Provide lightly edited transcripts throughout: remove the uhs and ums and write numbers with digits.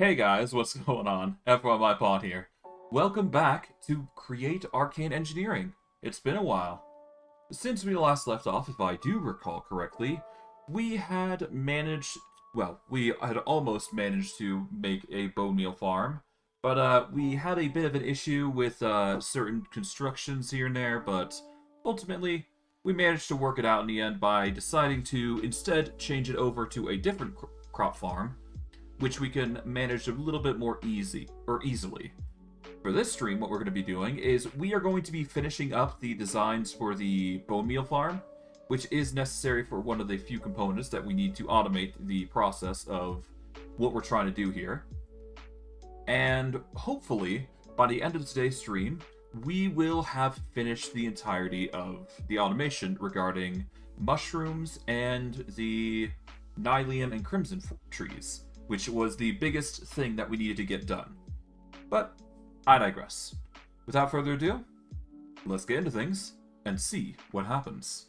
Hey guys, what's going on? FYMyPod here. Welcome back to Create Arcane Engineering. It's been a while. Since we last left off, if I do recall correctly, we had managed, well, we had almost managed to make a Bonemeal farm, but we had a bit of an issue with certain constructions here and there, but ultimately we managed to work it out in the end by deciding to instead change it over to a different crop farm, which we can manage a little bit more easily. For this stream, what we're going to be doing is we are going to be finishing up the designs for the Bonemeal farm, which is necessary for one of the few components that we need to automate the process of what we're trying to do here. And hopefully, by the end of today's stream, we will have finished the entirety of the automation regarding mushrooms and the Nylium and Crimson trees, which was the biggest thing that we needed to get done. But I digress. Without further ado, let's get into things and see what happens.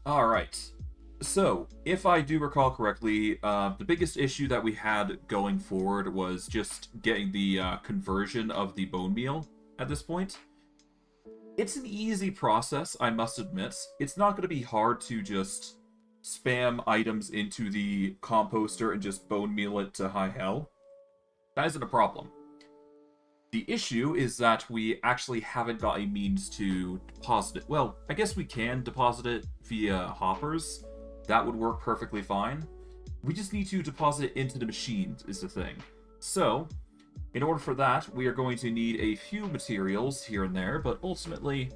Alright, so if I do recall correctly, the biggest issue that we had going forward was just getting the conversion of the Bonemeal at this point. It's an easy process, I must admit. It's not going to be hard to just spam items into the composter and just Bonemeal it to high hell. That isn't a problem. The issue is that we actually haven't got a means to deposit it. Well, I guess we can deposit it via hoppers. That would work perfectly fine. We just need to deposit it into the machines is the thing. So, in order for that, we are going to need a few materials here and there, but ultimately,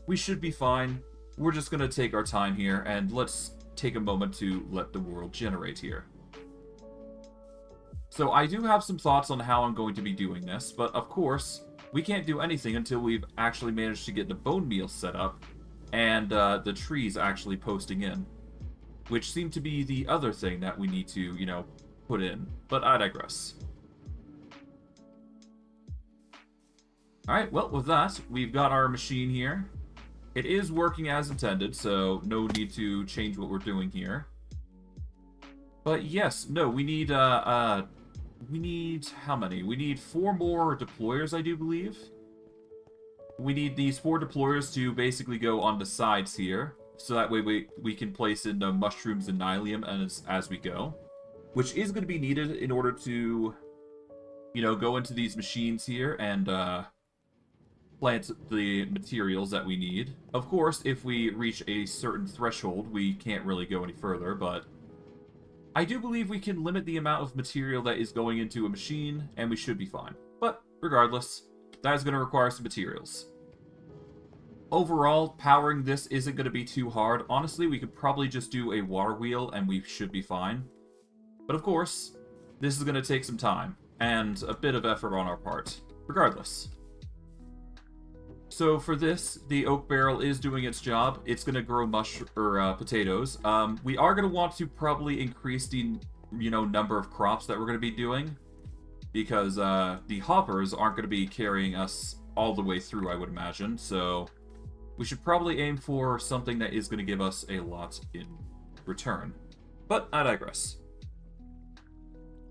we should be fine. We're just going to take our time here, and let's take a moment to let the world generate here. So I do have some thoughts on how I'm going to be doing this, but of course, we can't do anything until we've actually managed to get the Bonemeal set up and the trees actually posting in, which seem to be the other thing that we need to, put in, but I digress. Alright, well, with that, we've got our machine here. It is working as intended, so no need to change what we're doing here. But yes, no, we need how many? We need 4 more deployers, I do believe. We need these 4 deployers to basically go on the sides here, so that way we can place in the mushrooms and Nylium as we go, which is going to be needed in order to, go into these machines here and plant the materials that we need. Of course, if we reach a certain threshold, we can't really go any further, but I do believe we can limit the amount of material that is going into a machine, and we should be fine. But regardless, that is going to require some materials. Overall, powering this isn't going to be too hard. Honestly, we could probably just do a water wheel, and we should be fine. But of course, this is going to take some time, and a bit of effort on our part. Regardless. So for this, the oak barrel is doing its job. It's going to grow potatoes. We are going to want to probably increase the, number of crops that we're going to be doing, because the hoppers aren't going to be carrying us all the way through, I would imagine. So we should probably aim for something that is going to give us a lot in return. But I digress.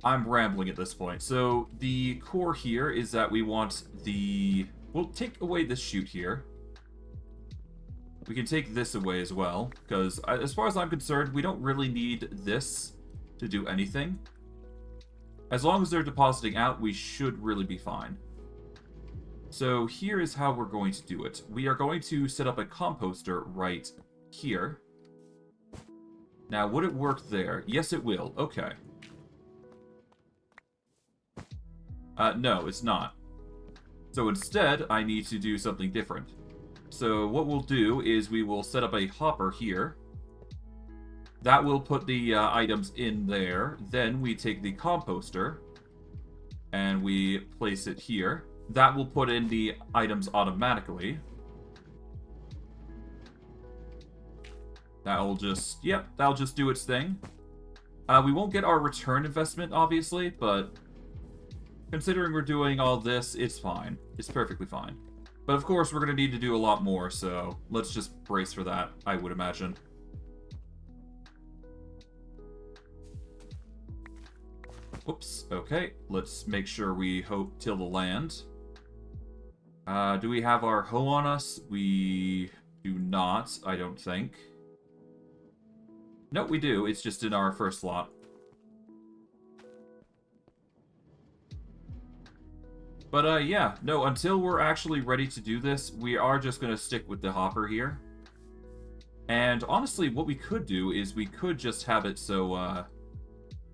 I'm rambling at this point. So the core here is that we want the... We'll take away this chute here. We can take this away as well, because as far as I'm concerned, we don't really need this to do anything. As long as they're depositing out, we should really be fine. So here is how we're going to do it. We are going to set up a composter right here. Now, would it work there? Yes, it will. Okay. No, it's not. So instead, I need to do something different. So what we'll do is we will set up a hopper here. That will put the items in there. Then we take the composter and we place it here. That will put in the items automatically. That'll just, that'll just do its thing. We won't get our return investment, obviously, but considering we're doing all this, it's fine. It's perfectly fine. But of course, we're going to need to do a lot more, so let's just brace for that, I would imagine. Oops, okay. Let's make sure we till the land. Do we have our hoe on us? We do not, I don't think. No, we do. It's just in our first slot. But, yeah. No, until we're actually ready to do this, we are just going to stick with the hopper here. And, honestly, what we could do is we could just have it so,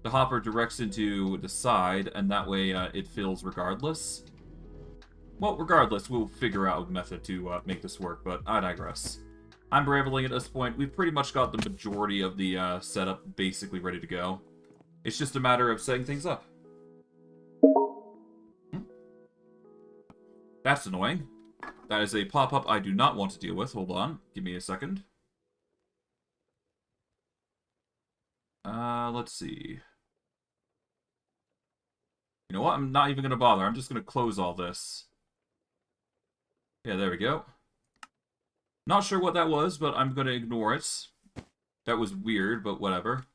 the hopper directs into the side, and that way, it fills regardless. Well, regardless, we'll figure out a method to, make this work, but I digress. I'm Bravely at this point. We've pretty much got the majority of the, setup basically ready to go. It's just a matter of setting things up. That's annoying. That is a pop-up I do not want to deal with. Hold on. Give me a second. Let's see. You know what? I'm not even going to bother. I'm just going to close all this. Yeah, there we go. Not sure what that was, but I'm going to ignore it. That was weird, but whatever.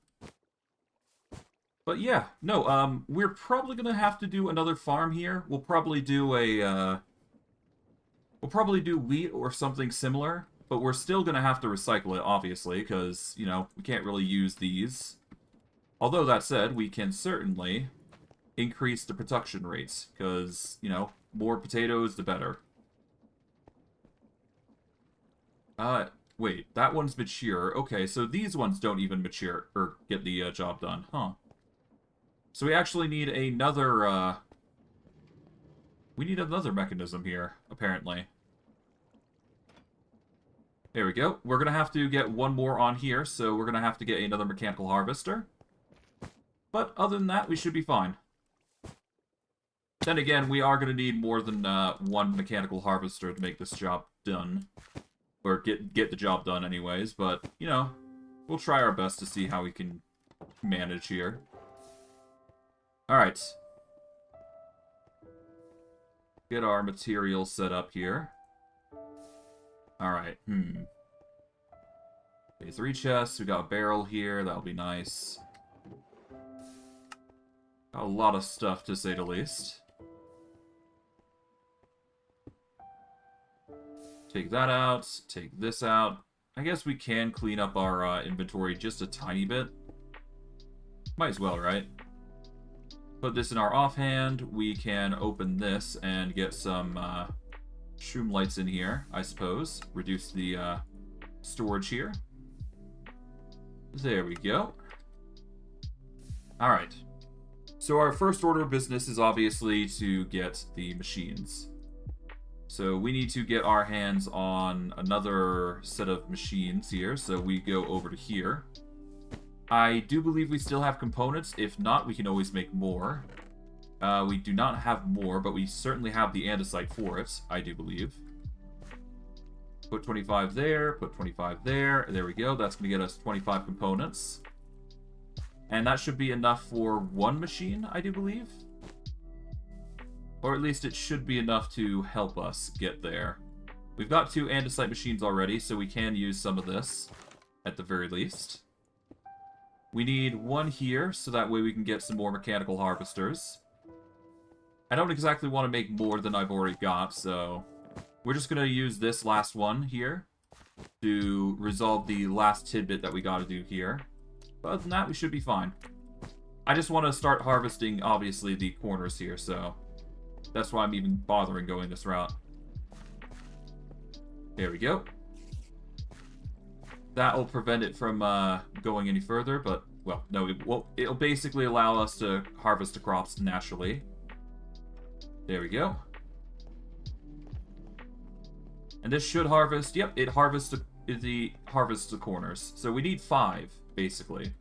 But yeah, no, we're probably going to have to do another farm here. We'll probably do a, we'll probably do wheat or something similar, but we're still going to have to recycle it, obviously, because, you know, we can't really use these. Although, that said, we can certainly increase the production rates, because, you know, more potatoes, the better. Wait, that one's mature. Okay, so these ones don't even mature, or get the job done, huh? So we actually need another, we need another mechanism here, apparently. There we go. We're gonna have to get one more on here, so we're gonna have to get another mechanical harvester. But other than that, we should be fine. Then again, we are gonna need more than one mechanical harvester to make this job done. Or get the job done anyways, but, you know, we'll try our best to see how we can manage here. Alright. Get our materials set up here. Alright, Okay, 3 chests, we got a barrel here, that'll be nice. Got a lot of stuff, to say the least. Take that out, take this out. I guess we can clean up our inventory just a tiny bit. Might as well, right? Put this in our offhand. We can open this and get some shroom lights in here, I suppose. Reduce the storage here. There we go. Alright. So our first order of business is obviously to get the machines. So we need to get our hands on another set of machines here, so we go over to here. I do believe we still have components. If not, we can always make more. We do not have more, but we certainly have the andesite for it, I do believe. Put 25 there, put 25 there. There we go. That's going to get us 25 components. And that should be enough for one machine, I do believe. Or at least it should be enough to help us get there. We've got 2 andesite machines already, so we can use some of this, at the very least. We need 1 here, so that way we can get some more mechanical harvesters. I don't exactly want to make more than I've already got, so we're just going to use this last one here to resolve the last tidbit that we got to do here. But other than that, we should be fine. I just want to start harvesting, obviously, the corners here, so that's why I'm even bothering going this route. There we go. That will prevent it from going any further, but, well, no, it'll basically allow us to harvest the crops naturally. There we go. And this should harvest, yep, it harvests the corners. So we need 5, basically,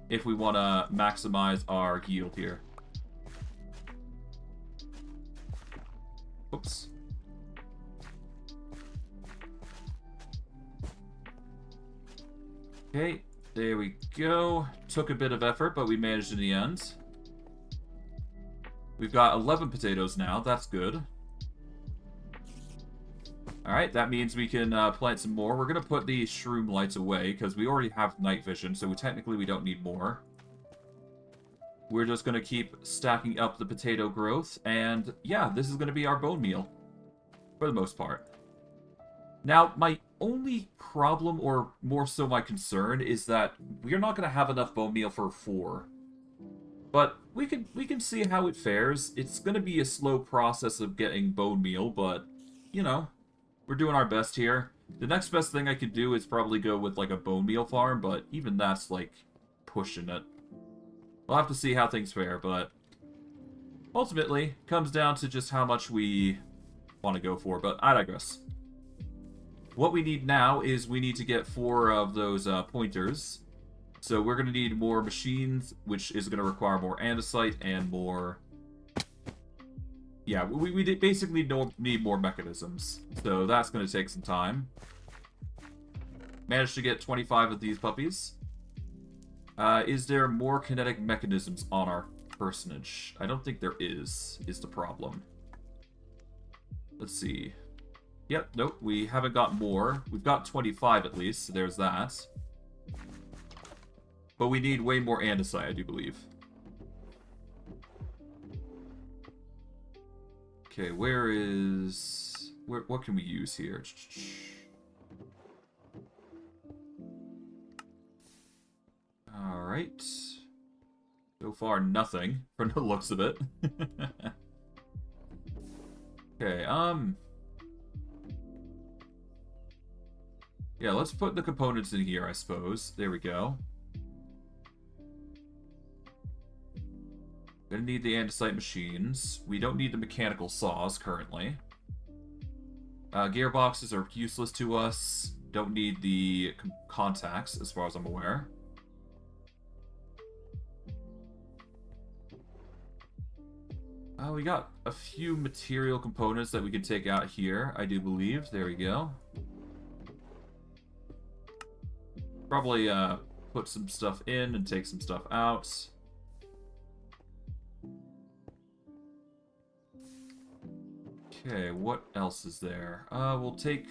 if we want to maximize our yield here. Oops. Okay, there we go. Took a bit of effort, but we managed in the end. We've got 11 potatoes now. That's good. Alright, that means we can plant some more. We're going to put the shroom lights away, because we already have night vision, so technically we don't need more. we're just going to keep stacking up the potato growth, and yeah, this is going to be our bone meal, for the most part. Now, my only problem, or more so my concern, is that we're not going to have enough bone meal for 4. But we can see how it fares. It's going to be a slow process of getting bone meal, but, you know, we're doing our best here. The next best thing I could do is probably go with, like, a bone meal farm, but even that's, like, pushing it. We'll have to see how things fare, but ultimately, comes down to just how much we want to go for, but I digress. What we need now is we need to get 4 of those pointers. So we're going to need more machines, which is going to require more andesite and more... Yeah, we basically need more mechanisms. So that's going to take some time. Managed to get 25 of these puppies. Is there more kinetic mechanisms on our personage? I don't think there is the problem. Let's see. Yep, nope, we haven't got more. We've got 25 at least, so there's that. But we need way more andesite, I do believe. Okay, what can we use here? Alright. So far, nothing, from the looks of it. Okay, yeah, let's put the components in here, I suppose. There we go. Gonna need the andesite machines. We don't need the mechanical saws currently. Gearboxes are useless to us. Don't need the contacts, as far as I'm aware. We got a few material components that we can take out here, I do believe. There we go. Probably put some stuff in and take some stuff out. Okay, what else is there? We'll take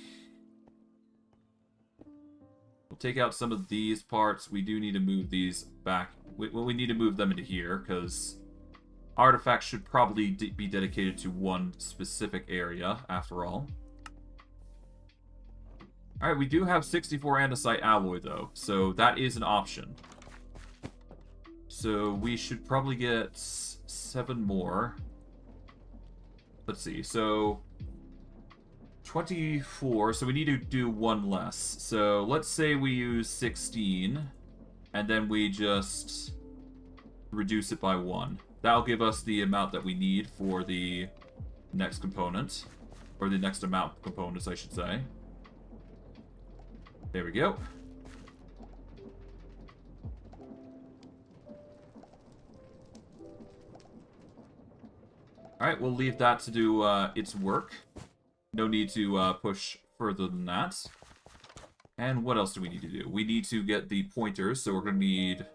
out some of these parts. We do need to move these back. We need to move them into here, because artifacts should probably be dedicated to one specific area, after all. Alright, we do have 64 andesite alloy, though, so that is an option. So we should probably get 7 more. Let's see, so 24, so we need to do 1 less. So let's say we use 16, and then we just reduce it by 1. That'll give us the amount that we need for the next component, or the next amount of components, I should say. There we go. Alright, we'll leave that to do its work. No need to push further than that. And what else do we need to do? We need to get the pointers, so we're going to need...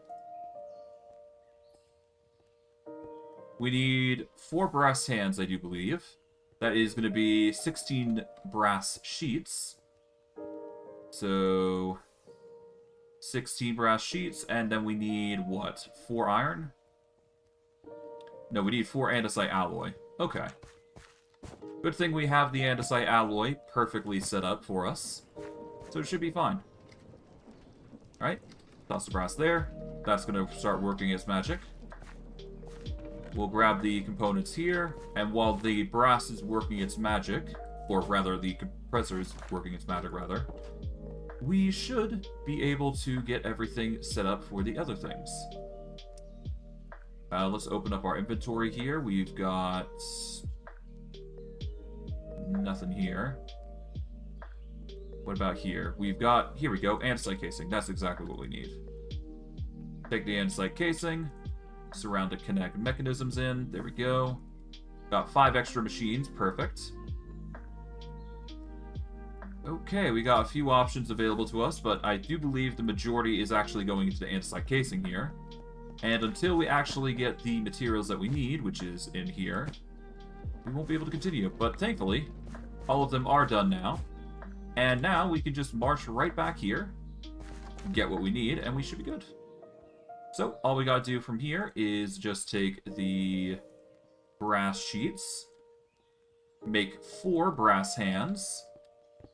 We need 4 brass hands, I do believe. That is going to be 16 brass sheets. So 16 brass sheets, and then we need, what, 4 iron? No, we need 4 andesite alloy. Okay. Good thing we have the andesite alloy perfectly set up for us. So it should be fine. Alright, toss the brass there. That's going to start working its magic. We'll grab the components here, and while the brass is working its magic, or rather the compressor is working its magic, rather, we should be able to get everything set up for the other things. Let's open up our inventory here. We've got nothing here. What about here? We've got, here we go, andesite casing. That's exactly what we need. Take the andesite casing, surround the kinetic mechanisms in. There we go. Got 5 extra machines. Perfect. Okay, we got a few options available to us, but I do believe the majority is actually going into the andesite casing here. And until we actually get the materials that we need, which is in here, we won't be able to continue. But thankfully, all of them are done now. And now we can just march right back here, get what we need, and we should be good. So all we gotta do from here is just take the brass sheets, make 4 brass hands,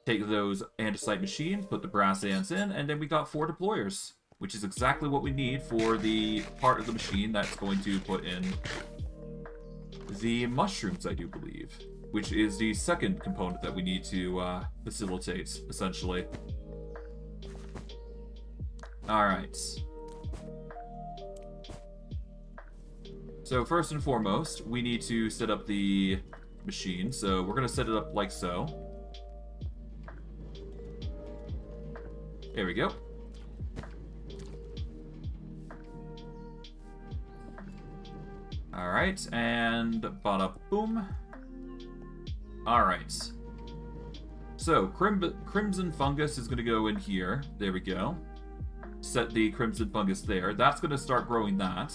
take those andesite machines, put the brass hands in, and then we got 4 deployers, which is exactly what we need for the part of the machine that's going to put in the mushrooms, I do believe, which is the second component that we need to facilitate, essentially. Alright. So first and foremost, we need to set up the machine. So we're going to set it up like so. There we go. Alright, and bada boom. Alright. So, Crimson Fungus is going to go in here. There we go. Set the Crimson Fungus there. That's going to start growing that.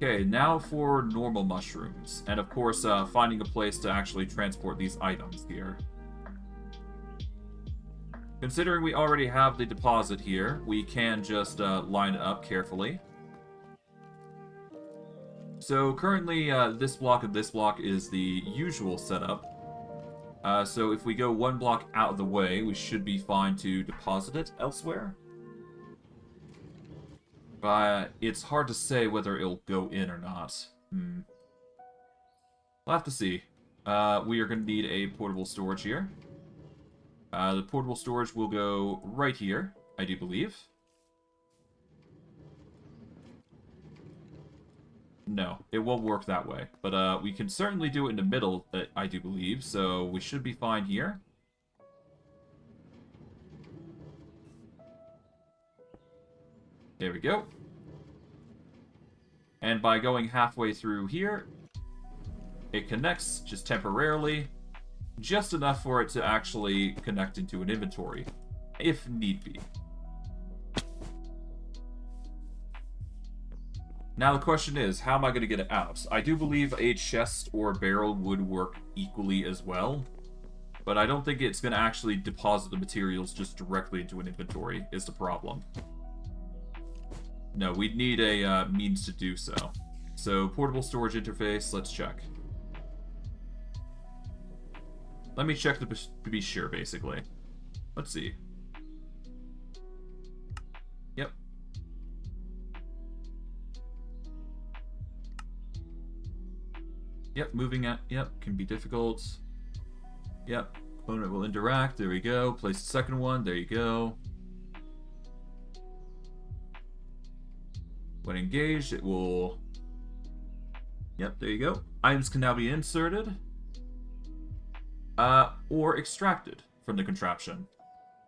Okay, now for normal mushrooms. And of course, finding a place to actually transport these items here. Considering we already have the deposit here, we can just line it up carefully. So currently, this block and this block is the usual setup. So if we go 1 block out of the way, we should be fine to deposit it elsewhere. But it's hard to say whether it'll go in or not. We'll have to see. We are going to need a portable storage here. The portable storage will go right here, I do believe. No, it won't work that way. But we can certainly do it in the middle, I do believe. So we should be fine here. There we go. And by going halfway through here, it connects just temporarily. Just enough for it to actually connect into an inventory, if need be. Now the question is, how am I going to get it out? I do believe a chest or barrel would work equally as well, but I don't think it's going to actually deposit the materials just directly into an inventory, is the problem. No, we'd need a means to do so. So, portable storage interface, let's check. Let me check to be sure, basically. Let's see. Yep. Yep, moving at, yep, can be difficult. Yep, component will interact, there we go. Place the second one, there you go. When engaged, it will... Yep, there you go. Items can now be inserted. Or extracted from the contraption.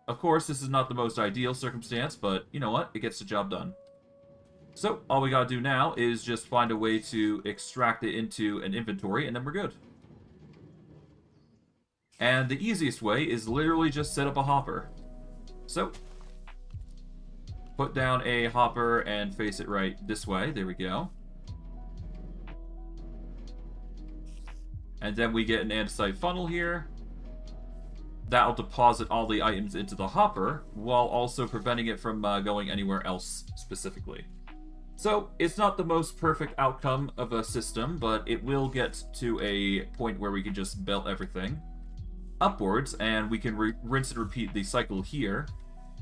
Of course, this is not the most ideal circumstance, but you know what? It gets the job done. So, all we gotta do now is just find a way to extract it into an inventory, and then we're good. And the easiest way is literally just set up a hopper. So, put down a hopper and face it right this way. There we go. And then we get an andesite funnel here. That'll deposit all the items into the hopper, while also preventing it from going anywhere else specifically. So, it's not the most perfect outcome of a system, but it will get to a point where we can just belt everything upwards, and we can rinse and repeat the cycle here.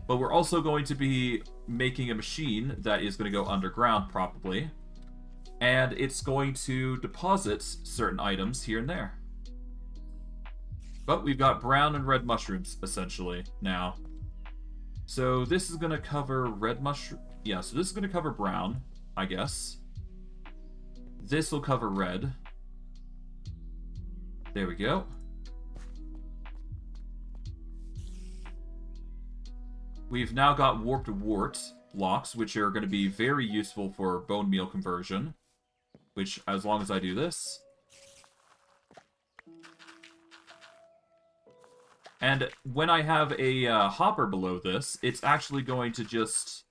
But we're also going to be making a machine that is going to go underground, probably. And it's going to deposit certain items here and there. But we've got brown and red mushrooms, essentially, now. So this is going to cover red mushroom. Yeah, so this is going to cover brown, I guess. This will cover red. There we go. We've now got warped wart blocks, which are going to be very useful for bone meal conversion. Which, as long as I do this. And when I have a hopper below this, it's actually going to just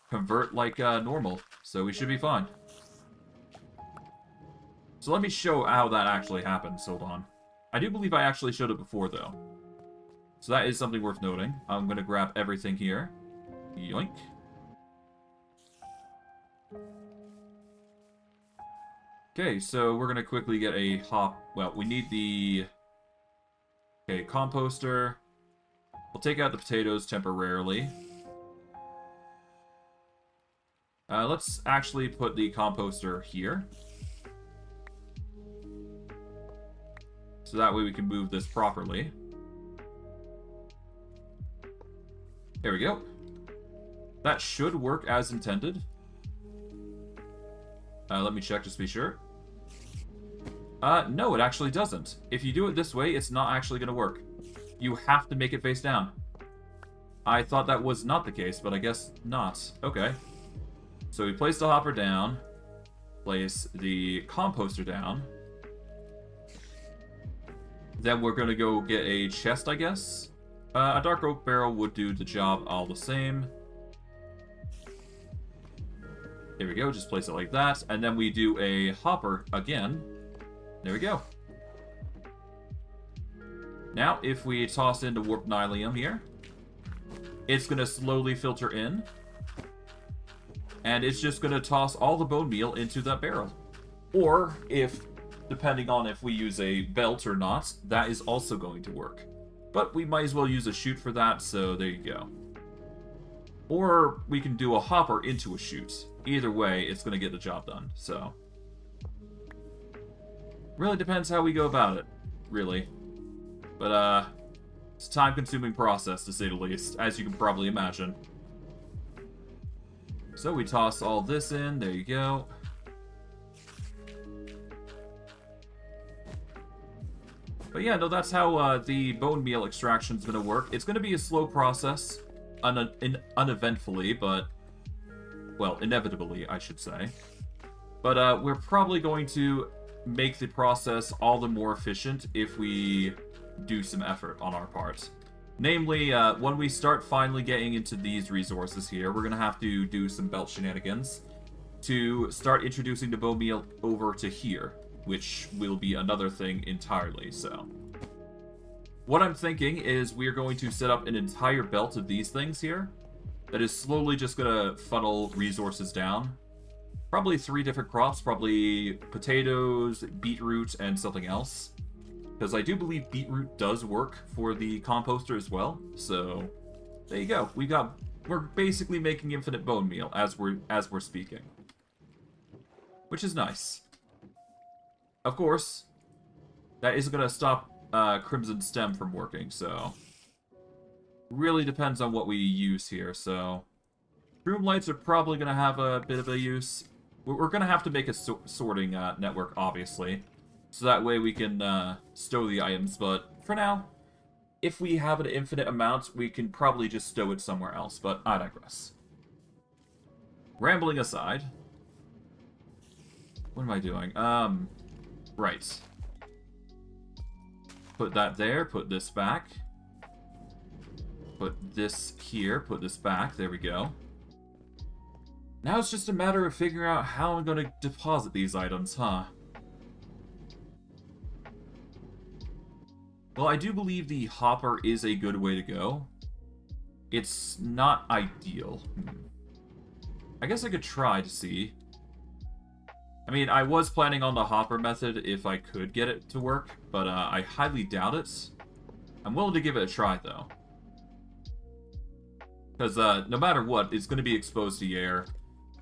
convert like normal. So we should be fine. So let me show how that actually happens. Hold on. I do believe I actually showed it before, though. So that is something worth noting. I'm going to grab everything here. Yoink. Okay, so we're going to quickly get a hop... Well, we need the... Okay, composter. We'll take out the potatoes temporarily. Let's actually put the composter here. So that way we can move this properly. There we go. That should work as intended. Let me check just to be sure. No, it actually doesn't. If you do it this way, it's not actually going to work. You have to make it face down. I thought that was not the case, but I guess not. Okay. So we place the hopper down. Place the composter down. Then we're going to go get a chest, I guess. A dark oak barrel would do the job all the same. There we go, just place it like that. And then we do a hopper again. There we go. Now, if we toss in the warped Nylium here, it's going to slowly filter in. And it's just going to toss all the bone meal into that barrel. Or, if, depending on if we use a belt or not, that is also going to work. But we might as well use a chute for that, so there you go. Or we can do a hopper into a chute. Either way, it's going to get the job done, so... Really depends how we go about it, really. But, it's a time-consuming process, to say the least, as you can probably imagine. So we toss all this in, there you go. But yeah, no, that's how the bone meal extraction is going to work. It's going to be a slow process, uneventfully, but... Well, inevitably, I should say. But we're probably going to make the process all the more efficient if we do some effort on our part. Namely, when we start finally getting into these resources here, we're going to have to do some belt shenanigans to start introducing the bone meal over to here, which will be another thing entirely, so... What I'm thinking is we're going to set up an entire belt of these things here that is slowly just going to funnel resources down. Probably 3 different crops, probably potatoes, beetroot, and something else. Because I do believe beetroot does work for the composter as well, so there you go. We're basically making infinite bone meal as we're speaking. Which is nice. Of course, that isn't going to stop Crimson Stem from working, so... Really depends on what we use here, so... Room lights are probably going to have a bit of a use. We're going to have to make a sorting network, obviously. So that way we can stow the items, but for now, if we have an infinite amount, we can probably just stow it somewhere else, but I digress. Rambling aside... What am I doing? Right. Put that there, put this back. Put this here, put this back, there we go. Now it's just a matter of figuring out how I'm going to deposit these items, huh? Well, I do believe the hopper is a good way to go. It's not ideal. I guess I could try to see. I mean, I was planning on the hopper method if I could get it to work, but I highly doubt it. I'm willing to give it a try, though. Because no matter what, it's going to be exposed to the air.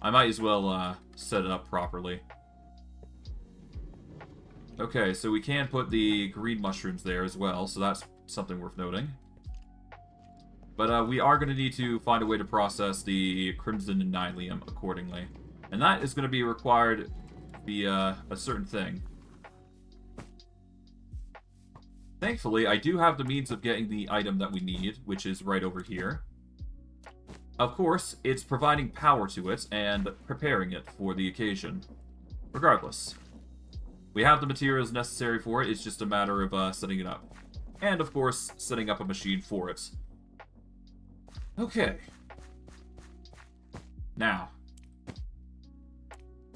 I might as well set it up properly. Okay, so we can put the green mushrooms there as well, so that's something worth noting. But we are going to need to find a way to process the crimson and nylium accordingly. And that is going to be required via a certain thing. Thankfully, I do have the means of getting the item that we need, which is right over here. Of course, it's providing power to it and preparing it for the occasion. Regardless, we have the materials necessary for it, it's just a matter of setting it up. And, of course, setting up a machine for it. Okay. Now,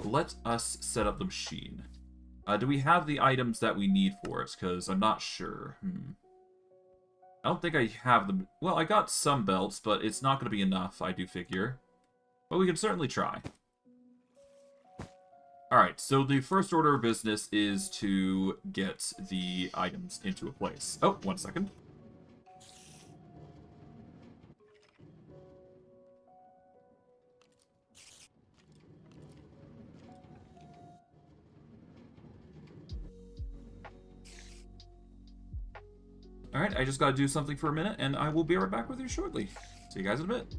let us set up the machine. Do we have the items that we need for it? Because I'm not sure. I don't think I have them. Well, I got some belts, but it's not going to be enough, I do figure. But we can certainly try. Alright, so the first order of business is to get the items into a place. Oh, 1 second. Alright, I just gotta do something for a minute, and I will be right back with you shortly. See you guys in a bit.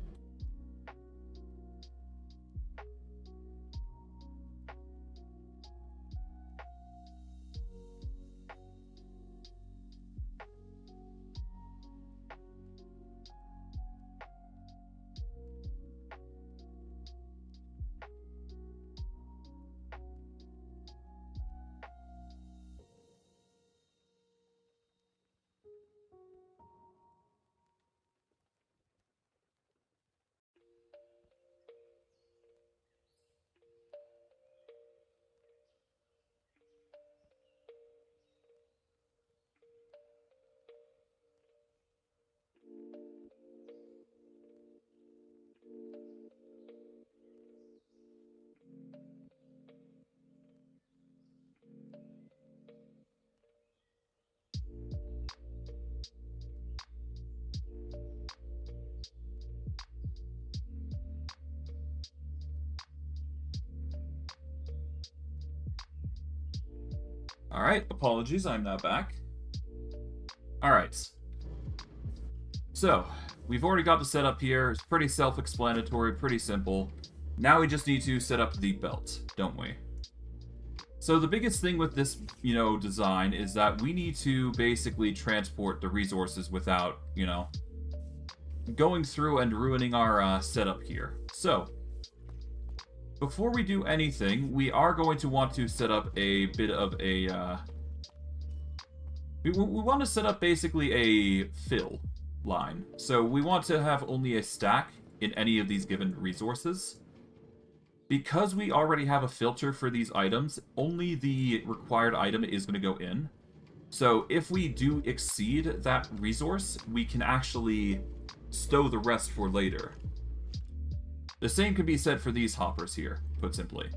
Alright, apologies, I'm now back. Alright. So, we've already got the setup here. It's pretty self-explanatory, pretty simple. Now we just need to set up the belt, don't we? So the biggest thing with this, design is that we need to basically transport the resources without, going through and ruining our setup here. So, before we do anything, we are going to want to set up a bit of a, we want to set up basically a fill line. So we want to have only a stack in any of these given resources. Because we already have a filter for these items, only the required item is going to go in. So if we do exceed that resource, we can actually stow the rest for later. The same can be said for these hoppers here, put simply.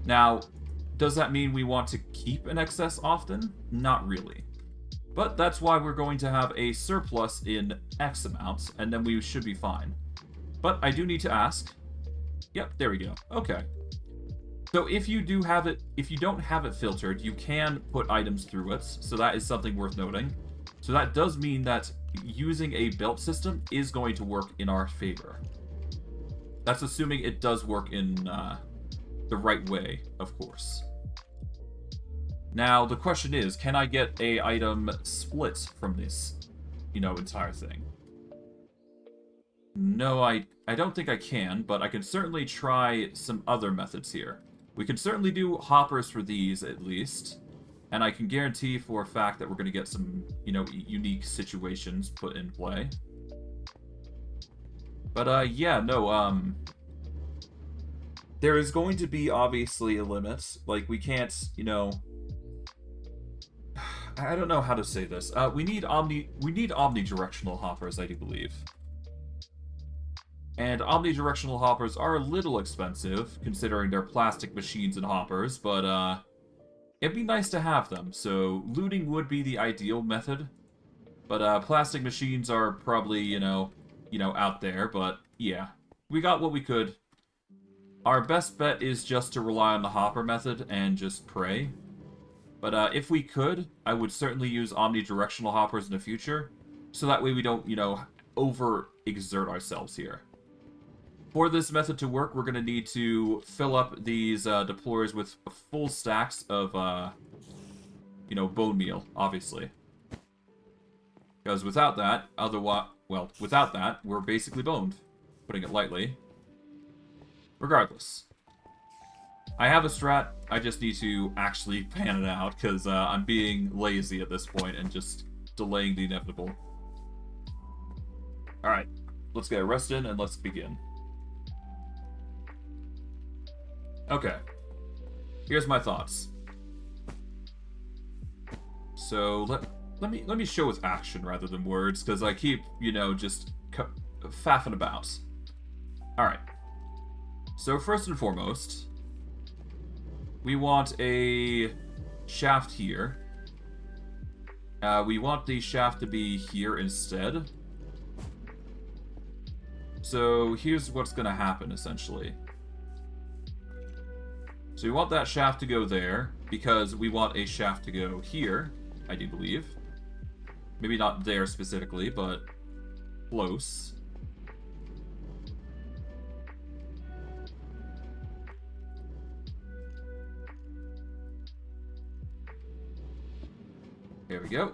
Now, does that mean we want to keep an excess often? Not really. But that's why we're going to have a surplus in X amount, and then we should be fine. But I do need to ask. Yep, there we go. Okay. So if you don't have it filtered, you can put items through it, so that is something worth noting. So that does mean that using a belt system is going to work in our favor. That's assuming it does work in the right way, of course. Now, the question is, can I get a item split from this, entire thing? No, I don't think I can, but I can certainly try some other methods here. We can certainly do hoppers for these, at least. And I can guarantee for a fact that we're going to get some, unique situations put in play. But, yeah, no, there is going to be, obviously, a limit. Like, we can't, I don't know how to say this. We need omnidirectional hoppers, I do believe. And omnidirectional hoppers are a little expensive, considering they're plastic machines and hoppers, but, it'd be nice to have them. So, looting would be the ideal method. But, plastic machines are probably, out there, but, yeah. We got what we could. Our best bet is just to rely on the hopper method and just pray. But if we could, I would certainly use omnidirectional hoppers in the future, so that way we don't, over-exert ourselves here. For this method to work, we're going to need to fill up these deployers with full stacks of, Bonemeal, obviously. Because without that, without that, we're basically boned, putting it lightly. Regardless. I have a strat, I just need to actually pan it out, because I'm being lazy at this point and just delaying the inevitable. Alright, let's get a rest in and let's begin. Okay, here's my thoughts. So, let me show with action rather than words, because I keep, just faffing about. Alright. So first and foremost, we want a shaft here. We want the shaft to be here instead. So here's what's going to happen, essentially. So we want that shaft to go there, because we want a shaft to go here, I do believe. Maybe not there specifically, but close. There we go.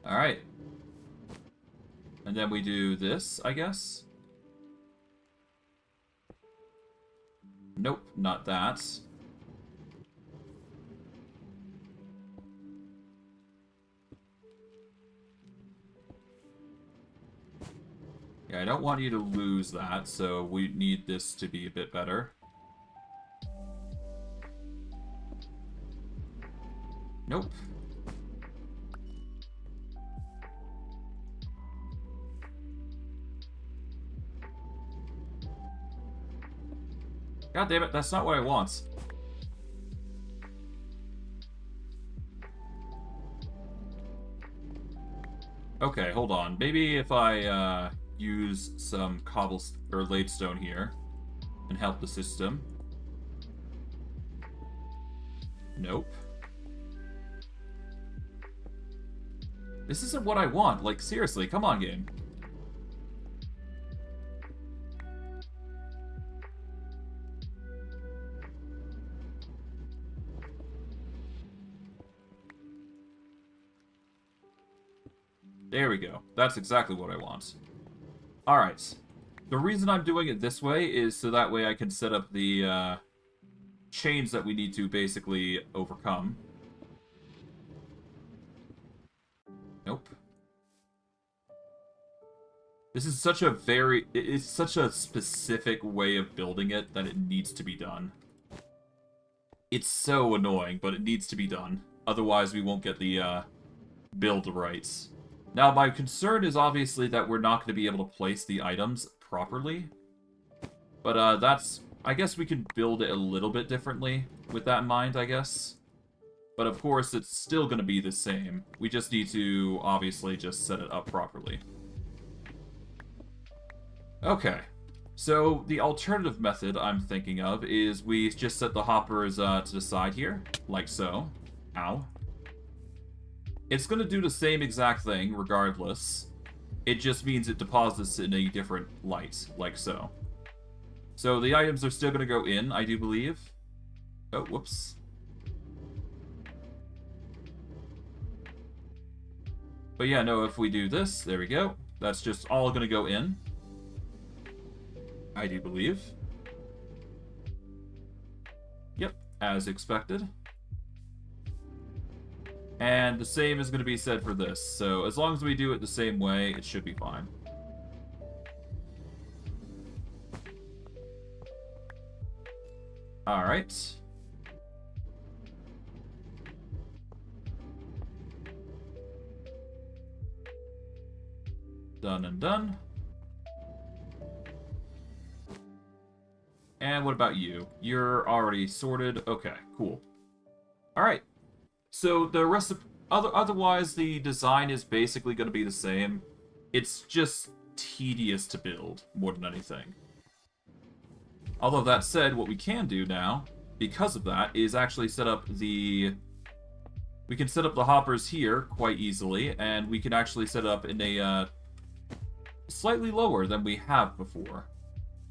Alright. And then we do this, I guess. Nope, not that. Yeah, I don't want you to lose that, so we need this to be a bit better. Nope. God damn it, that's not what I want. Okay, hold on. Maybe if I use some cobblestone or ladestone here and help the system. Nope. This isn't what I want. Like, seriously, come on, game. There we go. That's exactly what I want. Alright. The reason I'm doing it this way is so that way I can set up the chains that we need to basically overcome. Nope. This is such a it's such a specific way of building it that it needs to be done. It's so annoying, but it needs to be done. Otherwise, we won't get the build rights. Now, my concern is obviously that we're not going to be able to place the items properly. But that's... I guess we can build it a little bit differently with that in mind, I guess. But of course, it's still going to be the same. We just need to, obviously, just set it up properly. Okay. So, the alternative method I'm thinking of is we just set the hoppers to the side here, like so. Ow. It's going to do the same exact thing, regardless. It just means it deposits in a different light, like so. So the items are still going to go in, I do believe. Oh, whoops. But yeah, no, if we do this, there we go. That's just all going to go in. I do believe. Yep, as expected. And the same is going to be said for this. So as long as we do it the same way, it should be fine. Alright. Done and done. And what about you? You're already sorted. Okay, cool. Alright. So the rest of... Otherwise, the design is basically going to be the same. It's just tedious to build, more than anything. Although that said, what we can do now, because of that, is actually set up the... We can set up the hoppers here quite easily, and we can actually set up in a slightly lower than we have before.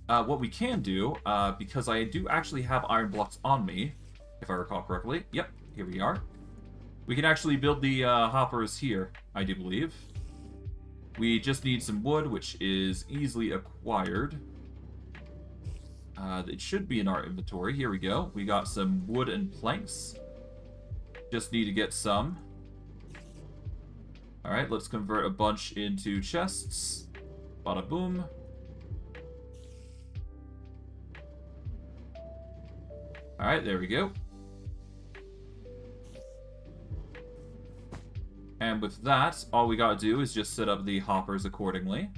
What we can do, because I do actually have iron blocks on me, if I recall correctly. Yep, here we are. We can actually build the hoppers here, I do believe. We just need some wood, which is easily acquired. It should be in our inventory. Here we go. We got some wood and planks. Just need to get some. Alright, let's convert a bunch into chests. Bada boom. Alright, there we go. And with that, all we gotta do is just set up the hoppers accordingly.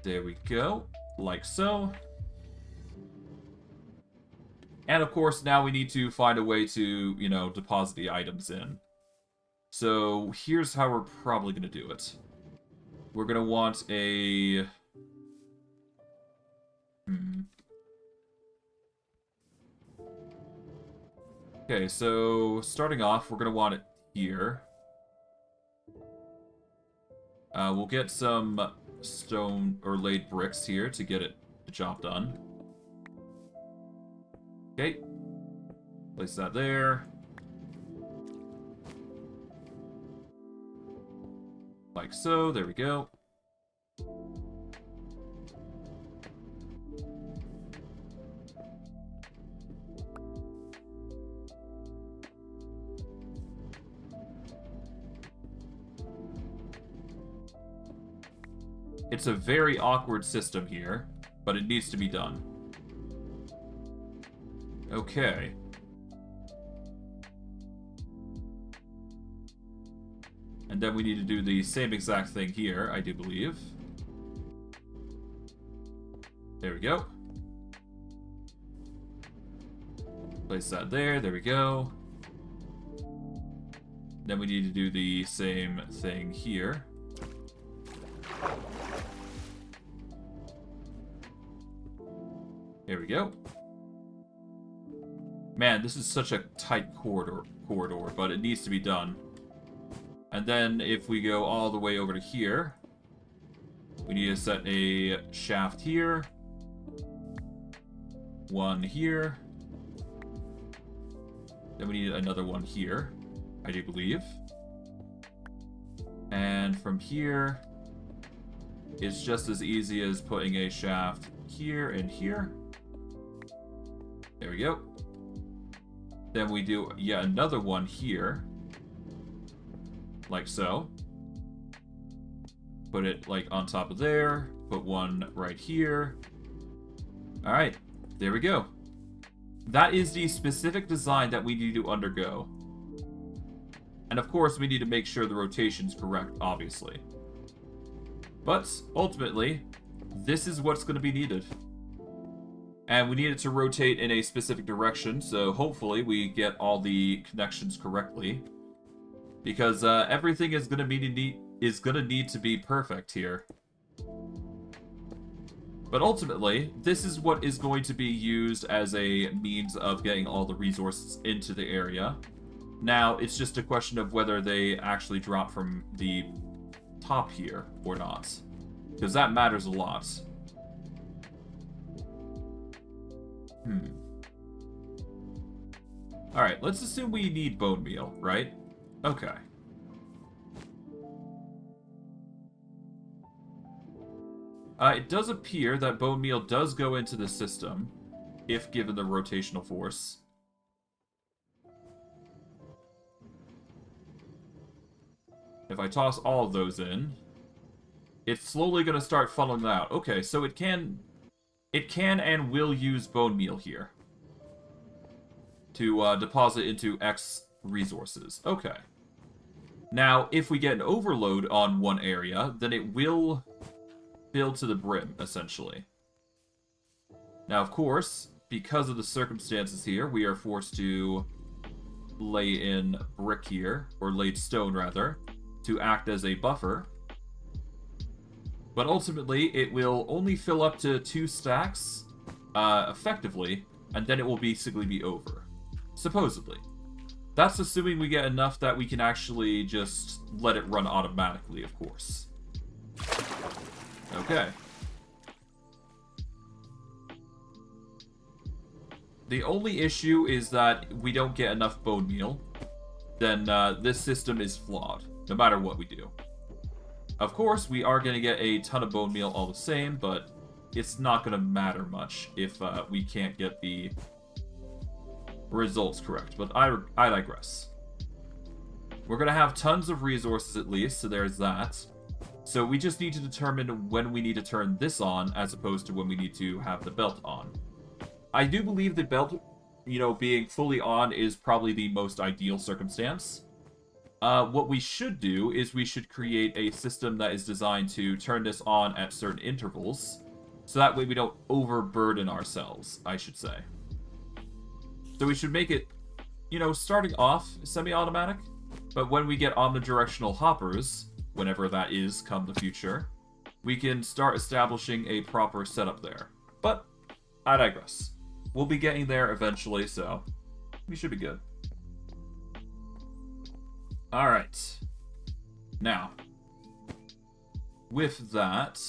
There we go. Like so. And of course, now we need to find a way to, you know, deposit the items in. So here's how we're probably going to do it. We're going to want a... Okay, so starting off, we're going to want it here. We'll get some stone or laid bricks here to get the job done. Okay. Place that there. Like so. There we go. It's a very awkward system here, but it needs to be done. Okay. And then we need to do the same exact thing here, I do believe. There we go. Place that there, there we go. Then we need to do the same thing here. There we go. Man, this is such a tight corridor, but it needs to be done. And then if we go all the way over to here, we need to set a shaft here. One here. Then we need another one here, I do believe. And from here, it's just as easy as putting a shaft here and here. There we go. Then we do yet another one here. Like so. Put it like on top of there. Put one right here. Alright. There we go. That is the specific design that we need to undergo. And of course, we need to make sure the rotation's correct, obviously. But ultimately, this is what's going to be needed. And we need it to rotate in a specific direction, so hopefully we get all the connections correctly. Because everything is going to need to be perfect here. But ultimately, this is what is going to be used as a means of getting all the resources into the area. Now, it's just a question of whether they actually drop from the top here or not. Because that matters a lot. Alright, let's assume we need Bonemeal, right? Okay. It does appear that Bonemeal does go into the system, if given the rotational force. If I toss all of those in, it's slowly going to start funneling out. Okay, so it can and will use Bonemeal here to deposit into X resources. Okay. Now, if we get an overload on one area, then it will fill to the brim, essentially. Now, of course, because of the circumstances here, we are forced to lay in brick here, or laid stone, rather, to act as a buffer. But ultimately, it will only fill up to 2 stacks, effectively, and then it will basically be over. Supposedly. That's assuming we get enough that we can actually just let it run automatically, of course. Okay. The only issue is that we don't get enough Bonemeal. Then this system is flawed, no matter what we do. Of course, we are going to get a ton of Bonemeal all the same, but it's not going to matter much if we can't get the results correct. But I digress. We're going to have tons of resources at least, so there's that. So we just need to determine when we need to turn this on, as opposed to when we need to have the belt on. I do believe the belt, you know, being fully on is probably the most ideal circumstance. What we should do is we should create a system that is designed to turn this on at certain intervals, so that way we don't overburden ourselves, I should say. So we should make it, you know, starting off semi-automatic, but when we get omnidirectional hoppers, whenever that is come the future, we can start establishing a proper setup there. But I digress. We'll be getting there eventually, so we should be good. Alright. Now, with that,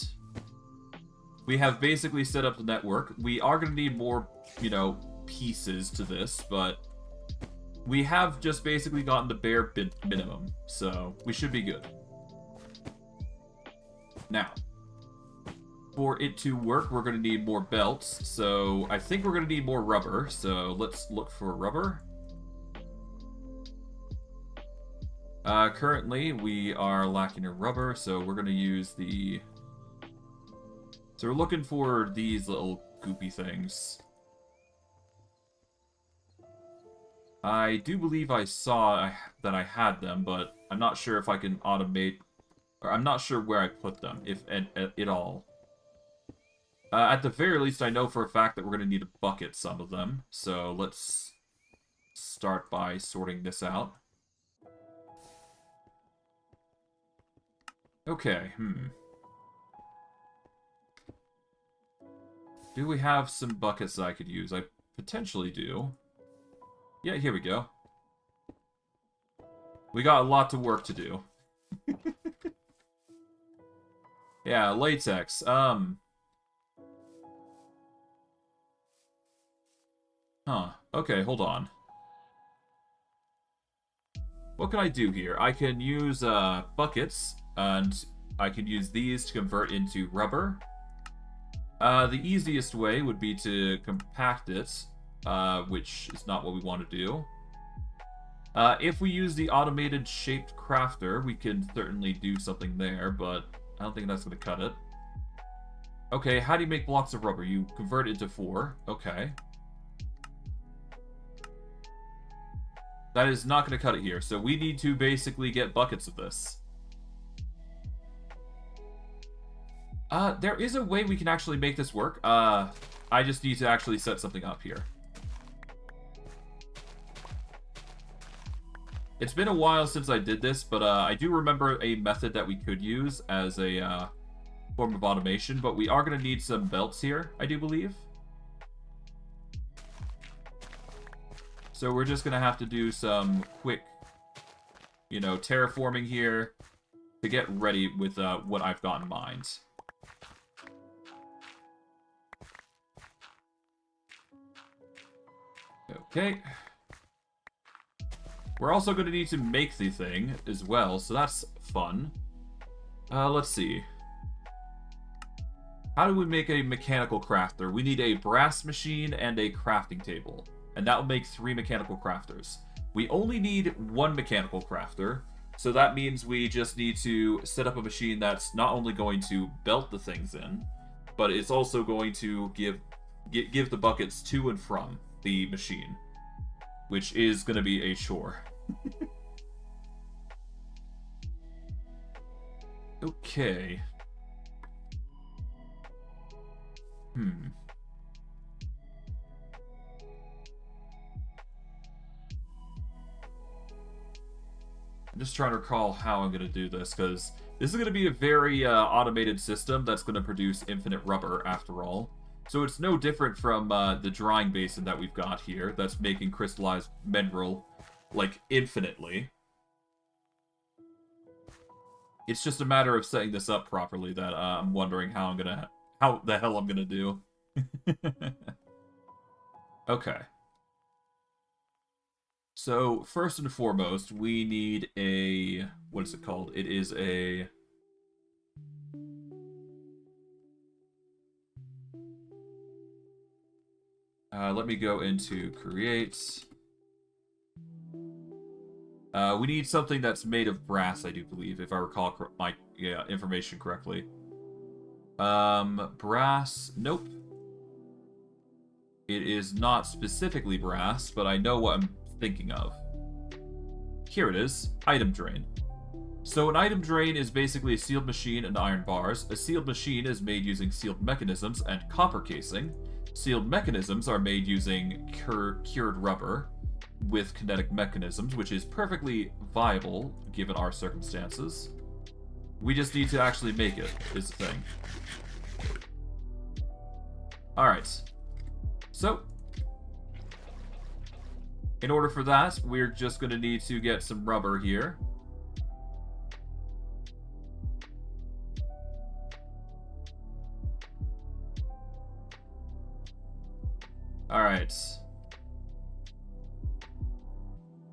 we have basically set up the network. We are going to need more, you know, pieces to this, but we have just basically gotten the bare minimum, so we should be good. Now, for it to work, we're going to need more belts, so I think we're going to need more rubber, so let's look for rubber. Currently, we are lacking in rubber, so we're going to use the... So we're looking for these little goopy things. I do believe I saw that I had them, but I'm not sure if I can automate... Or I'm not sure where I put them, if at all. At the very least, I know for a fact that we're going to need to bucket some of them, so let's start by sorting this out. Okay, Do we have some buckets that I could use? I potentially do. Yeah, here we go. We got a lot of work to do. Yeah, latex. Okay, hold on. What can I do here? I can use buckets, and I can use these to convert into rubber. The easiest way would be to compact it, which is not what we want to do. If we use the automated shaped crafter, we can certainly do something there, but I don't think that's going to cut it. Okay, how do you make blocks of rubber? You convert it into 4. Okay. That is not going to cut it here, so we need to basically get buckets of this. There is a way we can actually make this work. I just need to actually set something up here. It's been a while since I did this, but I do remember a method that we could use as a form of automation, but we are going to need some belts here, I do believe. So we're just going to have to do some quick, you know, terraforming here to get ready with what I've got in mind. Okay. We're also going to need to make the thing as well, so that's fun. Let's see. How do we make a mechanical crafter? We need a brass machine and a crafting table. And that will make 3 mechanical crafters. We only need 1 mechanical crafter, so that means we just need to set up a machine that's not only going to belt the things in, but it's also going to give the buckets to and from the machine, which is going to be a chore. Okay. I'm just trying to recall how I'm going to do this, because this is going to be a very automated system that's going to produce infinite rubber, after all. So it's no different from the drying basin that we've got here, that's making crystallized mineral, like, infinitely. It's just a matter of setting this up properly that I'm wondering how the hell I'm gonna do. Okay. So, first and foremost, we need a... What is it called? It is a... let me go into create. We need something that's made of brass, I do believe, if I recall my information correctly. Brass, nope. It is not specifically brass, but I know what I'm thinking of. Here it is, item drain. So an item drain is basically a sealed machine and iron bars. A sealed machine is made using sealed mechanisms and copper casing. Sealed mechanisms are made using cured rubber with kinetic mechanisms, which is perfectly viable given our circumstances. We just need to actually make it, is the thing. Alright. So, in order for that, we're just going to need to get some rubber here. Alright.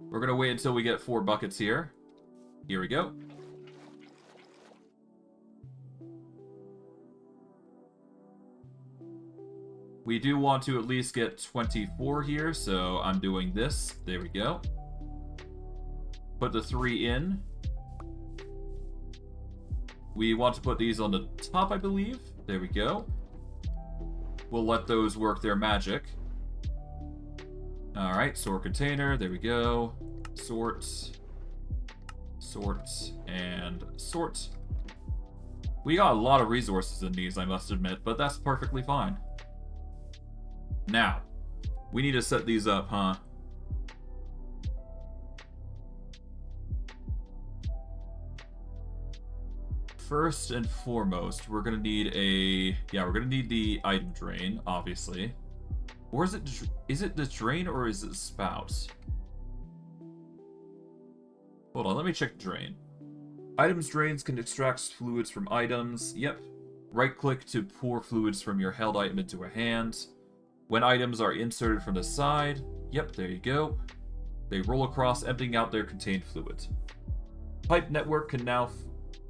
We're going to wait until we get 4 buckets here. Here we go. We do want to at least get 24 here, so I'm doing this. There we go. Put the 3 in. We want to put these on the top, I believe. There we go. We'll let those work their magic. Alright, sort container. There we go. Sort. Sort. And sort. We got a lot of resources in these, I must admit, but that's perfectly fine. Now, we need to set these up, huh? First and foremost, we're gonna need a... Yeah, we're gonna need the item drain, obviously. Or is it the drain or is it spout? Hold on, let me check drain. Items drains can extract fluids from items. Yep. Right-click to pour fluids from your held item into a hand. When items are inserted from the side, yep, there you go. They roll across, emptying out their contained fluid. Pipe network can now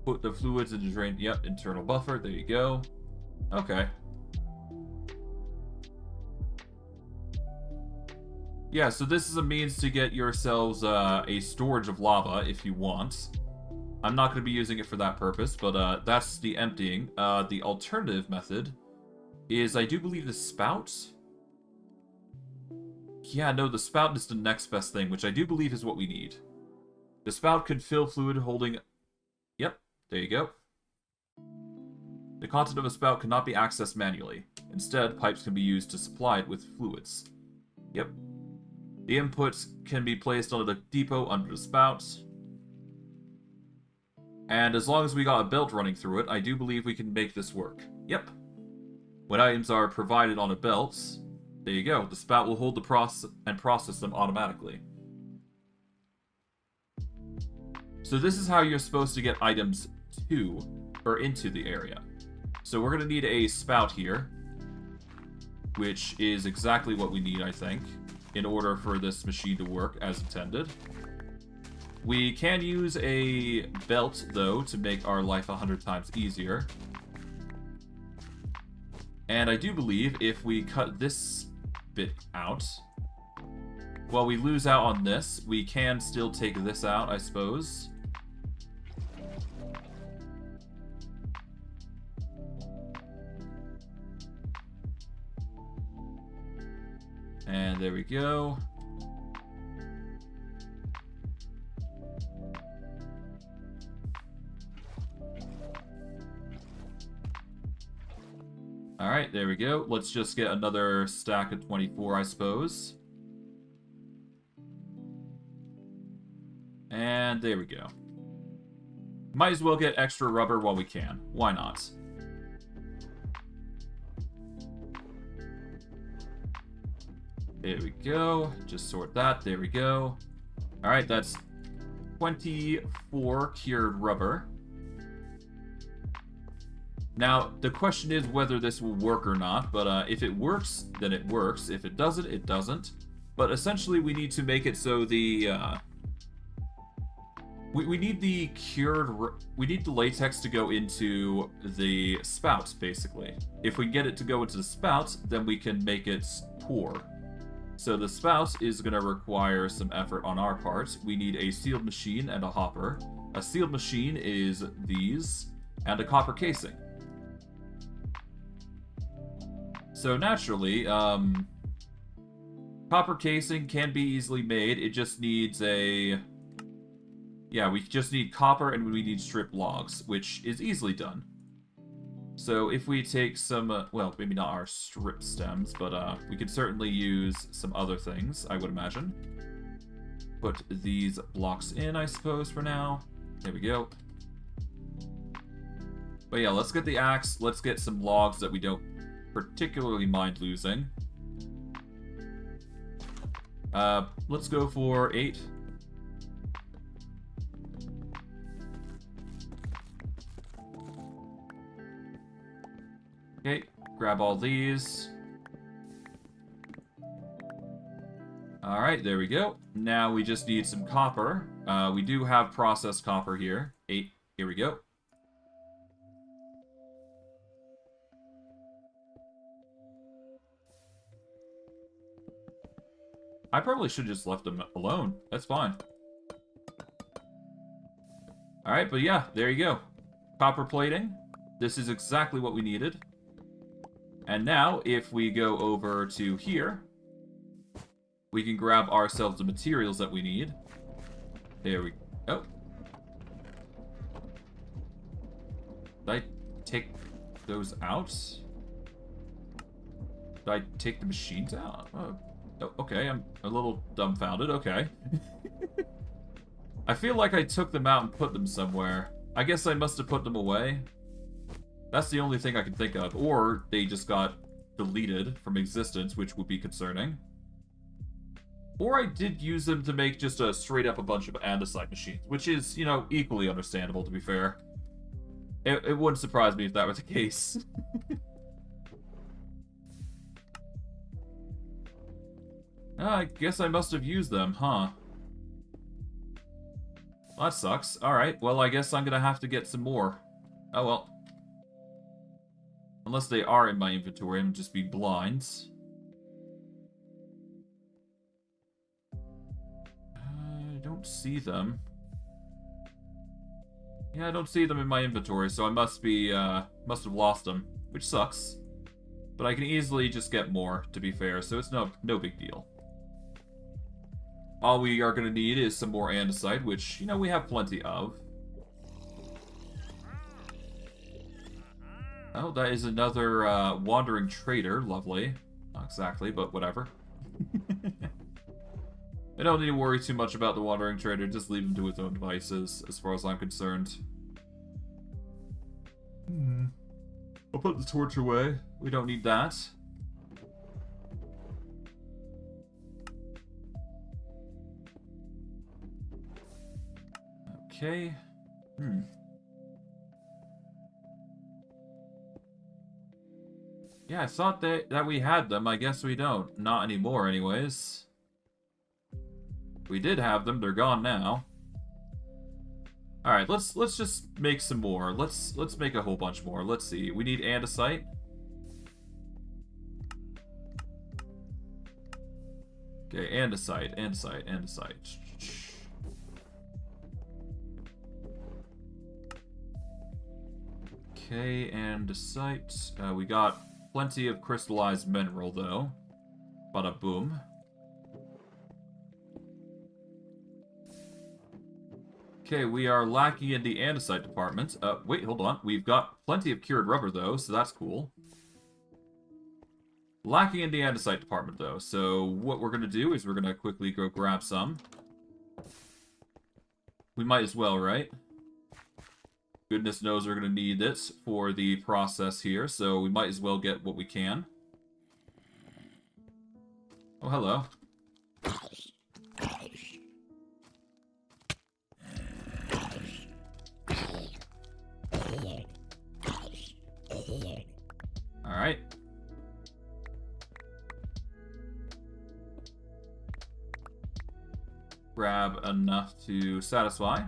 put the fluids into drain. Yep, internal buffer, there you go. Okay. Yeah, so this is a means to get yourselves a storage of lava if you want. I'm not going to be using it for that purpose, but that's the emptying. The alternative method is, I do believe, the spout. Yeah, no, the spout is the next best thing, which I do believe is what we need. The spout can fill fluid holding... Yep, there you go. The content of a spout cannot be accessed manually. Instead, pipes can be used to supply it with fluids. Yep. The inputs can be placed on the depot under the spout. And as long as we got a belt running through it, I do believe we can make this work. Yep. When items are provided on a belt... There you go. The spout will hold the process them automatically. So this is how you're supposed to get items to, or into the area. So we're going to need a spout here, which is exactly what we need, I think, in order for this machine to work as intended. We can use a belt, though, to make our life 100 times easier. And I do believe if we cut this bit out, well, we lose out on this. We can still take this out, I suppose. And there we go. Alright, there we go. Let's just get another stack of 24, I suppose. And there we go. Might as well get extra rubber while we can. Why not? There we go. Just sort that. There we go. Alright, that's 24 cured rubber. Now, the question is whether this will work or not, but if it works, then it works. If it doesn't, it doesn't. But essentially, we need to make it so the... we need the cured... We need the latex to go into the spout, basically. If we get it to go into the spout, then we can make it pour. So the spout is going to require some effort on our part. We need a sealed machine and a hopper. A sealed machine is these, and a copper casing. So naturally, copper casing can be easily made. It just needs a Yeah, we just need copper and we need strip logs, which is easily done. So if we take some, well, maybe not our strip stems, but we could certainly use some other things, I would imagine. Put these blocks in, I suppose, for now. There we go. But yeah, let's get the axe. Let's get some logs that we don't particularly mind losing. Let's go for 8. Okay, grab all these. Alright, there we go. Now we just need some copper. We do have processed copper here. 8, here we go. I probably should have just left them alone. That's fine. Alright, but yeah, there you go. Copper plating. This is exactly what we needed. And now, if we go over to here, we can grab ourselves the materials that we need. There we go. Did I take those out? Did I take the machines out? Oh, okay, I'm a little dumbfounded. Okay. I feel like I took them out and put them somewhere. I guess I must have put them away. That's the only thing I can think of. Or they just got deleted from existence, which would be concerning. Or I did use them to make just a straight up a bunch of andesite machines, which is, you know, equally understandable, to be fair. It wouldn't surprise me if that was the case. I guess I must have used them, huh? Well, that sucks. Alright, well, I guess I'm gonna have to get some more. Oh, well. Unless they are in my inventory, I'm just be blind. I don't see them. Yeah, I don't see them in my inventory, so I must have lost them, which sucks. But I can easily just get more, to be fair, so it's no big deal. All we are going to need is some more andesite, which, you know, we have plenty of. Oh, that is another wandering trader. Lovely. Not exactly, but whatever. I don't need to worry too much about the wandering trader. Just leave him to his own devices, as far as I'm concerned. I'll put the torch away. We don't need that. Okay. Yeah, I thought that we had them. I guess we don't. Not anymore, anyways. We did have them. They're gone now. All right, let's just make some more. Let's make a whole bunch more. Let's see. We need andesite. Okay, andesite. Okay, andesite. We got plenty of crystallized mineral, though. Bada boom. Okay, we are lacking in the andesite department. Wait, hold on. We've got plenty of cured rubber, though, so that's cool. Lacking in the andesite department, though. So what we're going to do is we're going to quickly go grab some. We might as well, right? Goodness knows we're going to need this for the process here, so we might as well get what we can. Oh, hello. Alright. Grab enough to satisfy.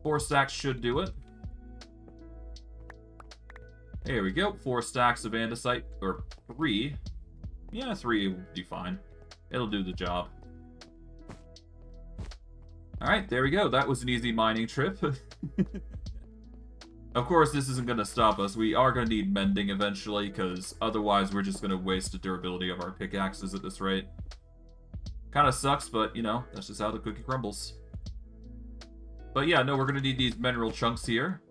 4 stacks should do it. There we go. 4 stacks of andesite. Or 3. Yeah, 3 will be fine. It'll do the job. Alright, there we go. That was an easy mining trip. Of course, this isn't going to stop us. We are going to need mending eventually, because otherwise we're just going to waste the durability of our pickaxes at this rate. Kind of sucks, but, you know, that's just how the cookie crumbles. But yeah, no, we're going to need these mineral chunks here.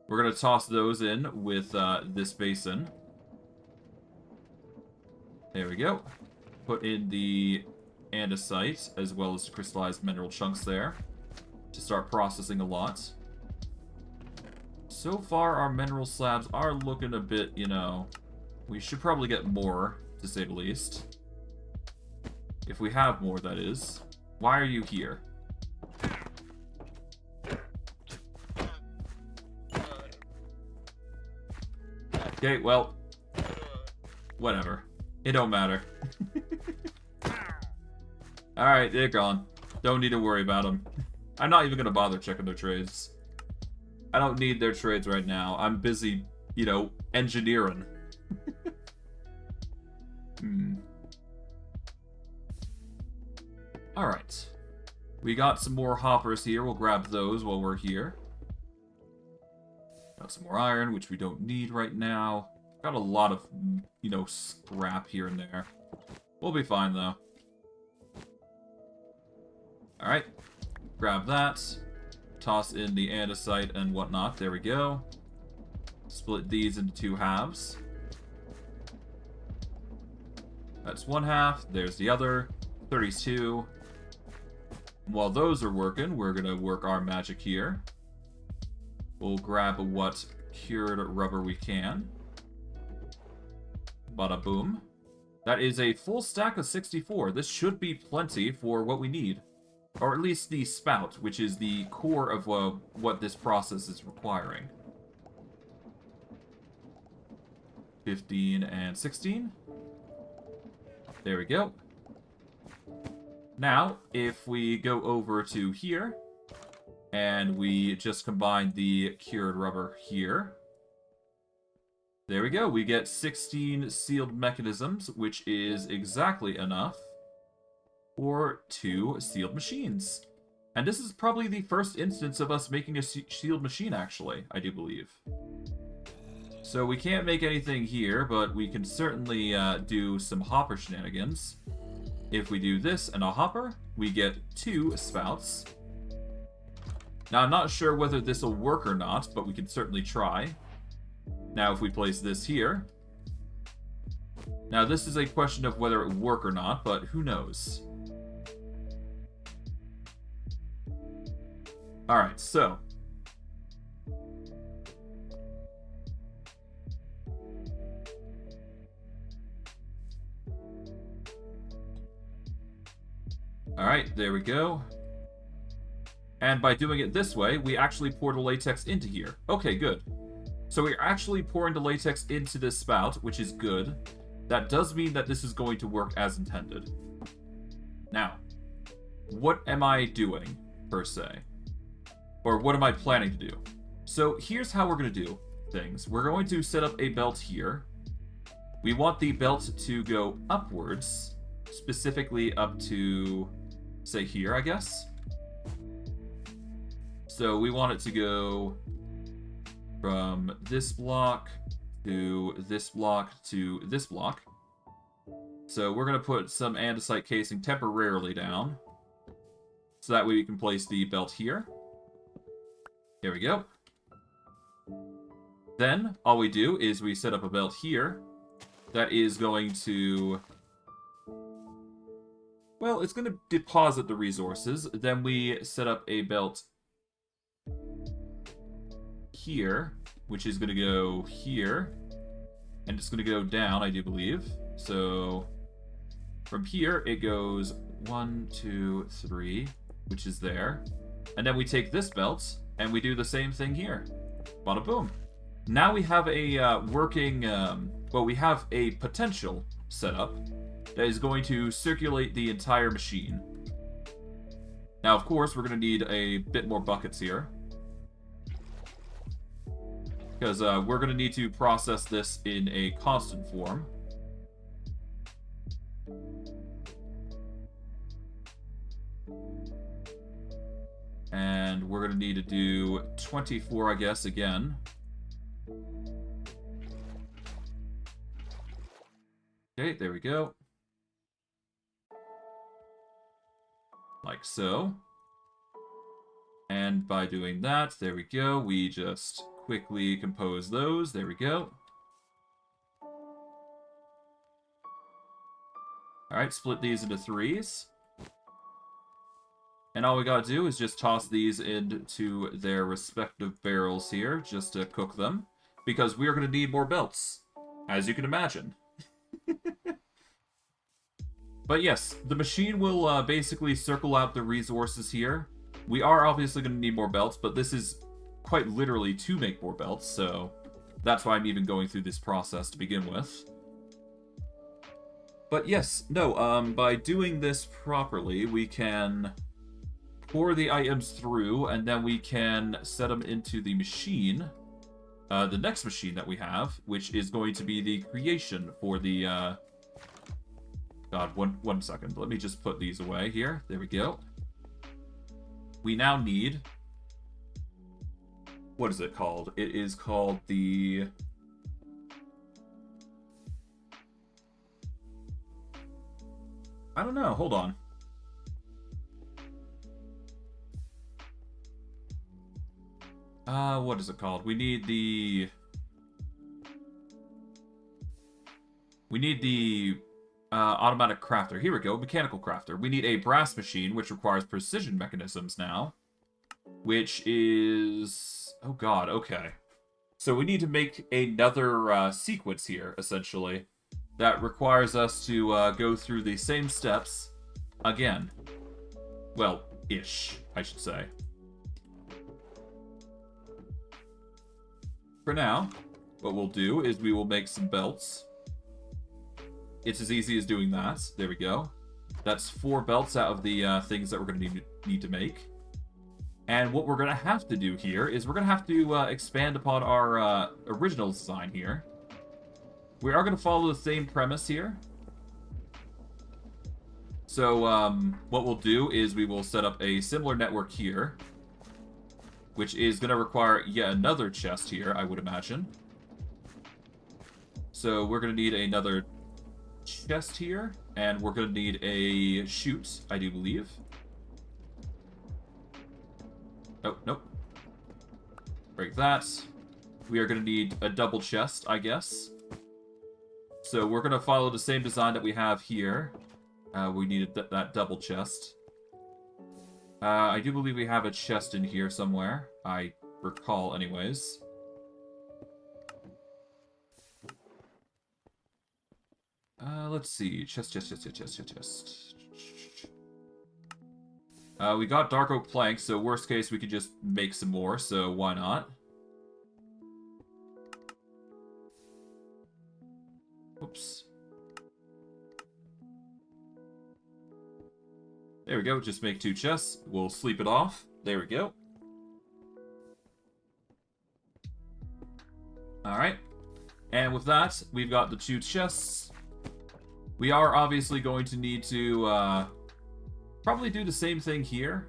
We're going to toss those in with this basin. There we go. Put in the andesite, as well as crystallized mineral chunks there, to start processing a lot. So far, our mineral slabs are looking a bit, you know... We should probably get more, to say the least. If we have more, that is. Why are you here? Okay, well... Whatever. It don't matter. Alright, they're gone. Don't need to worry about them. I'm not even going to bother checking their trades. I don't need their trades right now. I'm busy, you know, engineering. Alright. We got some more hoppers here. We'll grab those while we're here. Got some more iron, which we don't need right now. Got a lot of, you know, scrap here and there. We'll be fine, though. Alright. Grab that. Toss in the andesite and whatnot. There we go. Split these into 2 halves. That's 1 half. There's the other. 32. While those are working, we're going to work our magic here. We'll grab what cured rubber we can. Bada boom. That is a full stack of 64. This should be plenty for what we need. Or at least the spout, which is the core of what this process is requiring. 15 and 16. There we go. Now, if we go over to here, and we just combine the cured rubber here, there we go. We get 16 sealed mechanisms, which is exactly enough for 2 sealed machines. And this is probably the first instance of us making a sealed machine, actually, I do believe. So we can't make anything here, but we can certainly do some hopper shenanigans. If we do this and a hopper, we get 2 spouts. Now, I'm not sure whether this will work or not, but we can certainly try. Now, if we place this here... Now, this is a question of whether it will work or not, but who knows? Alright, so... Alright, there we go. And by doing it this way, we actually pour the latex into here. Okay, good. So we're actually pouring the latex into this spout, which is good. That does mean that this is going to work as intended. Now, what am I doing, per se? Or what am I planning to do? So here's how we're going to do things. We're going to set up a belt here. We want the belt to go upwards, specifically up to, say, here, I guess. So we want it to go from this block to this block to this block. So we're going to put some andesite casing temporarily down. So that way we can place the belt here. There we go. Then, all we do is we set up a belt here that is going to... Well, it's going to deposit the resources. Then we set up a belt here, which is going to go here. And it's going to go down, I do believe. So, from here, it goes 1, 2, 3, which is there. And then we take this belt, and we do the same thing here. Bada boom. Now we have a working, well, we have a potential setup that is going to circulate the entire machine. Now, of course, we're going to need a bit more buckets here. Because we're going to need to process this in a constant form. And we're going to need to do 24, I guess, again. Okay, there we go. Like so. And by doing that, there we go, we just quickly compose those. There we go. Alright, split these into 3s. And all we gotta do is just toss these into their respective barrels here, just to cook them. Because we are gonna need more belts, as you can imagine. But yes, the machine will basically circle out the resources here. We are obviously going to need more belts, but this is quite literally to make more belts, so that's why I'm even going through this process to begin with. But yes, no, by doing this properly, we can pour the items through, and then we can set them into the machine, the next machine that we have, which is going to be the creation for the, God, one second. Let me just put these away here. There we go. We now need... What is it called? It is called the... I don't know. Hold on. What is it called? We need the... automatic crafter. Here we go, mechanical crafter. We need a brass machine, which requires precision mechanisms now. Which is... Oh god, okay. So we need to make another sequence here, essentially. That requires us to go through the same steps again. Well, ish, I should say. For now, what we'll do is we will make some belts. It's as easy as doing that. There we go. That's 4 belts out of the things that we're going to need to make. And what we're going to have to do here is we're going to have to expand upon our original design here. We are going to follow the same premise here. So what we'll do is we will set up a similar network here, which is going to require yet another chest here, I would imagine. So we're going to need another chest here, and we're going to need a chute, I do believe. Oh, nope. Break that. We are going to need a double chest, I guess. So we're going to follow the same design that we have here. We needed that double chest. I do believe we have a chest in here somewhere. I recall, anyways. Let's see. Chest. We got dark oak planks, so worst case we could just make some more, so why not? Oops. There we go, just make 2 chests. We'll sleep it off. There we go. Alright. And with that, we've got the 2 chests. We are obviously going to need to probably do the same thing here.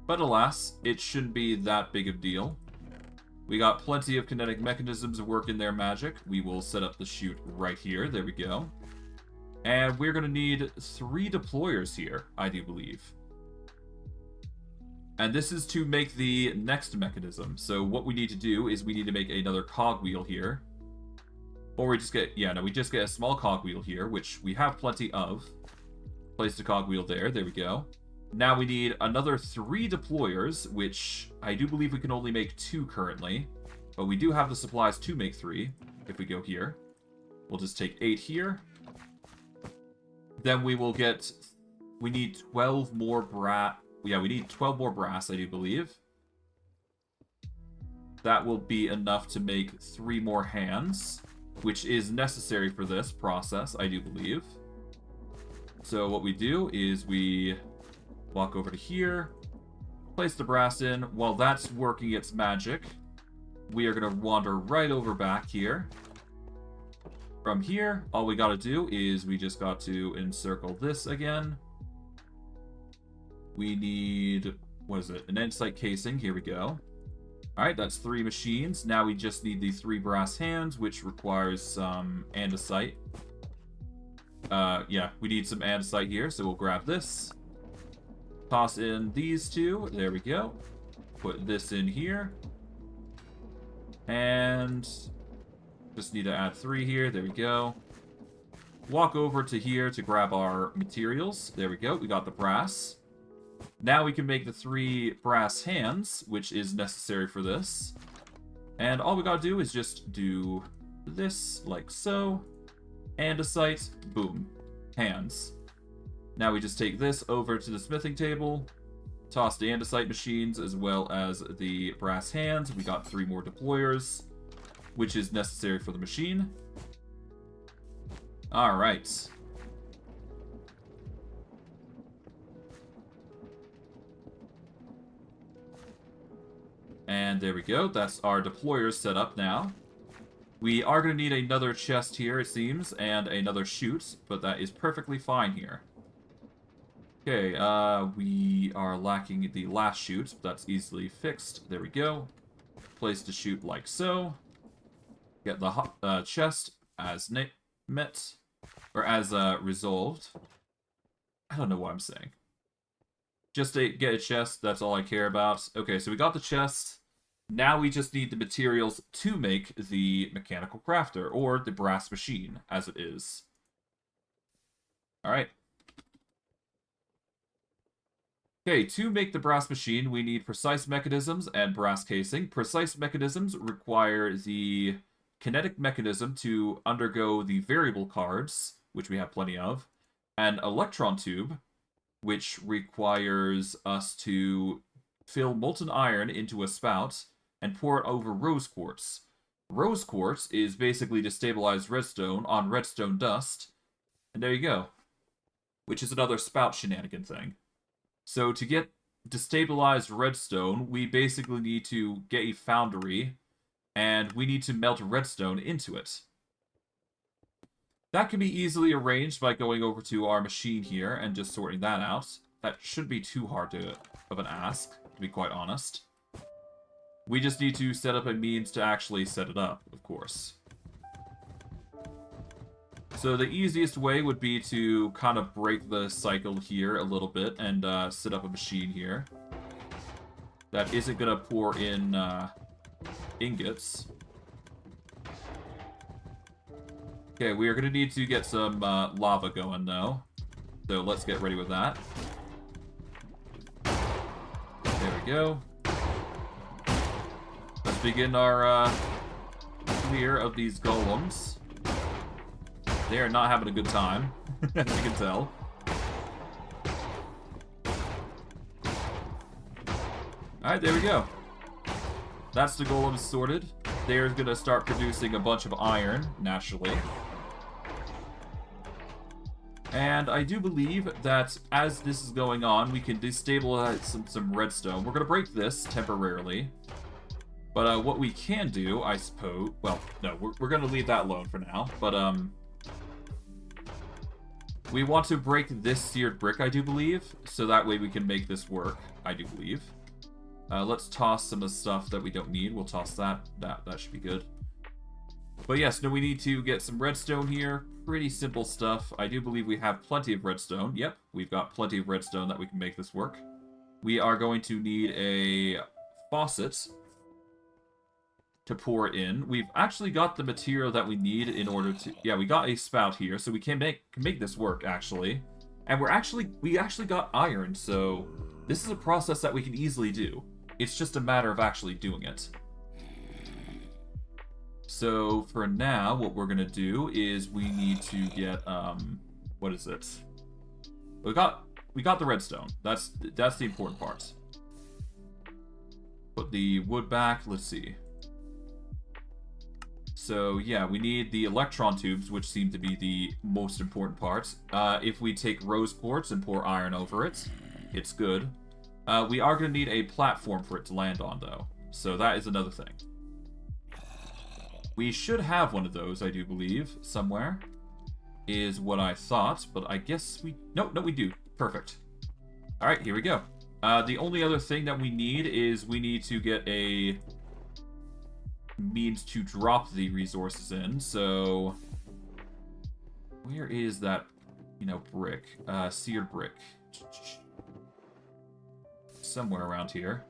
But alas, it shouldn't be that big of a deal. We got plenty of kinetic mechanisms working their magic. We will set up the chute right here. There we go. And we're going to need 3 deployers here, I do believe. And this is to make the next mechanism. So what we need to do is we need to make another cogwheel here. Or we just get, we just get a small cogwheel here, which we have plenty of. Place the cogwheel there, there we go. Now we need another 3 deployers, which I do believe we can only make 2 currently. But we do have the supplies to make 3, if we go here. We'll just take 8 here. Then we will get, we need 12 more brass. Yeah, we need 12 more brass, I do believe. That will be enough to make 3 more hands, which is necessary for this process, I do believe. So what we do is we walk over to here, place the brass in. While that's working its magic, we are going to wander right over back here. From here, all we got to do is we just got to encircle this again. We need, what is it, an andesite casing. Here we go. Alright, that's 3 machines. Now we just need the 3 brass hands, which requires some andesite. Yeah, we need some andesite here, so we'll grab this. Toss in these two. There we go. Put this in here. And just need to add 3 here. There we go. Walk over to here to grab our materials. There we go. We got the brass. Now we can make the 3 brass hands, which is necessary for this. And all we gotta do is just do this, like so. Andesite. Boom. Hands. Now we just take this over to the smithing table. Toss the andesite machines as well as the brass hands. We got 3 more deployers, which is necessary for the machine. Alright. And there we go. That's our deployers set up now. We are going to need another chest here, it seems, and another chute, but that is perfectly fine here. Okay, we are lacking the last chute. That's easily fixed. There we go. Place the chute like so. Get the chest as met, or as resolved. I don't know what I'm saying. Just to get a chest, that's all I care about. Okay, so we got the chest. Now we just need the materials to make the mechanical crafter, or the brass machine, as it is. Alright. Okay, to make the brass machine, we need precise mechanisms and brass casing. Precise mechanisms require the kinetic mechanism to undergo the variable cards, which we have plenty of, and electron tube, which requires us to fill molten iron into a spout and pour it over rose quartz. Rose quartz is basically destabilized redstone on redstone dust, and there you go. Which is another spout shenanigan thing. So to get destabilized redstone, we basically need to get a foundry, and we need to melt redstone into it. That can be easily arranged by going over to our machine here and just sorting that out. That shouldn't be too hard of an ask, to be quite honest. We just need to set up a means to actually set it up, of course. So the easiest way would be to kind of break the cycle here a little bit and set up a machine here. That isn't going to pour in ingots. Okay, we are going to need to get some lava going, though. So let's get ready with that. There we go. Let's begin our clear of these golems. They are not having a good time, as you can tell. Alright, there we go. That's the golems sorted. They're going to start producing a bunch of iron, naturally. And I do believe that as this is going on, we can destabilize some redstone. We're going to break this temporarily. But what we can do, I suppose... Well, no, we're going to leave that alone for now. But, we want to break this seared brick, I do believe. So that way we can make this work, I do believe. Let's toss some of the stuff that we don't need. We'll toss that. That should be good. But yes, no, we need to get some redstone here. Pretty simple stuff. I do believe we have plenty of redstone. Yep, we've got plenty of redstone that we can make this work. We are going to need a faucet to pour it in. We've actually got the material that we need in order to... Yeah, we got a spout here, so we can make this work, actually. And we actually got iron, so this is a process that we can easily do. It's just a matter of actually doing it. So for now, what we're gonna do is we need to get what is it? We got the redstone. That's the important part. Put the wood back. Let's see. So yeah, we need the electron tubes, which seem to be the most important part. If we take rose quartz and pour iron over it, it's good. We are going to need a platform for it to land on, though. So that is another thing. We should have one of those, I do believe, somewhere. Is what I thought, but I guess we... No, we do. Perfect. Alright, here we go. The only other thing that we need is we need to get a means to drop the resources in, so... Where is that, brick? Seared brick. somewhere around here.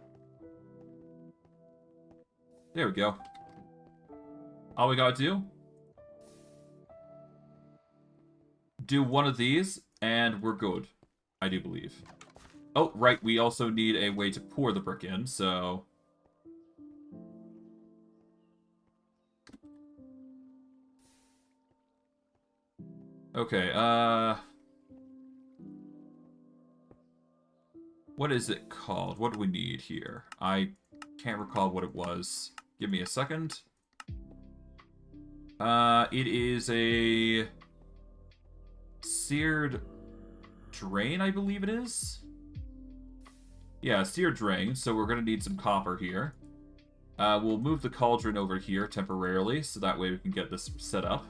There we go. All we gotta do one of these, and we're good. I do believe. Oh, right, we also need a way to pour the brick in, so... Okay, what is it called? What do we need here? I can't recall what it was. Give me a second. It is a... seared drain, I believe it is? Yeah, seared drain, so we're gonna need some copper here. We'll move the cauldron over here temporarily, so that way we can get this set up.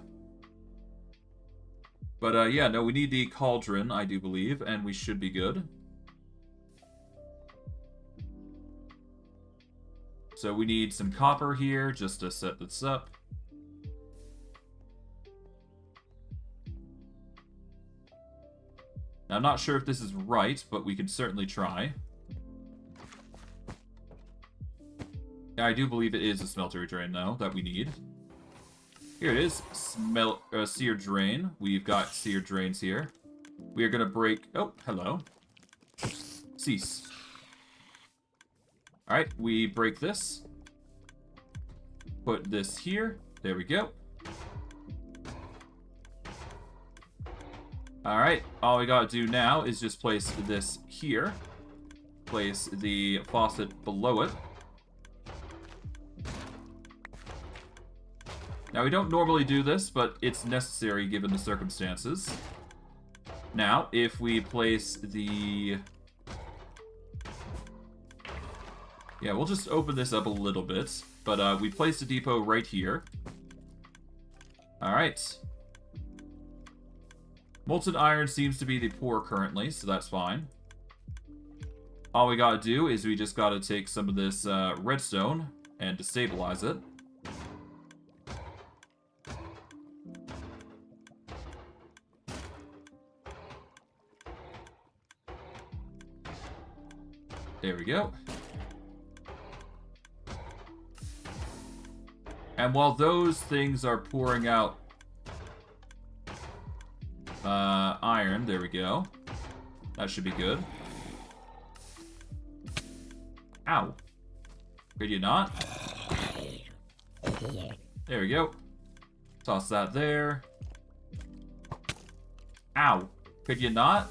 But, yeah, no, we need the cauldron, I do believe, and we should be good. So we need some copper here, just to set this up. Now, I'm not sure if this is right, but we can certainly try. Yeah, I do believe it is a smeltery drain, though, that we need. Here it is, seared drain. We've got seared drains here. We are going to break... Oh, hello. Cease. Alright, we break this. Put this here. There we go. Alright, all we gotta do now is just place this here. Place the faucet below it. Now, we don't normally do this, but it's necessary given the circumstances. Now, if we place the... Yeah, we'll just open this up a little bit. But we placed a depot right here. Alright. Molten iron seems to be the poor currently, so that's fine. All we gotta do is we just gotta take some of this redstone and destabilize it. There we go. And while those things are pouring out iron, there we go. That should be good. Ow. Could you not? There we go. Toss that there. Ow. Could you not?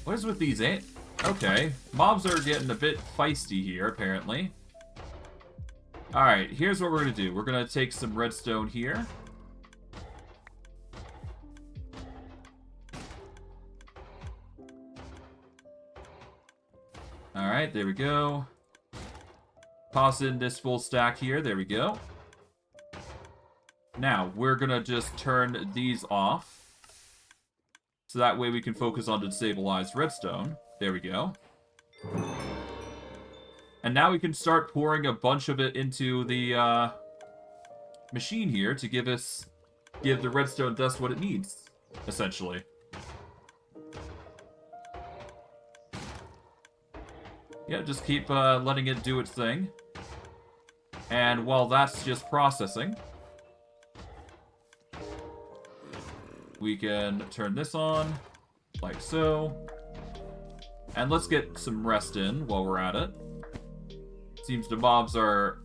What is with these Okay. Mobs are getting a bit feisty here, apparently. Alright, here's what we're going to do. We're going to take some redstone here. Alright, there we go. Toss in this full stack here. There we go. Now, we're going to just turn these off. So that way we can focus on the destabilized redstone. There we go. And now we can start pouring a bunch of it into the machine here to give the redstone dust what it needs, essentially. Yeah, just keep letting it do its thing. And while that's just processing, we can turn this on, like so. And let's get some rest in while we're at it. Seems the mobs are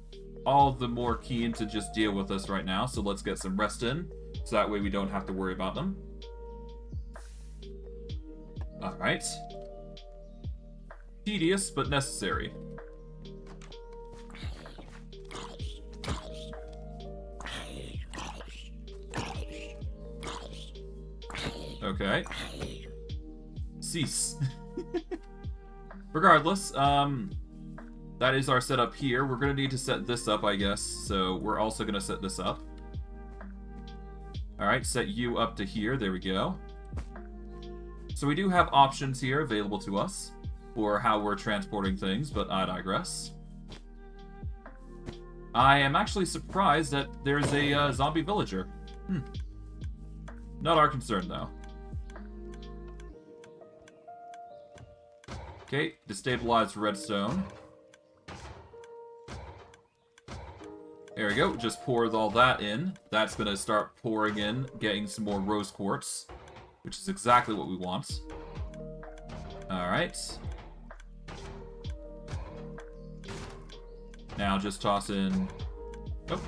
all the more keen to just deal with us right now, so let's get some rest in, so that way we don't have to worry about them. Alright. Tedious, but necessary. Okay. Cease. Regardless, that is our setup here. We're going to need to set this up, I guess, so we're also going to set this up. Alright, set you up to here. There we go. So we do have options here available to us for how we're transporting things, but I digress. I am actually surprised that there's a zombie villager. Not our concern, though. Okay, destabilized redstone. There we go, just pour all that in. That's gonna start pouring in, getting some more rose quartz, which is exactly what we want. Alright. Now just toss in... Oh.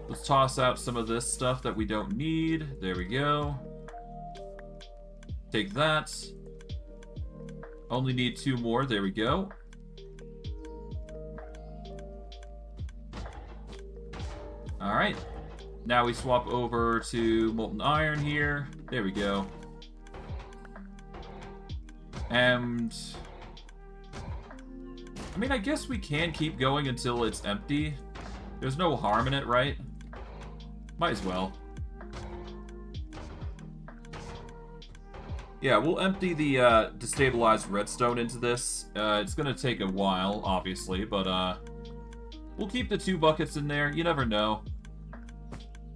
Let's toss out some of this stuff that we don't need. There we go. Take that. Only need 2 more. There we go. Alright. Now we swap over to molten iron here. There we go. And... I mean, I guess we can keep going until it's empty. There's no harm in it, right? Might as well. Yeah, we'll empty the destabilized redstone into this. It's gonna take a while, obviously, but we'll keep the 2 buckets in there. You never know.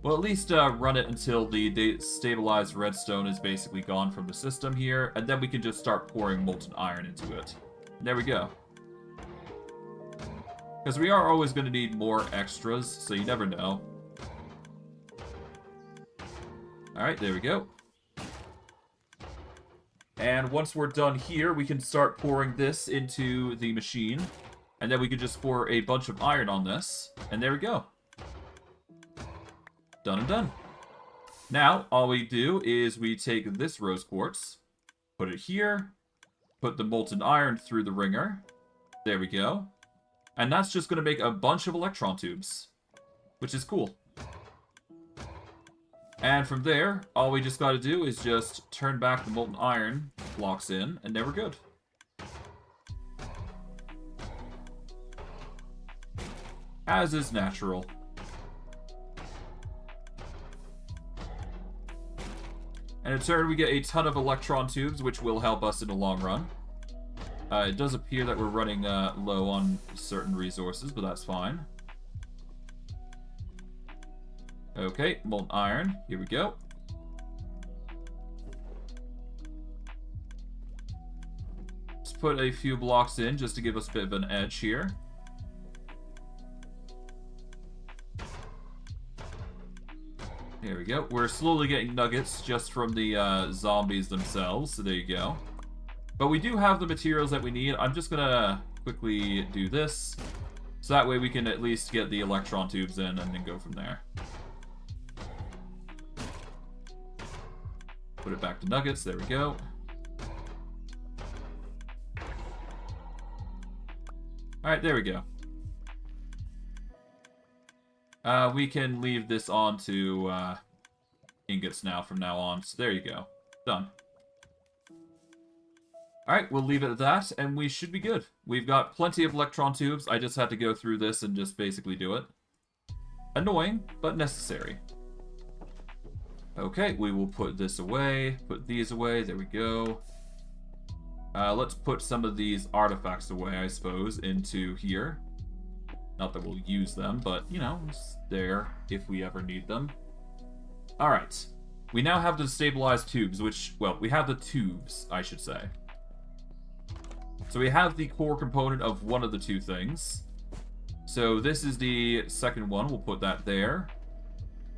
We'll at least run it until the destabilized redstone is basically gone from the system here, and then we can just start pouring molten iron into it. And there we go. Because we are always going to need more extras, so you never know. Alright, there we go. And once we're done here, we can start pouring this into the machine. And then we can just pour a bunch of iron on this. And there we go. Done and done. Now, all we do is we take this rose quartz, put it here, put the molten iron through the ringer. There we go. And that's just going to make a bunch of electron tubes, which is cool. And from there, all we just got to do is just turn back the molten iron blocks in, and there we're good. As is natural. And in turn, we get a ton of electron tubes, which will help us in the long run. It does appear that we're running low on certain resources, but that's fine. Okay, molten iron. Here we go. Let's put a few blocks in just to give us a bit of an edge here. There we go. We're slowly getting nuggets just from the zombies themselves, so there you go. But we do have the materials that we need. I'm just gonna quickly do this, so that way we can at least get the electron tubes in and then go from there. Put it back to nuggets. There we go. Alright, there we go. We can leave this on to ingots now from now on. So there you go. Done. Alright, we'll leave it at that, and we should be good. We've got plenty of electron tubes. I just had to go through this and just basically do it. Annoying, but necessary. Okay, we will put this away, put these away, there we go. Let's put some of these artifacts away, I suppose, into here. Not that we'll use them, but, you know, it's there if we ever need them. Alright, we now have the stabilized tubes, which, well, we have the tubes, I should say. So we have the core component of one of the 2 things. So this is the second one, we'll put that there.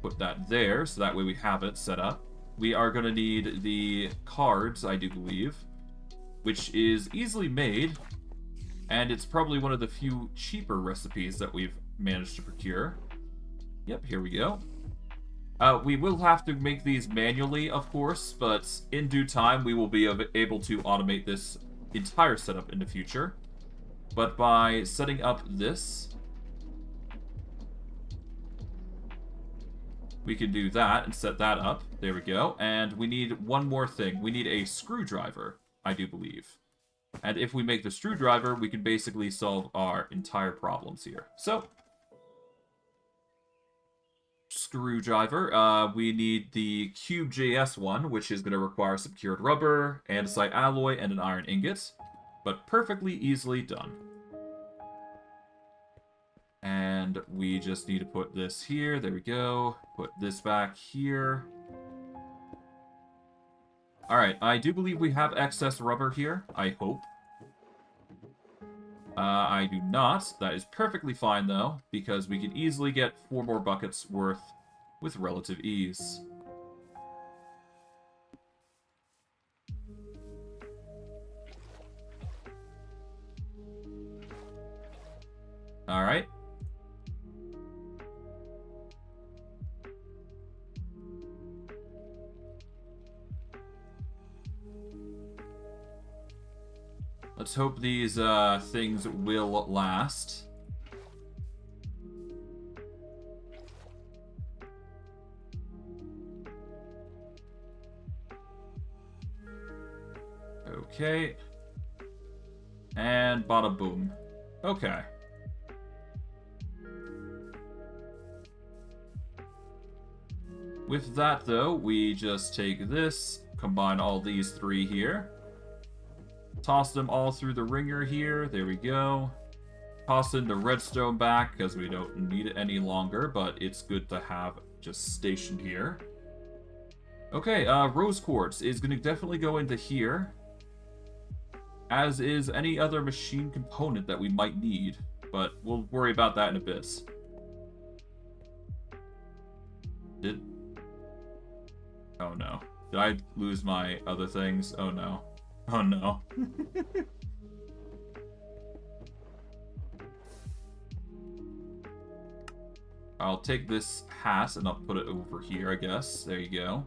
Put that there, so that way we have it set up. We are going to need the cards, I do believe, which is easily made, and it's probably one of the few cheaper recipes that we've managed to procure. Yep, here we go. We will have to make these manually, of course, but in due time we will be able to automate this entire setup in the future. But by setting up this, we can do that and set that up. There we go. And we need one more thing. We need a screwdriver, I do believe. And if we make the screwdriver, we can basically solve our entire problems here. So, screwdriver. We need the Cube.js one, which is going to require some cured rubber, andesite alloy, and an iron ingot. But perfectly easily done. And we just need to put this here. There we go. Put this back here. Alright, I do believe we have excess rubber here. I hope. I do not. That is perfectly fine, though, because we can easily get 4 more buckets worth with relative ease. Alright. Let's hope these things will last. Okay. And bada boom. Okay. With that, though, we just take this, combine all these 3 here. Toss them all through the ringer here. There we go. Toss in the redstone back, because we don't need it any longer, but it's good to have just stationed here. Okay, rose quartz is going to definitely go into here, as is any other machine component that we might need, but we'll worry about that in a bit. Oh no. Did I lose my other things? Oh no. Oh no. I'll take this hat and I'll put it over here, I guess. There you go.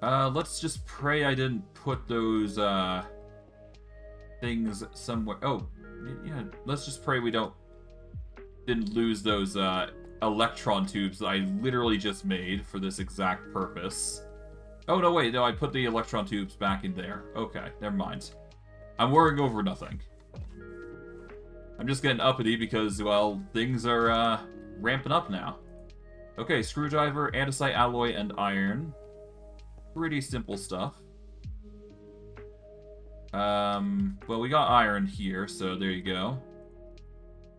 Let's just pray I didn't put those, things somewhere. Oh, yeah, let's just pray we didn't lose those, electron tubes that I literally just made for this exact purpose. Oh, no, wait, no, I put the electron tubes back in there. Okay, never mind. I'm worrying over nothing. I'm just getting uppity because, well, things are, ramping up now. Okay, screwdriver, andesite alloy, and iron. Pretty simple stuff. Well, we got iron here, so there you go.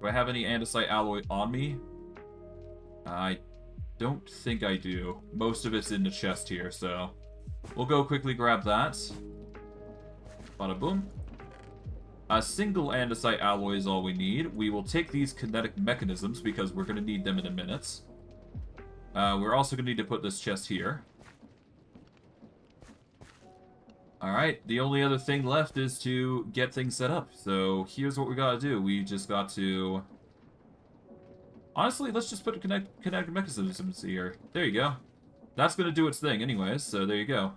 Do I have any andesite alloy on me? I don't think I do. Most of it's in the chest here, so we'll go quickly grab that. Bada boom. A single andesite alloy is all we need. We will take these kinetic mechanisms because we're going to need them in a minute. We're also going to need to put this chest here. Alright, the only other thing left is to get things set up. So here's what we gotta do. We just got to... Honestly, let's just put kinetic mechanisms here. There you go. That's gonna do its thing anyways, so there you go.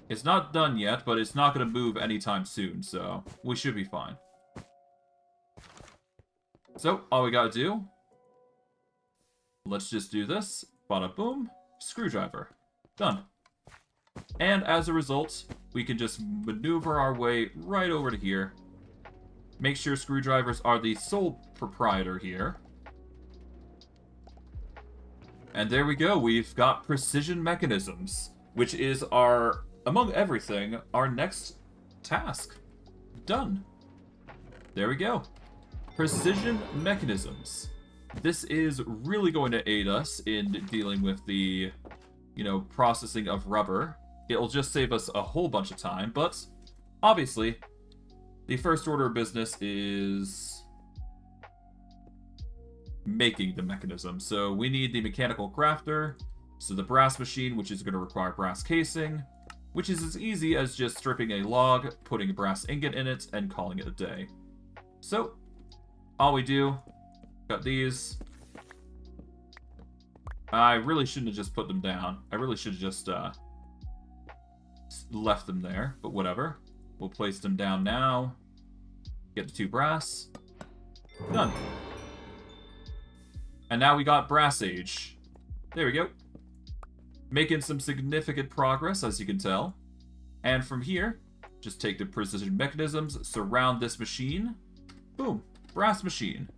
It's not done yet, but it's not gonna move anytime soon, so we should be fine. So, all we gotta do... Let's just do this. Bada boom. Screwdriver. Done. And as a result, we can just maneuver our way right over to here. Make sure screwdrivers are the sole proprietor here. And there we go, we've got precision mechanisms, which is our, among everything, our next task. Done. There we go. Precision mechanisms. This is really going to aid us in dealing with the, you know, processing of rubber. It'll just save us a whole bunch of time, but obviously, the first order of business is making the mechanism. So we need the mechanical crafter, so the brass machine, which is going to require brass casing, which is as easy as just stripping a log, putting a brass ingot in it, and calling it a day. So, all we do, got these. I really shouldn't have just put them down. I really should have just, left them there, but whatever. We'll place them down now. Get the 2 brass. Done. And now we got brass age. There we go. Making some significant progress, as you can tell. And from here, just take the precision mechanisms, surround this machine. Boom. Brass machine.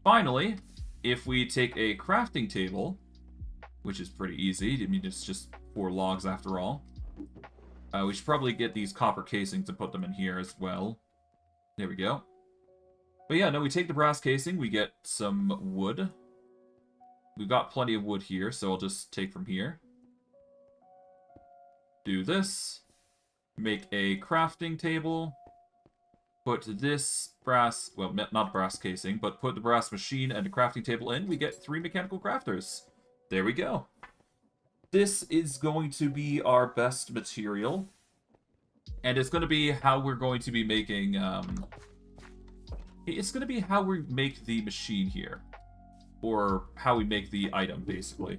Finally, if we take a crafting table, which is pretty easy, I mean, it's just 4 logs after all. We should probably get these copper casings and put them in here as well. There we go. But yeah, no, we take the brass casing, we get some wood. we've got plenty of wood here, so I'll just take from here. Do this. Make a crafting table. Put this brass, well, not brass casing, but put the brass machine and the crafting table in. We get 3 mechanical crafters. There we go. This is going to be our best material. And it's going to be how we're going to be making, it's going to be how we make the machine here. Or how we make the item, basically.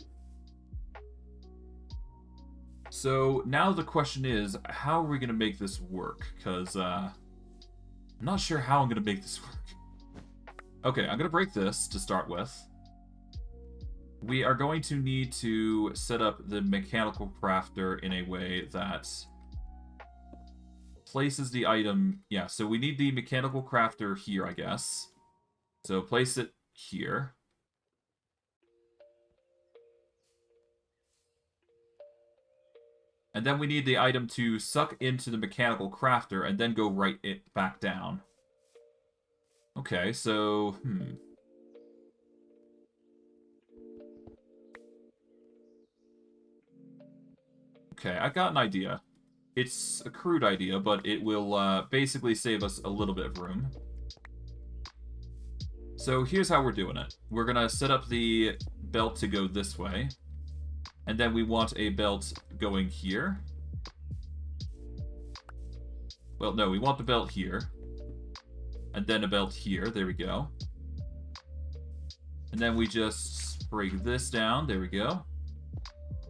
So, now the question is, how are we going to make this work? Because, I'm not sure how I'm going to make this work. Okay, I'm going to break this to start with. We are going to need to set up the mechanical crafter in a way that places the item... Yeah, so we need the mechanical crafter here, I guess. So place it here. And then we need the item to suck into the mechanical crafter and then go right it back down. Okay, so... Okay, I got an idea. It's a crude idea, but it will basically save us a little bit of room. So here's how we're doing it. We're going to set up the belt to go this way. And then we want a belt going here. Well, no, we want the belt here. And then a belt here. There we go. And then we just break this down. There we go.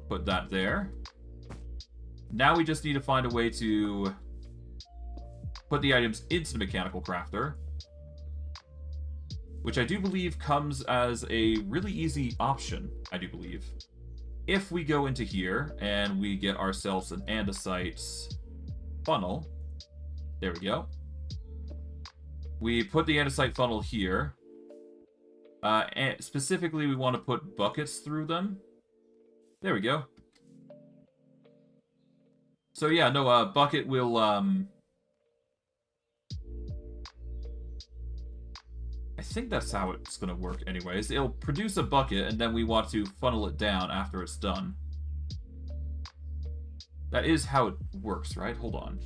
Put that there. Now we just need to find a way to put the items into the mechanical crafter. Which I do believe comes as a really easy option, I do believe. If we go into here and we get ourselves an andesite funnel, there we go. We put the andesite funnel here. And specifically, we want to put buckets through them. There we go. So yeah, no, bucket will, I think that's how it's going to work anyways. It'll produce a bucket, and then we want to funnel it down after it's done. That is how it works, right? Hold on.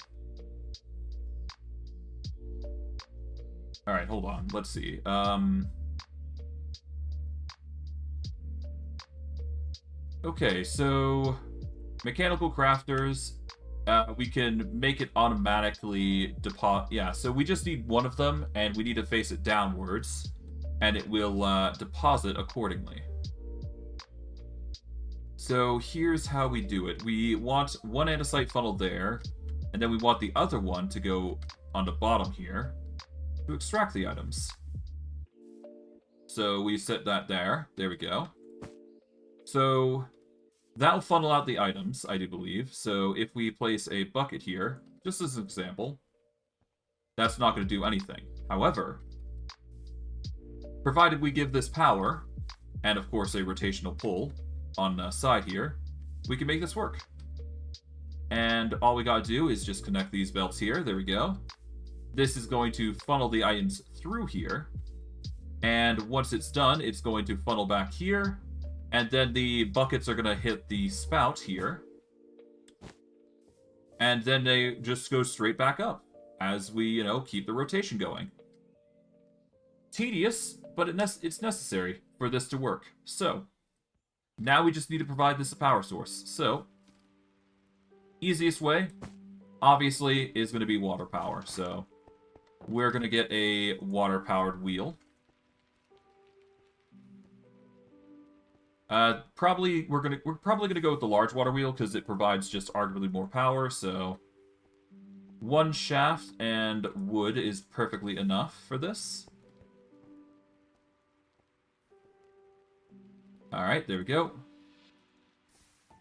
Alright, hold on. Let's see. Okay, so... Mechanical crafters... we can make it automatically deposit. Yeah, so we just need one of them, and we need to face it downwards, and it will deposit accordingly. So here's how we do it. We want one andesite funnel there, and then we want the other one to go on the bottom here to extract the items. So we set that there. There we go. So... that'll funnel out the items, I do believe. So if we place a bucket here, just as an example, that's not going to do anything. However, provided we give this power, and of course a rotational pull on the side here, we can make this work. And all we gotta do is just connect these belts here. There we go. This is going to funnel the items through here. And once it's done, it's going to funnel back here. And then the buckets are going to hit the spout here. And then they just go straight back up as we, you know, keep the rotation going. Tedious, but it's necessary for this to work. So, now we just need to provide this a power source. So, easiest way, obviously, is going to be water power. So, we're going to get a water-powered wheel. We're probably gonna go with the large water wheel because it provides just arguably more power. So, one shaft and wood is perfectly enough for this. All right, there we go.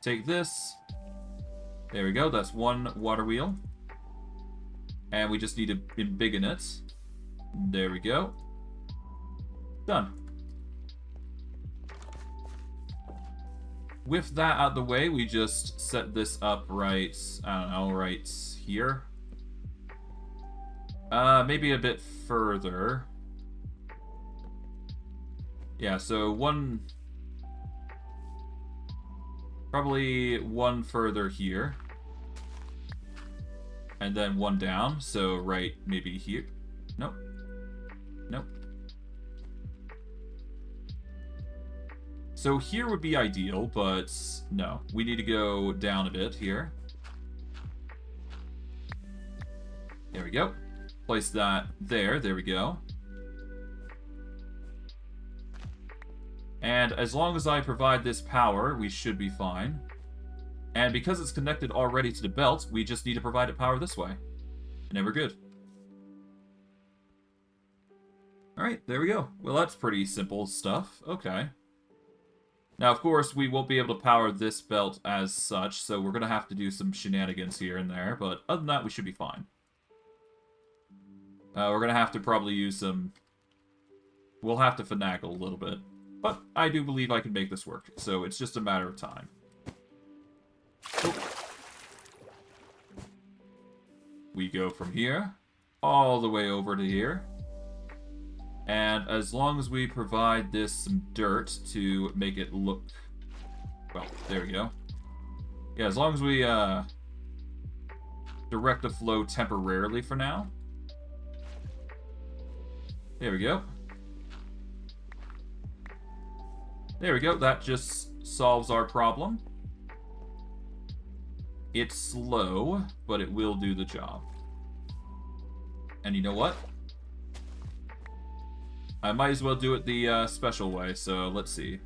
Take this. There we go. That's one water wheel, and we just need to embiggen it. There we go. Done. With that out of the way, we just set this up right, I don't know, right here. Maybe a bit further. Yeah, so one Probably one further here. And then one down, so right maybe here. Nope. Nope. So here would be ideal, but no. We need to go down a bit here. There we go. Place that there. There we go. And as long as I provide this power, we should be fine. And because it's connected already to the belt, we just need to provide it power this way. And then we're good. Alright, there we go. Well, that's pretty simple stuff. Okay. Now, of course, we won't be able to power this belt as such, so we're going to have to do some shenanigans here and there. But other than that, we should be fine. We're going to have to probably use some... We'll have to finagle a little bit. But I do believe I can make this work, so it's just a matter of time. Oh. We go from here all the way over to here. And as long as we provide this some dirt to make it look... Well, there we go. Yeah, as long as we direct the flow temporarily for now. There we go. There we go. That just solves our problem. It's slow, but it will do the job. And you know what? I might as well do it the special way, so let's see.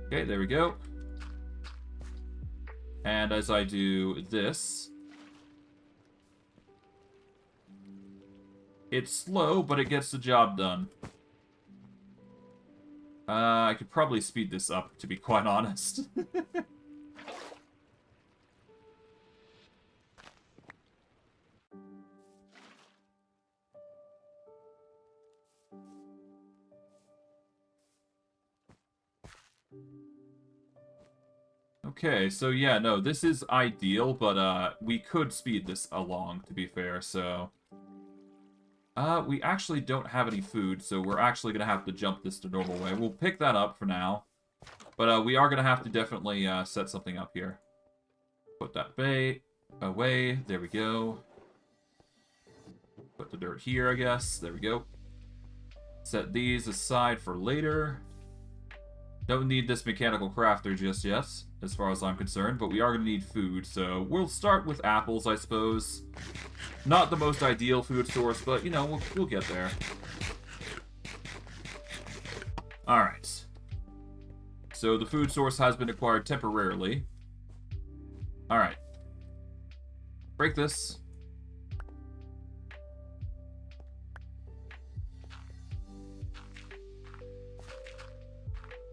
Okay, there we go. And as I do this... It's slow, but it gets the job done. I could probably speed this up, to be quite honest. Okay, so yeah, no, this is ideal, but we could speed this along, to be fair, so... we actually don't have any food, so we're actually going to have to jump this the normal way. We'll pick that up for now. But we are going to have to definitely set something up here. Put that away. There we go. Put the dirt here, I guess. There we go. Set these aside for later. Don't need this mechanical crafter just yet, as far as I'm concerned, but we are going to need food, so we'll start with apples, I suppose. Not the most ideal food source, but, you know, we'll get there. Alright. So the food source has been acquired temporarily. Alright. Break this.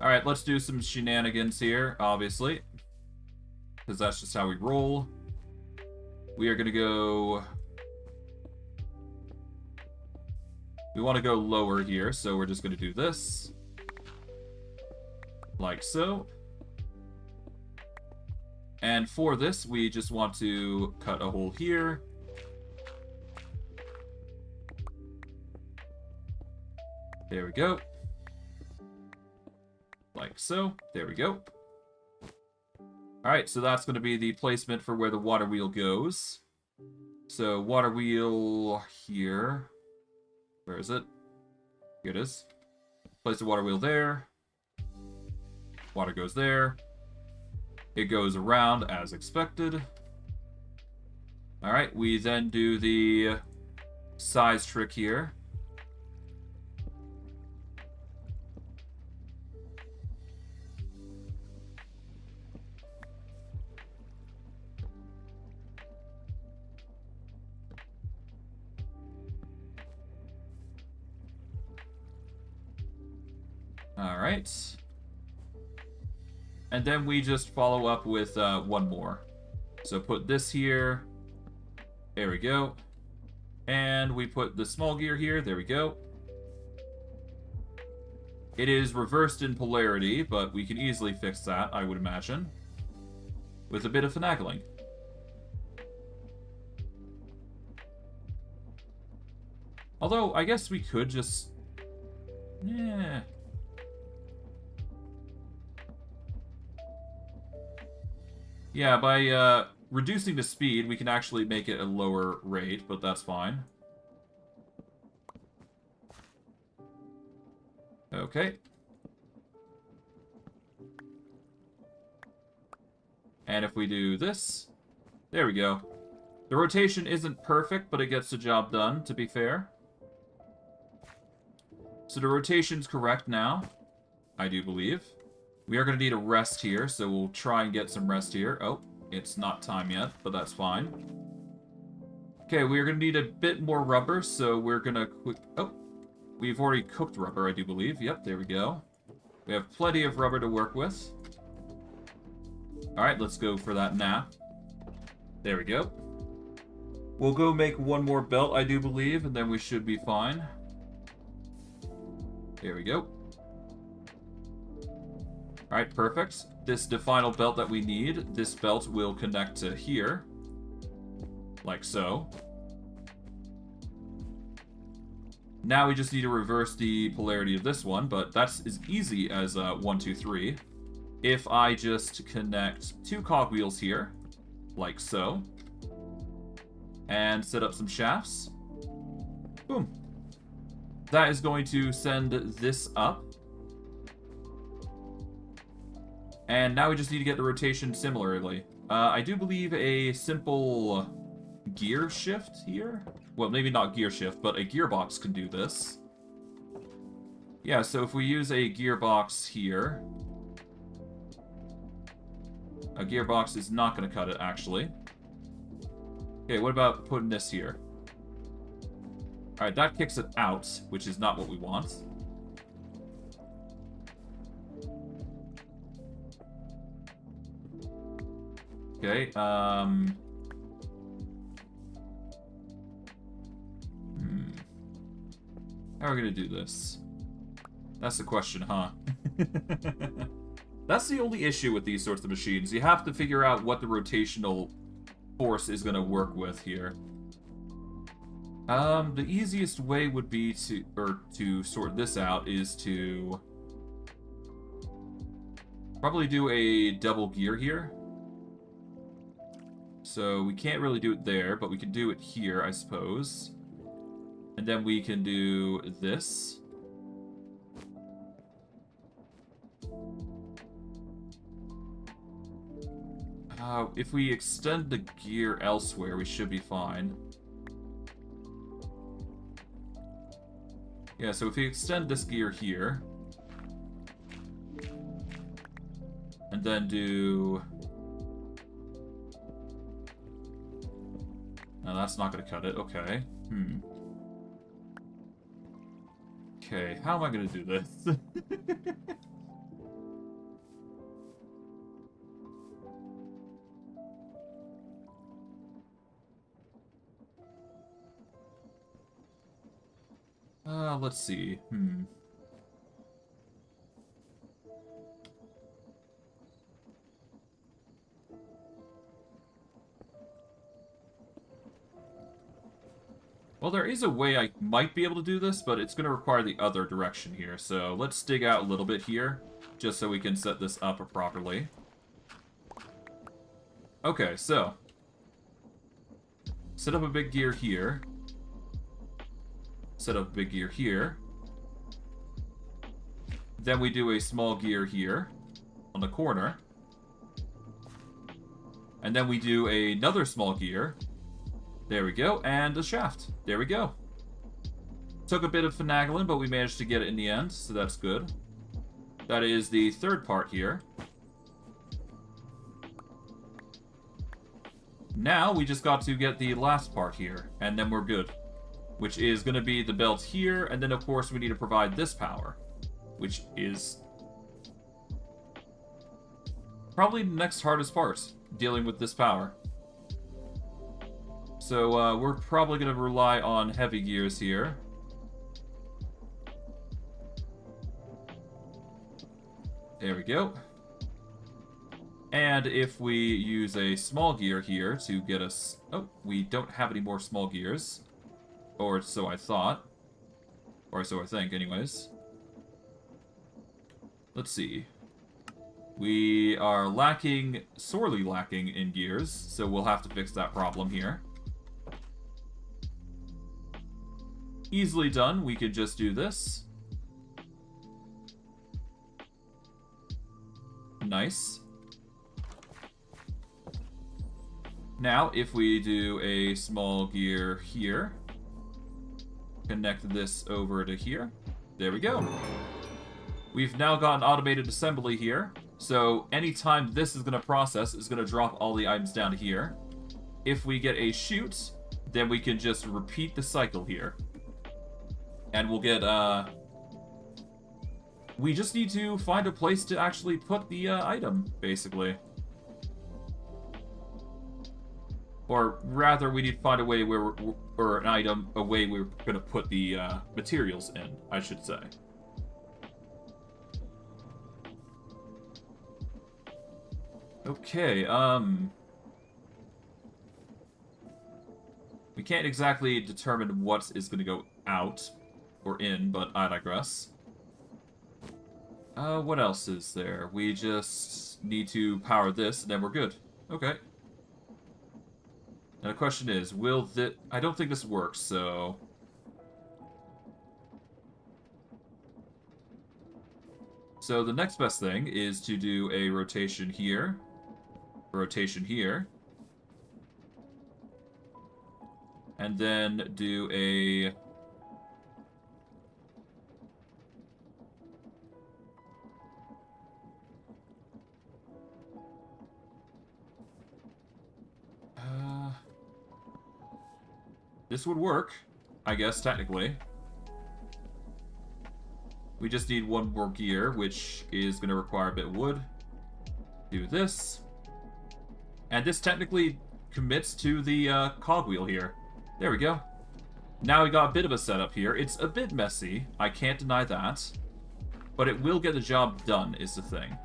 Alright, let's do some shenanigans here, obviously. Because that's just how we roll. We are going to go... We want to go lower here, so we're just going to do this. Like so. And for this, we just want to cut a hole here. There we go. Like so. There we go. Alright, so that's going to be the placement for where the water wheel goes. So, water wheel here. Where is it? Here it is. Place the water wheel there. Water goes there. It goes around as expected. Alright, we then do the size trick here. Alright. And then we just follow up with one more. So put this here. There we go. And we put the small gear here. There we go. It is reversed in polarity, but we can easily fix that, I would imagine. With a bit of finagling. Although, I guess we could just... Yeah. Yeah, by reducing the speed, we can actually make it a lower rate, but that's fine. Okay. And if we do this, there we go. The rotation isn't perfect, but it gets the job done, to be fair. So the rotation's correct now, I do believe. We are going to need a rest here, so we'll try and get some rest here. Oh, it's not time yet, but that's fine. Okay, we're going to need a bit more rubber, so we're going to... Oh, we've already cooked rubber, I do believe. Yep, there we go. We have plenty of rubber to work with. Alright, let's go for that nap. There we go. We'll go make one more belt, I do believe, and then we should be fine. There we go. Alright, perfect. This is the final belt that we need. This belt will connect to here. Like so. Now we just need to reverse the polarity of this one, but that's as easy as 1, 2, 3. If I just connect 2 cogwheels here, like so, and set up some shafts, boom. That is going to send this up. And now we just need to get the rotation similarly. I do believe a simple gear shift here. Well, maybe not gear shift, but a gearbox can do this. Yeah, so if we use a gearbox here... A gearbox is not going to cut it, actually. Okay, what about putting this here? Alright, that kicks it out, which is not what we want. Okay, How are we gonna do this? That's the question, huh? That's the only issue with these sorts of machines. You have to figure out what the rotational force is gonna work with here. The easiest way would be to sort this out is to probably do a double gear here. So we can't really do it there, but we can do it here, I suppose. And then we can do this. If we extend the gear elsewhere, we should be fine. Yeah, so if we extend this gear here, and then do... No, that's not going to cut it. Okay. Okay, how am I going to do this? Let's see. Well, there is a way I might be able to do this, but it's going to require the other direction here. So let's dig out a little bit here, just so we can set this up properly. Okay, so set up a big gear here. Set up a big gear here. Then we do a small gear here on the corner. And then we do another small gear. There we go, and a shaft. There we go. Took a bit of finagling, but we managed to get it in the end, so that's good. That is the third part here. Now we just got to get the last part here, and then we're good. Which is going to be the belt here, and then of course we need to provide this power. Which is probably the next hardest part, dealing with this power. So we're probably going to rely on heavy gears here. There we go. And if we use a small gear here to get us... Oh, we don't have any more small gears. Or so I thought. Or so I think, anyways. Let's see. We are lacking, sorely lacking in gears, so we'll have to fix that problem here. Easily done. We could just do this. Nice. Now, if we do a small gear here, connect this over to here. There we go. We've now got an automated assembly here. So anytime this is going to process, it's going to drop all the items down to here. If we get a chute, then we can just repeat the cycle here. And we'll get, we just need to find a place to actually put the item, basically. Or rather, we need to find a way where or an item, a way we're going to put the materials in, I should say. Okay, we can't exactly determine what is going to go out or in, but I digress. What else is there? We just need to power this, and then we're good. Okay. Now the question is, will this... I don't think this works, so... So the next best thing is to do a rotation here. Rotation here. And then do a... This would work, I guess, technically. We just need one more gear, which is going to require a bit of wood. Do this. And this technically commits to the cogwheel here. There we go. Now we got a bit of a setup here. It's a bit messy, I can't deny that. But it will get the job done, is the thing.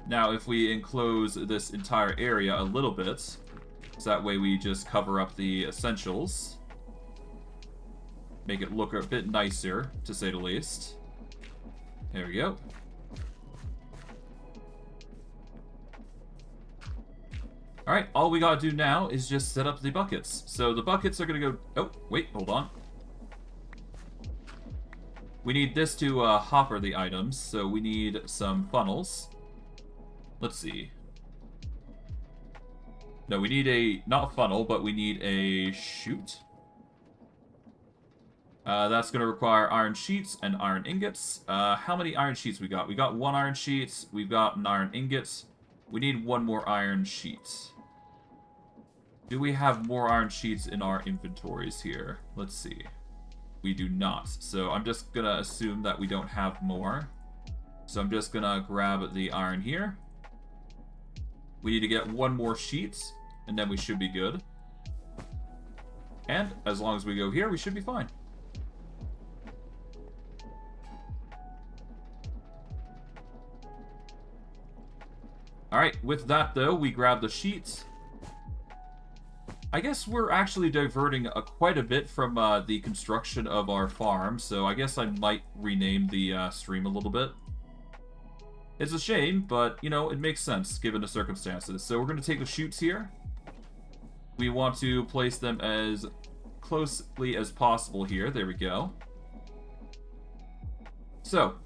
Now, if we enclose this entire area a little bit... So that way we just cover up the essentials. Make it look a bit nicer, to say the least. There we go. Alright, all we gotta do now is just set up the buckets. So the buckets are gonna go... Oh, wait, hold on. We need this to hopper the items, so we need some funnels. Let's see. No, we need a, not a funnel, but we need a chute. That's going to require iron sheets and iron ingots. How many iron sheets we got? We got 1 iron sheet. We've got an iron ingot. We need 1 more iron sheet. Do we have more iron sheets in our inventories here? Let's see. We do not. So I'm just going to assume that we don't have more. So I'm just going to grab the iron here. We need to get 1 more sheet. And then we should be good. And as long as we go here, we should be fine. Alright, with that though, we grab the sheets. I guess we're actually diverting quite a bit from the construction of our farm, so I guess I might rename the stream a little bit. It's a shame, but, you know, it makes sense given the circumstances. So we're going to take the chutes here. We want to place them as closely as possible here. There we go. So,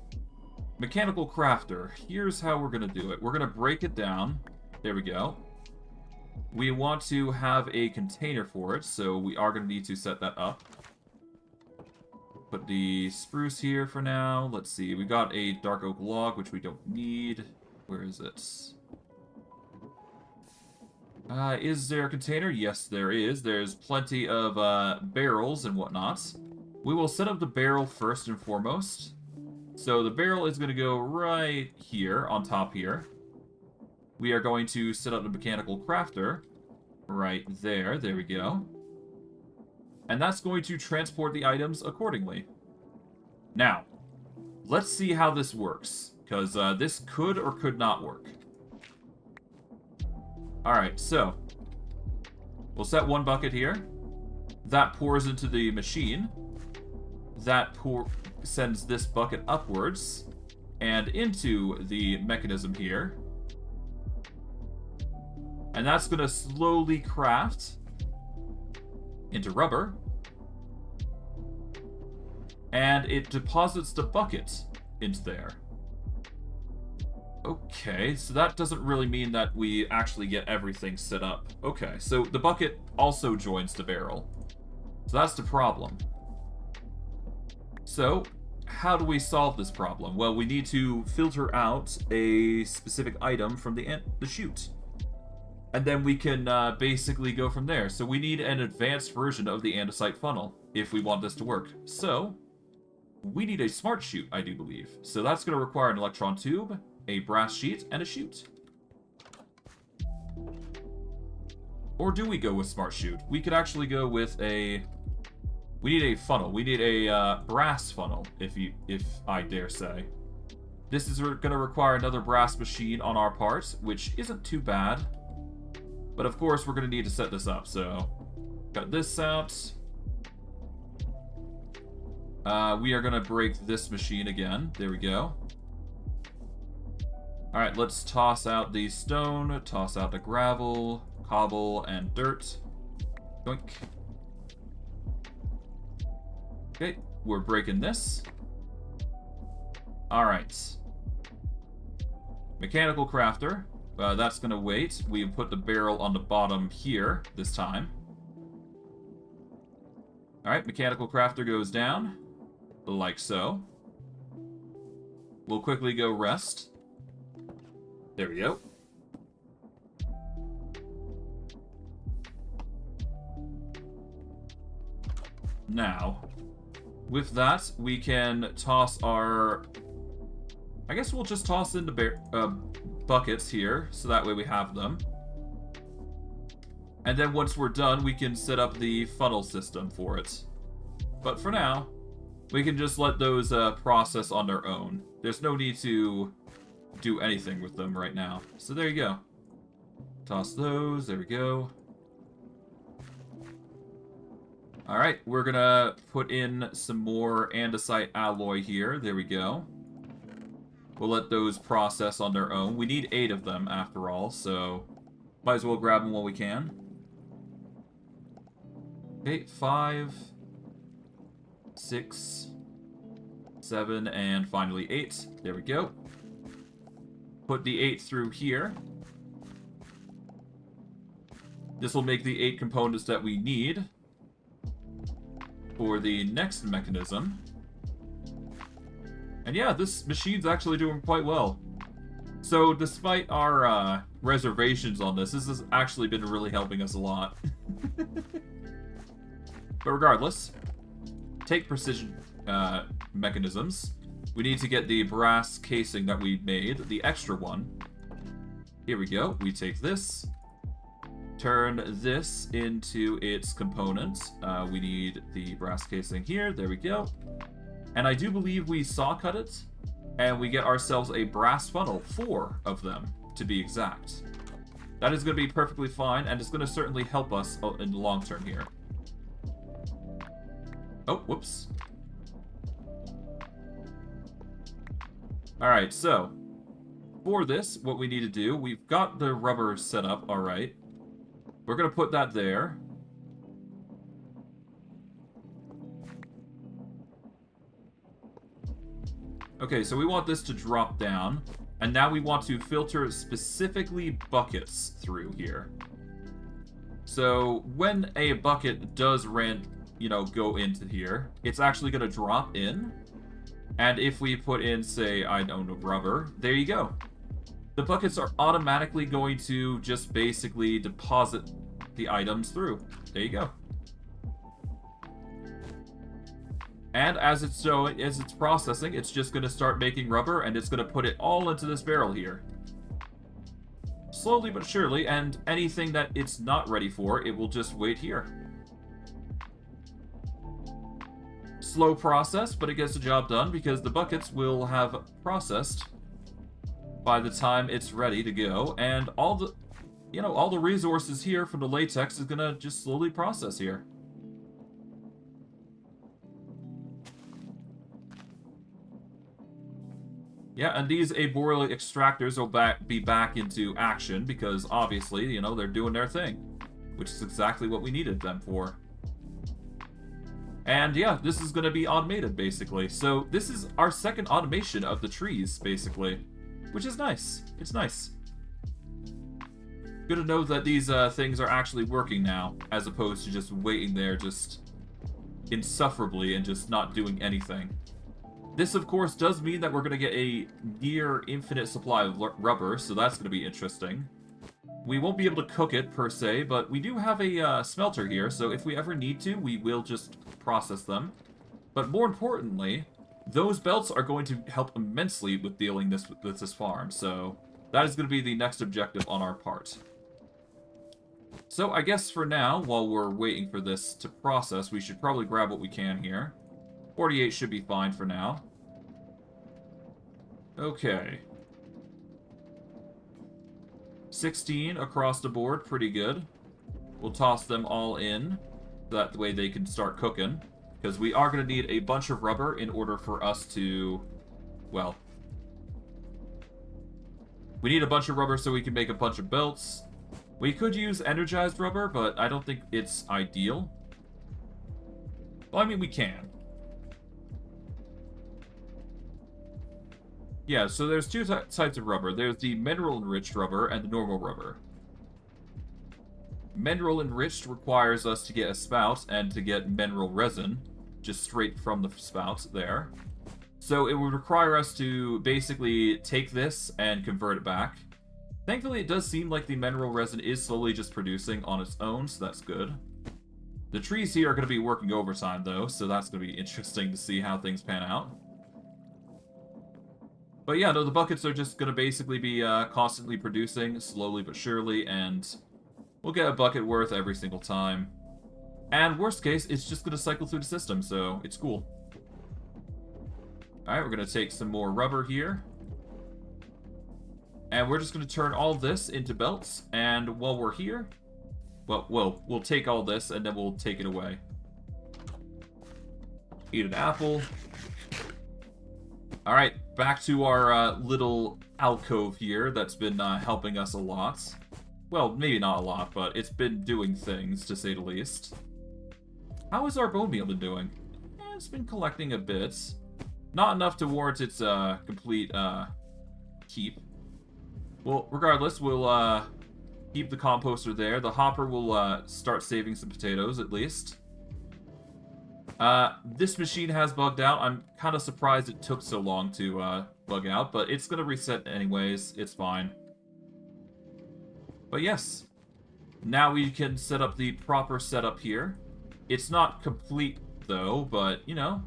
mechanical crafter. Here's how we're going to do it. We're going to break it down. There we go. We want to have a container for it, so we are going to need to set that up. Put the spruce here for now. Let's see. We got a dark oak log, which we don't need. Where is it? Is there a container? Yes, there is. There's plenty of barrels and whatnot. We will set up the barrel first and foremost. So the barrel is going to go right here, on top here. We are going to set up the mechanical crafter right there. There we go. And that's going to transport the items accordingly. Now, let's see how this works, because this could or could not work. Alright, so we'll set 1 bucket here. That pours into the machine. That sends this bucket upwards and into the mechanism here. And that's going to slowly craft into rubber. And it deposits the bucket into there. Okay, so that doesn't really mean that we actually get everything set up. Okay, so the bucket also joins the barrel. So that's the problem. So, how do we solve this problem? Well, we need to filter out a specific item from the chute. And then we can basically go from there. So we need an advanced version of the andesite funnel if we want this to work. So, we need a smart chute, I do believe. So that's going to require an electron tube, a brass sheet, and a chute. Or do we go with smart chute? We could actually go with a... We need a funnel. We need a brass funnel, if I dare say. This is going to require another brass machine on our part, which isn't too bad. But of course, we're going to need to set this up, so... Got this out. We are going to break this machine again. There we go. Alright, let's toss out the stone, toss out the gravel, cobble, and dirt. Doink. Okay, we're breaking this. Alright. Mechanical crafter. That's going to wait. We put the barrel on the bottom here this time. Alright, mechanical crafter goes down. Like so. We'll quickly go rest. There we go. Now, with that, we can toss our... I guess we'll just toss in the buckets here, so that way we have them. And then once we're done, we can set up the funnel system for it. But for now, we can just let those process on their own. There's no need to do anything with them right now. So there you go. Toss those. There we go. Alright, we're gonna put in some more andesite alloy here. There we go. We'll let those process on their own. We need 8 of them, after all, so might as well grab them while we can. Okay, 5, 6, 7, and finally 8. There we go. Put the 8 through here. This will make the 8 components that we need for the next mechanism. And yeah, this machine's actually doing quite well. So despite our reservations on this has actually been really helping us a lot. But regardless, take precision mechanisms. We need to get the brass casing that we made, the extra one. Here we go. We take this, turn this into its component. We need the brass casing here. There we go. And I do believe we saw cut it, and we get ourselves a brass funnel, 4 of them, to be exact. That is going to be perfectly fine, and it's going to certainly help us in the long term here. Oh, whoops. Alright, so, for this, what we need to do, we've got the rubber set up, alright. We're going to put that there. Okay, so we want this to drop down, and now we want to filter specifically buckets through here. So, when a bucket does go into here, it's actually going to drop in. And if we put in, say, I don't know, rubber, there you go. The buckets are automatically going to just basically deposit the items through. There you go. And as it's processing, it's just going to start making rubber, and it's going to put it all into this barrel here. Slowly but surely, and anything that it's not ready for, it will just wait here. Slow process, but it gets the job done because the buckets will have processed by the time it's ready to go, and all the resources here from the latex is gonna just slowly process here. Yeah, and these arboreal extractors will be back into action because obviously, you know, they're doing their thing, which is exactly what we needed them for. And yeah, this is going to be automated, basically. So this is our second automation of the trees, basically, which is nice. It's nice. Good to know that these things are actually working now, as opposed to just waiting there just insufferably and just not doing anything. This, of course, does mean that we're going to get a near infinite supply of rubber, so that's going to be interesting. We won't be able to cook it, per se, but we do have a smelter here, so if we ever need to, we will just process them. But more importantly, those belts are going to help immensely with dealing with this farm, so that is going to be the next objective on our part. So I guess for now, while we're waiting for this to process, we should probably grab what we can here. 48 should be fine for now. Okay. 16 across the board, pretty good. We'll toss them all in, so that way they can start cooking. Because we are going to need a bunch of rubber in order for us to, well, we need a bunch of rubber so we can make a bunch of belts. We could use energized rubber, but I don't think it's ideal. Well, I mean, we can. Yeah, so there's two types of rubber. There's the mineral-enriched rubber and the normal rubber. Mineral-enriched requires us to get a spout and to get mineral resin, just straight from the spout there. So it would require us to basically take this and convert it back. Thankfully, it does seem like the mineral resin is slowly just producing on its own, so that's good. The trees here are going to be working overtime, though, so that's going to be interesting to see how things pan out. But yeah, no, the buckets are just going to basically be constantly producing, slowly but surely, and we'll get a bucket worth every single time. And worst case, it's just going to cycle through the system, so it's cool. Alright, we're going to take some more rubber here. And we're just going to turn all this into belts, and while we're here, well, we'll take all this, and then we'll take it away. Eat an apple. Alright, back to our little alcove here that's been helping us a lot. Well, maybe not a lot, but it's been doing things, to say the least. How has our Bonemeal been doing? It's been collecting a bit. Not enough to warrant its complete keep. Well, regardless, we'll keep the composter there. The hopper will start saving some potatoes, at least. This machine has bugged out. I'm kind of surprised it took so long to bug out, but it's going to reset anyways. It's fine. But yes, now we can set up the proper setup here. It's not complete, though, but, you know,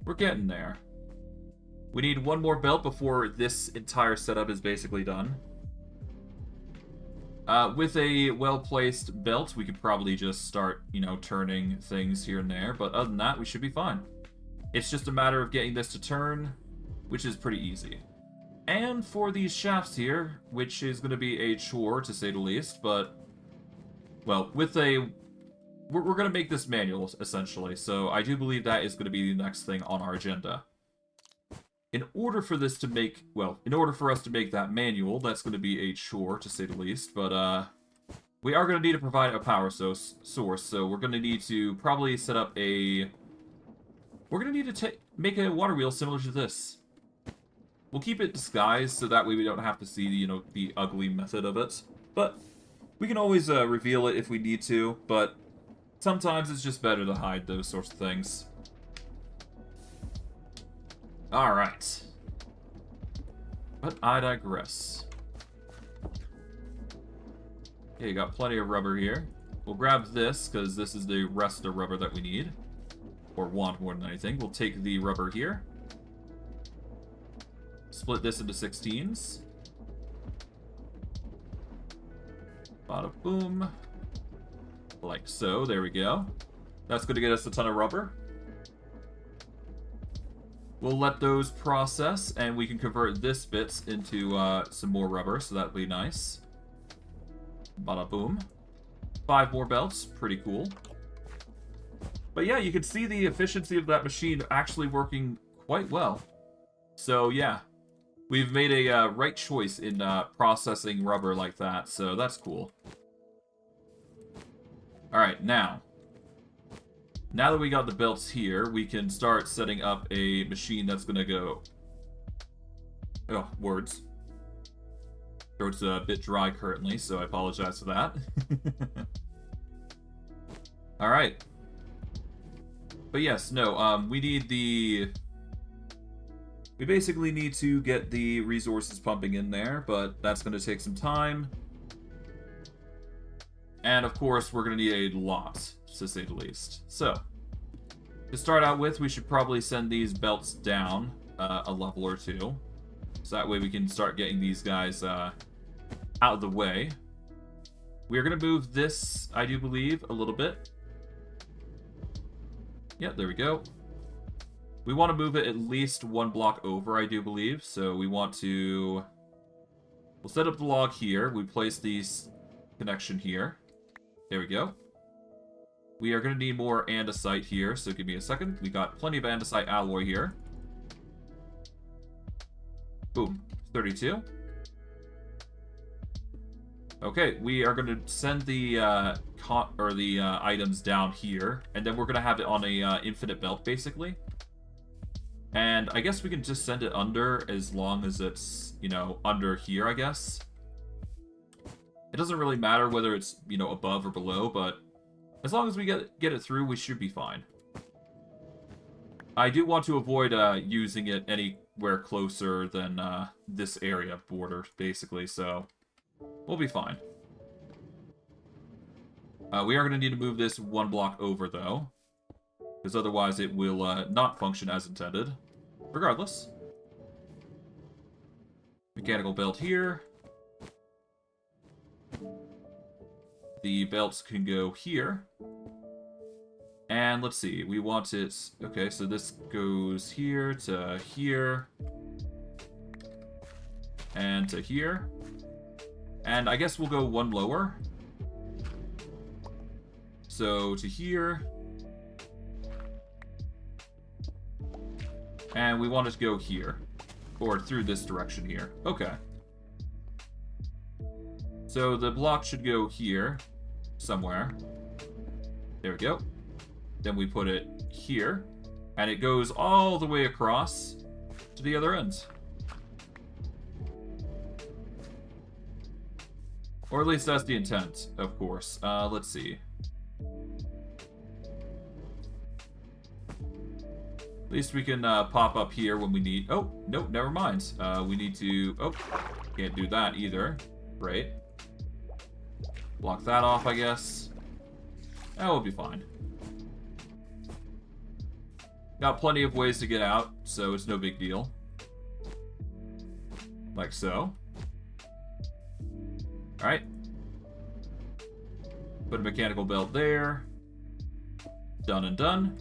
we're getting there. We need one more belt before this entire setup is basically done. With a well-placed belt, we could probably just start, you know, turning things here and there. But other than that, we should be fine. It's just a matter of getting this to turn, which is pretty easy. And for these shafts here, which is going to be a chore, to say the least, but, well, with a... We're going to make this manual, essentially, so I do believe that is going to be the next thing on our agenda. In order for this to make, well, in order for us to make that manual, that's going to be a chore, to say the least, but, we are going to need to provide a power source, so we're going to need to probably set up a... We're going to need to make a water wheel similar to this. We'll keep it disguised, so that way we don't have to see, you know, the ugly method of it. But we can always reveal it if we need to, but sometimes it's just better to hide those sorts of things. Alright. But I digress. Okay, got plenty of rubber here. We'll grab this, because this is the rest of the rubber that we need. Or want more than anything. We'll take the rubber here. Split this into 16s. Bada boom. Like so, there we go. That's going to get us a ton of rubber. We'll let those process, and we can convert this bits into some more rubber, so that'll be nice. Bada boom. 5 more belts, pretty cool. But yeah, you can see the efficiency of that machine actually working quite well. So yeah, We've made a right choice in processing rubber like that, so that's cool. Alright, now that we got the belts here, we can start setting up a machine that's gonna go... Oh, words. Throat's a bit dry currently, so I apologize for that. Alright. But yes, no, we need the... We basically need to get the resources pumping in there, but that's going to take some time. And of course, we're going to need a lot, to say the least. So, to start out with, we should probably send these belts down a level or two. So that way we can start getting these guys out of the way. We're going to move this, I do believe, a little bit. Yep, there we go. We want to move it at least one block over, I do believe. So we want to... We'll set up the log here. We place the connection here. There we go. We are going to need more andesite here, so give me a second. We got plenty of andesite alloy here. Boom. 32. Okay, we are going to send the items down here, and then we're going to have it on a infinite belt, basically. And I guess we can just send it under as long as it's, you know, under here, I guess. It doesn't really matter whether it's, you know, above or below, but as long as we get it through, we should be fine. I do want to avoid using it anywhere closer than this area border, basically, so we'll be fine. We are going to need to move this one block over, though, because otherwise it will not function as intended. Regardless. Mechanical belt here. The belts can go here. And let's see, we want it... Okay, so this goes here to here. And to here. And I guess we'll go one lower. So to here. And we want it to go here. Or through this direction here. Okay. So the block should go here. Somewhere. There we go. Then we put it here. And it goes all the way across to the other end. Or at least that's the intent, of course. Let's see. At least we can pop up here when we need... Oh, nope, never mind. We need to... Oh, can't do that either. Right. Block that off, I guess. That will be fine. Got plenty of ways to get out, so it's no big deal. Like so. Alright. Put a mechanical belt there. Done and done.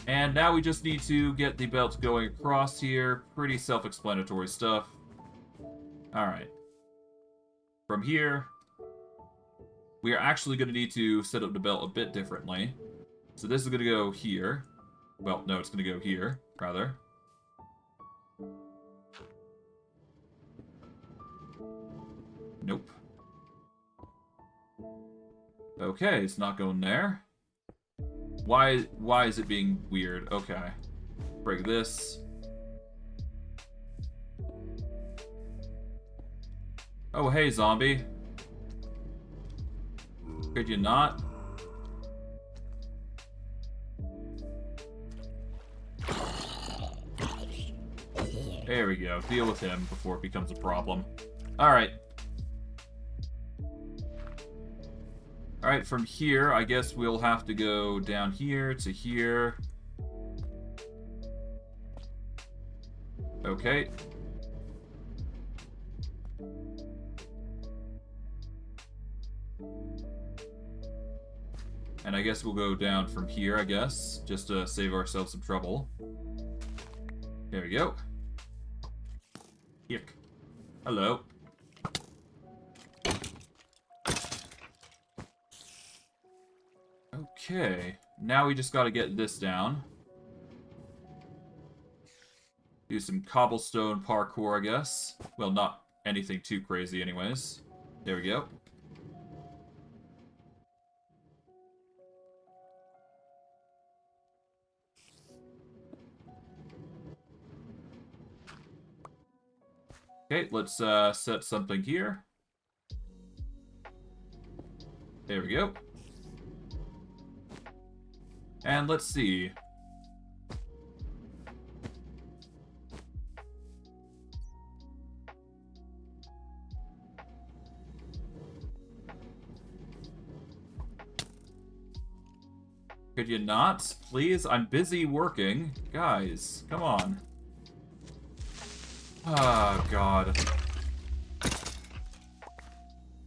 And now we just need to get the belt going across here. Pretty self-explanatory stuff. Alright. From here, we are actually going to need to set up the belt a bit differently. So this is going to go here. Well, no, it's going to go here, rather. Nope. Okay, it's not going there. Why is it being weird? Okay. Break this. Oh, hey, zombie. Could you not? There we go. Deal with him before it becomes a problem. Alright. Alright, from here, I guess we'll have to go down here to here. Okay. And I guess we'll go down from here, I guess, just to save ourselves some trouble. There we go. Yuck. Hello. Okay. Now we just gotta get this down. Do some cobblestone parkour, I guess. Well, not anything too crazy anyways. There we go. Okay, let's set something here. There we go. And let's see. Could you not? Please? I'm busy working. Guys, come on. Ah, God.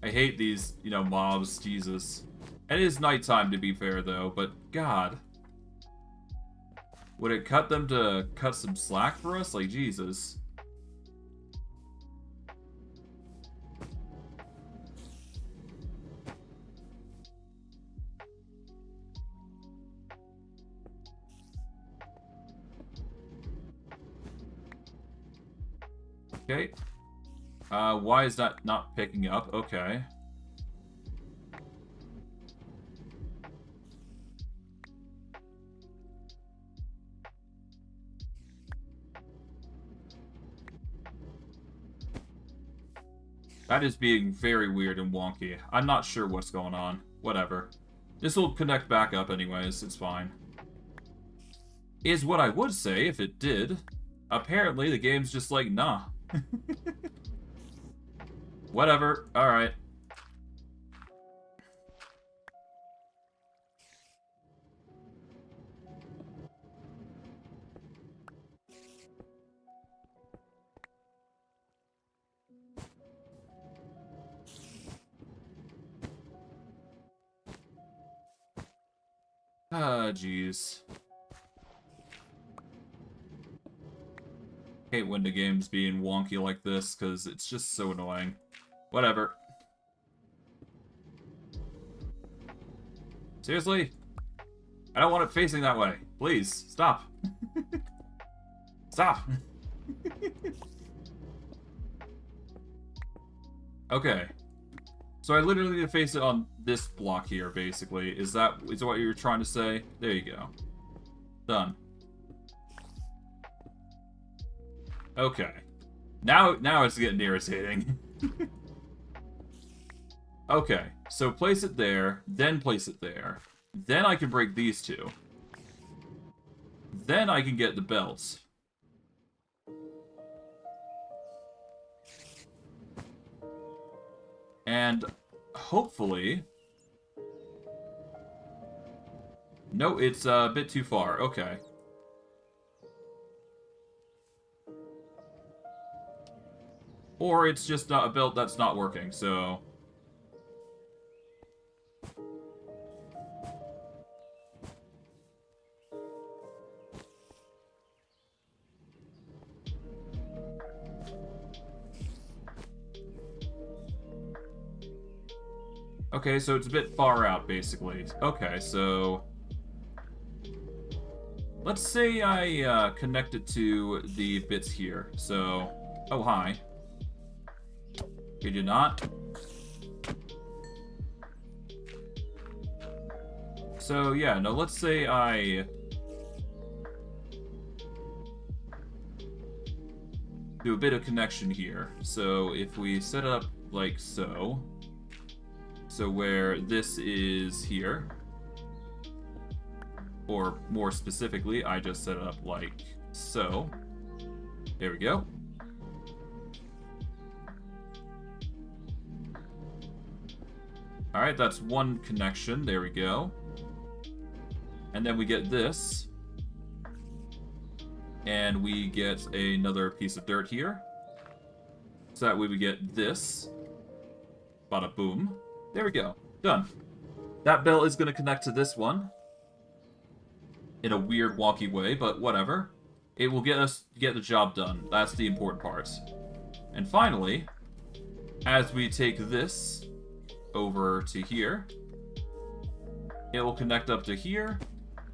I hate these, you know, mobs. Jesus. It is nighttime, to be fair, though, but God. Would it cut them to cut some slack for us? Like, Jesus. Okay. Why is that not picking up? Okay. That is being very weird and wonky. I'm not sure what's going on. Whatever. This will connect back up anyways. It's fine. Is what I would say if it did. Apparently, the game's just like, nah. Whatever. Alright. Ah, jeez. Hate when the game's being wonky like this, because it's just so annoying. Whatever. Seriously? I don't want it facing that way. Please, stop. Stop! Okay. So I literally need to face it on this block here, basically. Is that what you're trying to say? There you go. Done. Okay. Now it's getting irritating. Okay, so place it there, then place it there. Then I can break these two. Then I can get the belts. And hopefully... No, it's a bit too far. Okay. Or it's just not a belt that's not working, so... Okay, so it's a bit far out, basically. Okay, so... Let's say I connect it to the bits here. So... Oh, hi. Could you not? So, yeah, no, let's say I... do a bit of connection here. So, if we set it up like so... So where this is here, or more specifically, I just set it up like so. There we go. Alright, that's one connection. There we go. And then we get this. And we get another piece of dirt here. So that way we get this. Bada boom. There we go. Done. That belt is going to connect to this one. In a weird, wonky way, but whatever. It will get the job done. That's the important part. And finally, as we take this over to here, it will connect up to here,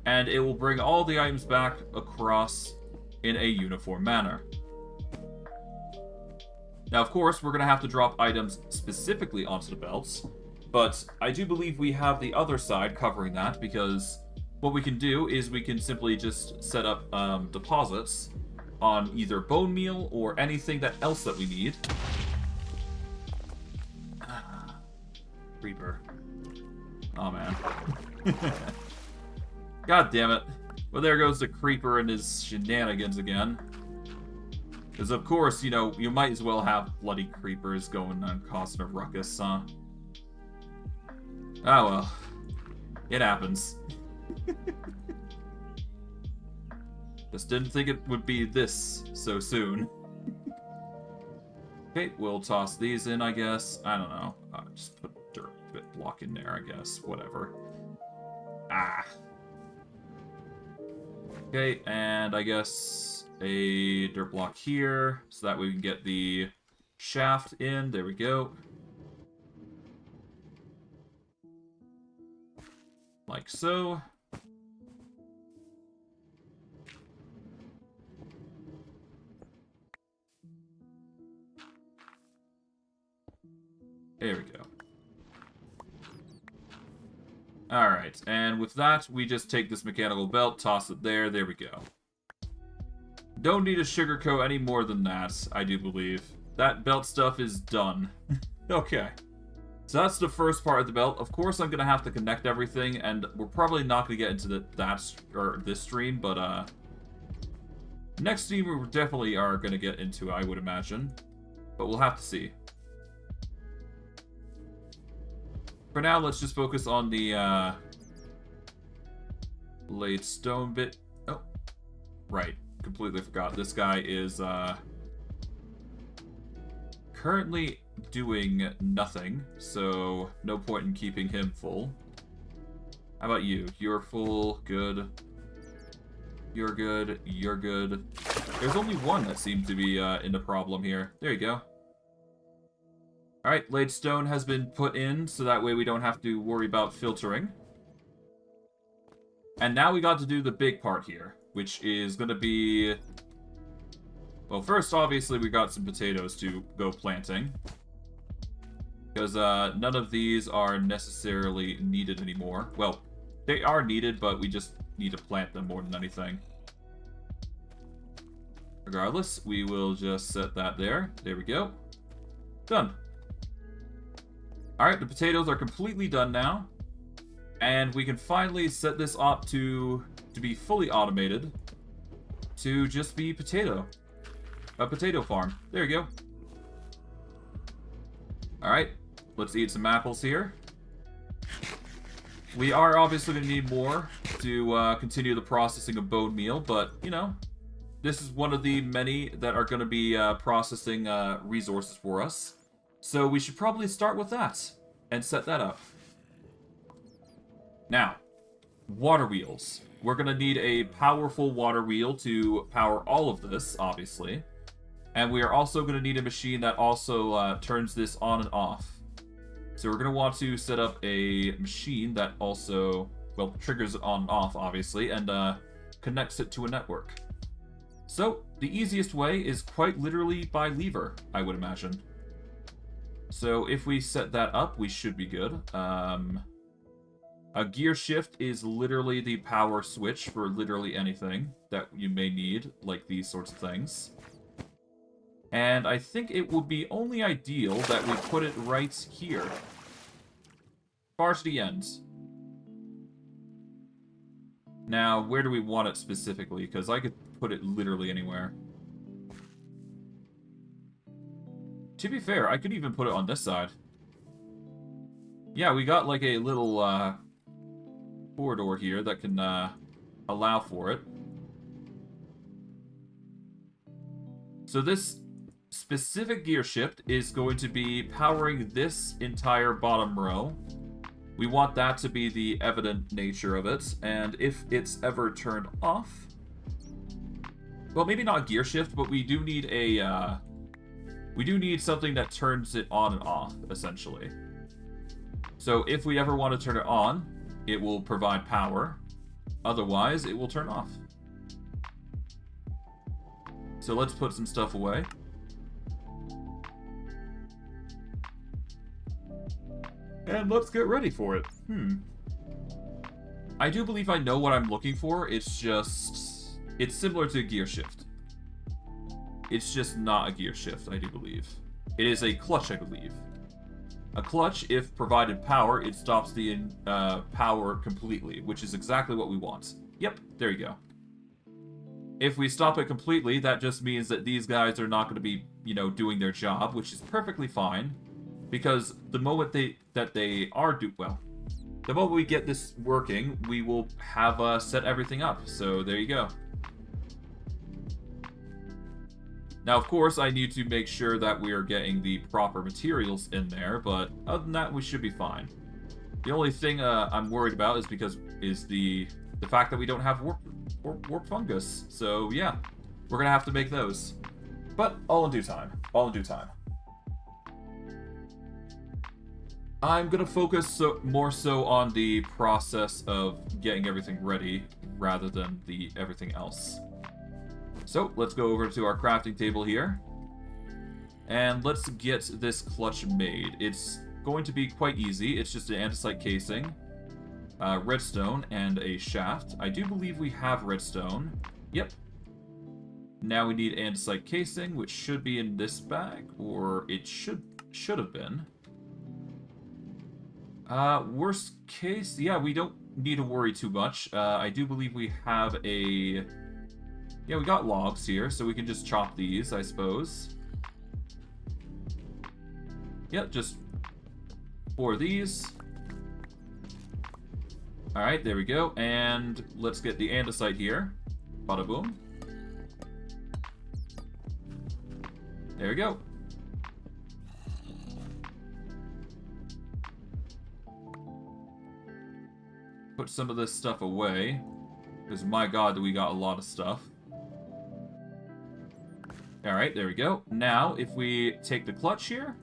and it will bring all the items back across in a uniform manner. Now, of course, we're going to have to drop items specifically onto the belts, but I do believe we have the other side covering that, because what we can do is we can simply just set up deposits on either Bonemeal or anything else that we need. Creeper. Oh, man. God damn it. Well, there goes the Creeper and his shenanigans again. Because, of course, you know, you might as well have bloody Creepers going on causing a ruckus, huh? Oh, well. It happens. Just didn't think it would be this so soon. Okay, we'll toss these in, I guess. I don't know. Just put a dirt bit block in there, I guess. Whatever. Ah. Okay, and I guess a dirt block here, so that we can get the shaft in. There we go. Like so. There we go. Alright, and with that, we just take this mechanical belt, toss it there, there we go. Don't need to sugarcoat any more than that, I do believe. That belt stuff is done. Okay. So that's the first part of the belt. Of course, I'm going to have to connect everything, and we're probably not going to get into this stream, but next stream we definitely are going to get into, I would imagine. But we'll have to see. For now, let's just focus on the laid stone bit. Oh, right. Completely forgot. This guy is currently doing nothing, so no point in keeping him full. How about you? You're full. Good. You're good. You're good. There's only one that seems to be in the problem here. There you go. Alright, laid stone has been put in, so that way we don't have to worry about filtering. And now we got to do the big part here, which is going to be... Well, first, obviously, we got some potatoes to go planting. Because none of these are necessarily needed anymore. Well, they are needed, but we just need to plant them more than anything. Regardless, we will just set that there. There we go. Done. Alright, the potatoes are completely done now. And we can finally set this up to be fully automated. To just be potato. A potato farm. There you go. Alright, let's eat some apples here. We are obviously going to need more to continue the processing of Bonemeal, but, you know, this is one of the many that are going to be processing resources for us. So we should probably start with that and set that up. Now, water wheels. We're going to need a powerful water wheel to power all of this, obviously. And we are also going to need a machine that also turns this on and off. So we're going to want to set up a machine that also, well, triggers it on and off, obviously, and connects it to a network. So, the easiest way is quite literally by lever, I would imagine. So if we set that up, we should be good. A gear shift is literally the power switch for literally anything that you may need, like these sorts of things. And I think it would be only ideal that we put it right here. Far to the end. Now, where do we want it specifically? Because I could put it literally anywhere. To be fair, I could even put it on this side. Yeah, we got like a little corridor here that can allow for it. So this specific gear shift is going to be powering this entire bottom row. We want that to be the evident nature of it, and if it's ever turned off... Well, maybe not gear shift, but we do need a... we do need something that turns it on and off, essentially. So if we ever want to turn it on, it will provide power. Otherwise, it will turn off. So let's put some stuff away. And let's get ready for it. I do believe I know what I'm looking for. It's just... It's similar to a gear shift. It's just not a gear shift, I do believe. It is a clutch, I believe. A clutch, if provided power, it stops the power completely, which is exactly what we want. Yep, there you go. If we stop it completely, that just means that these guys are not going to be, you know, doing their job, which is perfectly fine. Because the moment the moment we get this working, we will have set everything up. So there you go. Now, of course, I need to make sure that we are getting the proper materials in there, but other than that, we should be fine. The only thing I'm worried about is the fact that we don't have warp fungus. So yeah, we're gonna have to make those, but all in due time. All in due time. I'm gonna focus more so on the process of getting everything ready rather than everything else. So let's go over to our crafting table here, and let's get this clutch made. It's going to be quite easy. It's just an andesite casing, redstone, and a shaft. I do believe we have redstone. Yep. Now we need andesite casing, which should be in this bag, or it should have been. Worst case, yeah, we don't need to worry too much. I do believe we have a... Yeah, we got logs here, so we can just chop these, I suppose. Yep, just 4 of these. Alright, there we go. And let's get the andesite here. Bada boom. There we go. Put some of this stuff away, because my god, we got a lot of stuff. Alright, there we go. Now, if we take the clutch here.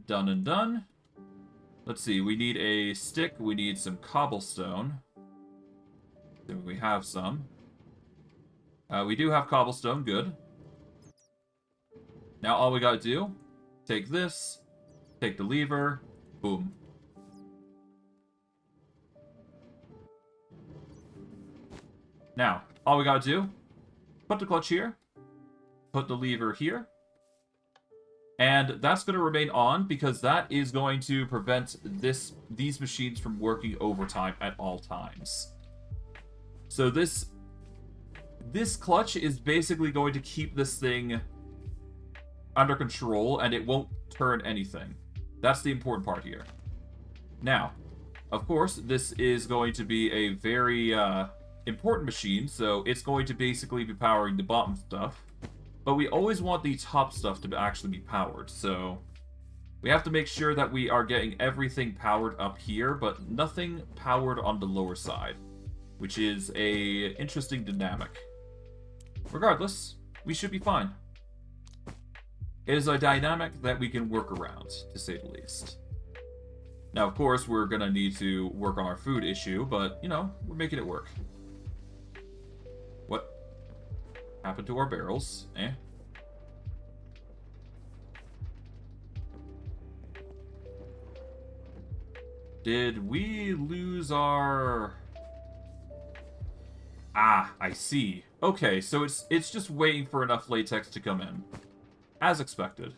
Done and done. Let's see, we need a stick, we need some cobblestone. Then we have some. We do have cobblestone, good. Now all we gotta do, take this, take the lever, boom. Now, all we gotta do, put the clutch here, put the lever here, and that's going to remain on because that is going to prevent these machines from working overtime at all times. So this clutch is basically going to keep this thing under control, and it won't turn anything. That's the important part here. Now, of course, this is going to be a very important machine, so it's going to basically be powering the bottom stuff. But we always want the top stuff to actually be powered, so we have to make sure that we are getting everything powered up here, but nothing powered on the lower side, which is a interesting dynamic. Regardless, we should be fine. It is a dynamic that we can work around, to say the least. Now, of course, we're going to need to work on our food issue, but, you know, we're making it work. What happened to our barrels? Did we lose our... Ah, I see. Okay, so it's just waiting for enough latex to come in. As expected.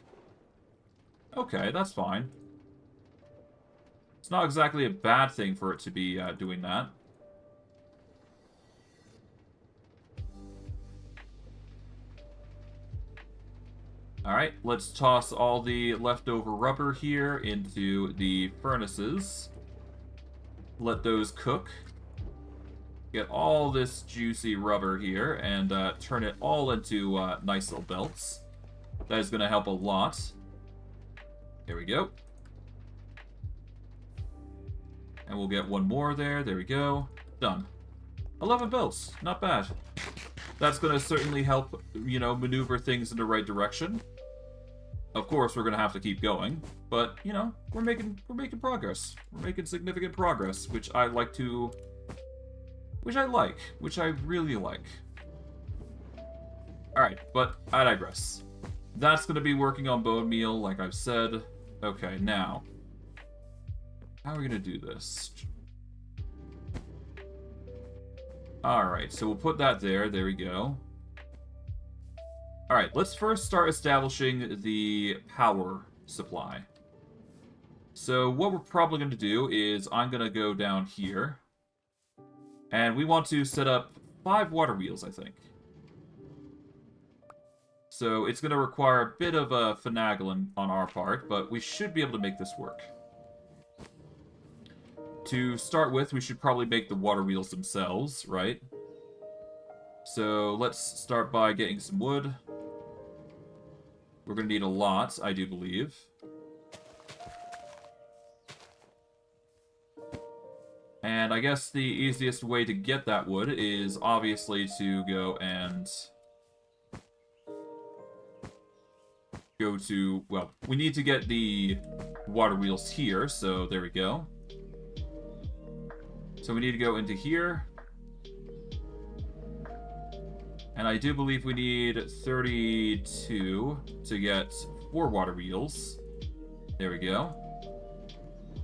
Okay, that's fine. It's not exactly a bad thing for it to be doing that. Alright, let's toss all the leftover rubber here into the furnaces. Let those cook. Get all this juicy rubber here and turn it all into nice little belts. That is going to help a lot. There we go. And we'll get one more there. There we go. Done. 11 belts. Not bad. That's going to certainly help, you know, maneuver things in the right direction. Of course, we're going to have to keep going, but, you know, we're making progress. We're making significant progress, which I like to... Which I really like. Alright, but I digress. That's going to be working on Bonemeal, like I've said. Okay, now. How are we going to do this? Alright, so we'll put that there. There we go. Alright, let's first start establishing the power supply. So what we're probably going to do is I'm going to go down here. And we want to set up 5 water wheels, I think. So it's going to require a bit of a finagling on our part, but we should be able to make this work. To start with, we should probably make the water wheels themselves, right? So let's start by getting some wood. We're going to need a lot, I do believe. And I guess the easiest way to get that wood is obviously to go and... go to... well, we need to get the water wheels here, so there we go. So we need to go into here. And I do believe we need 32 to get 4 water wheels. There we go.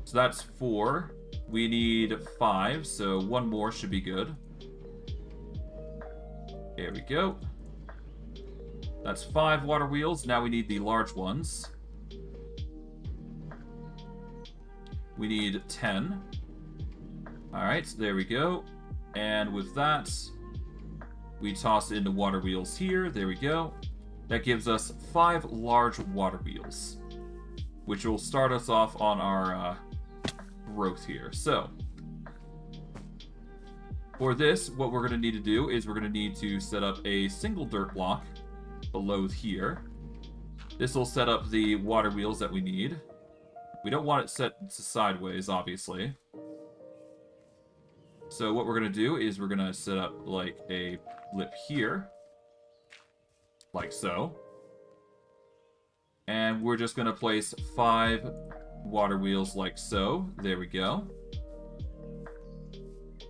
So that's 4. We need 5, so 1 more should be good. There we go. That's 5 water wheels. Now we need the large ones. We need 10. Alright, there we go. And with that, we toss in the water wheels here. There we go. That gives us 5 large water wheels, which will start us off on our growth here. So, for this, what we're going to need to do is we're going to need to set up a single dirt block below here. This will set up the water wheels that we need. We don't want it set sideways, obviously. So what we're going to do is we're going to set up like a lip here. Like so. And we're just going to place 5 water wheels like so. There we go.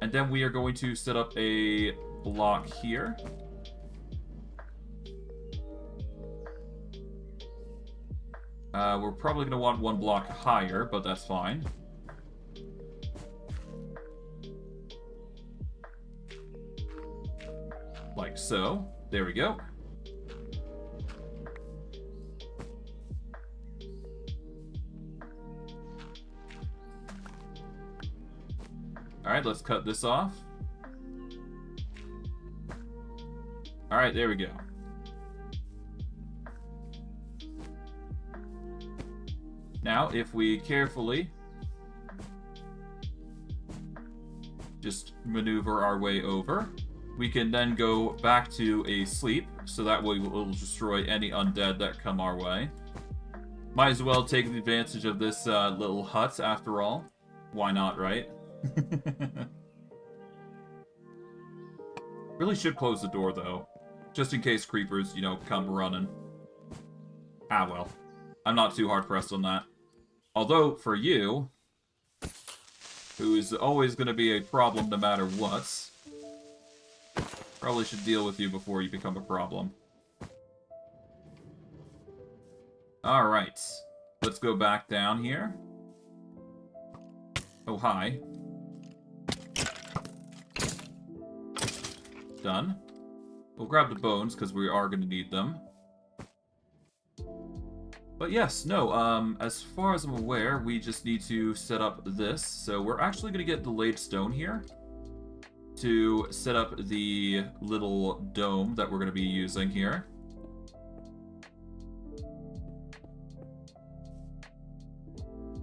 And then we are going to set up a block here. We're probably going to want 1 block higher, but that's fine. Like so. There we go. Alright, let's cut this off. Alright, there we go. Now, if we carefully just maneuver our way over, we can then go back to a sleep, so that way we'll destroy any undead that come our way. Might as well take advantage of this little hut, after all. Why not, right? Really should close the door, though. Just in case creepers, you know, come running. Ah, well. I'm not too hard-pressed on that. Although, for you, who is always going to be a problem no matter what, probably should deal with you before you become a problem. Alright. Let's go back down here. Oh, hi. Done. We'll grab the bones, because we are going to need them. But yes, no, as far as I'm aware, we just need to set up this. So we're actually going to get delayed stone here to set up the little dome that we're going to be using here.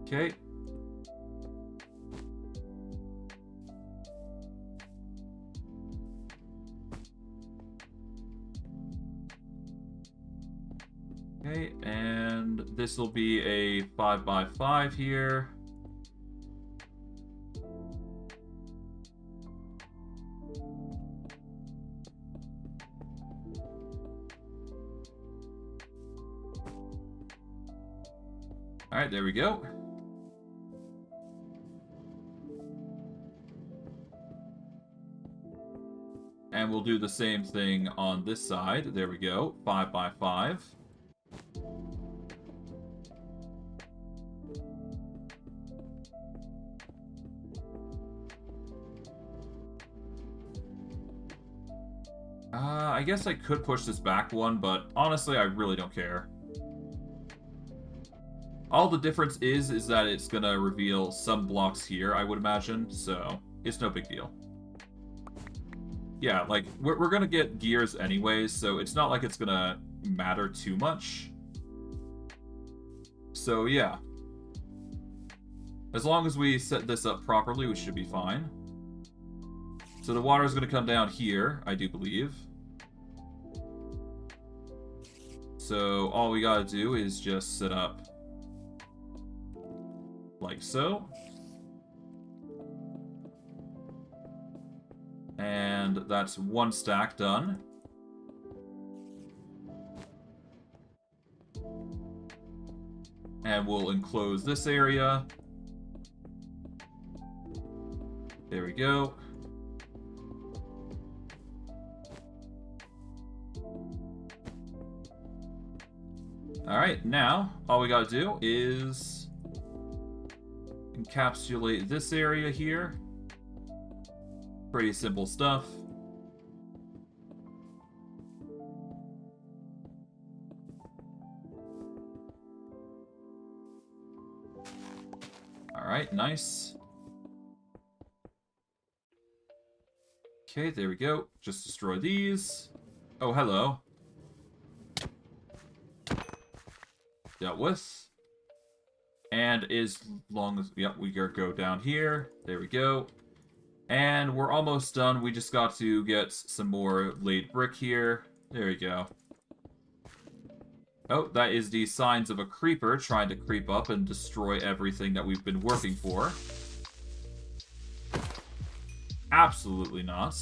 Okay. Okay, and this will be a 5x5 here. Alright, there we go. And we'll do the same thing on this side. There we go. 5 by 5. I guess I could push this back one, but honestly, I really don't care. All the difference is that it's gonna reveal some blocks here, I would imagine, so it's no big deal. Yeah, like, we're gonna get gears anyways, so it's not like it's gonna matter too much. So, yeah. As long as we set this up properly, we should be fine. So the water is gonna come down here, I do believe. So all we gotta do is just set up like so. And that's one stack done. And we'll enclose this area. There we go. Alright, now, all we gotta do is encapsulate this area here. Pretty simple stuff. Alright, nice. Okay, there we go. Just destroy these. Oh, hello. Dealt with. And as long as... Yep, we go down here. There we go. And we're almost done. We just got to get some more laid brick here. There we go. Oh, that is the signs of a creeper trying to creep up and destroy everything that we've been working for. Absolutely not.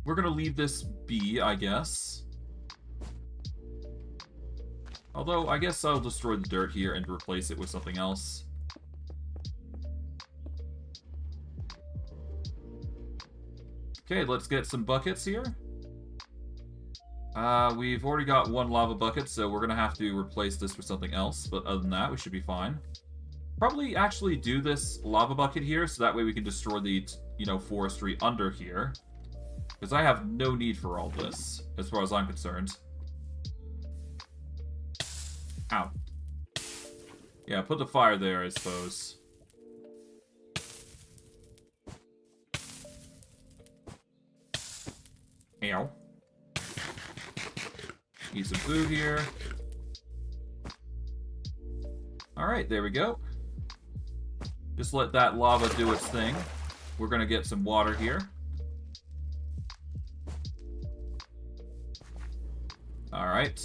We're gonna leave this be, I guess. Although, I guess I'll destroy the dirt here and replace it with something else. Okay, let's get some buckets here. We've already got one lava bucket, so we're gonna have to replace this with something else. But other than that, we should be fine. Probably actually do this lava bucket here, so that way we can destroy the, forestry under here. Because I have no need for all this, as far as I'm concerned. Ow. Yeah, put the fire there, I suppose. Ow. Eat some food here. Alright, there we go. Just let that lava do its thing. We're gonna get some water here. Alright.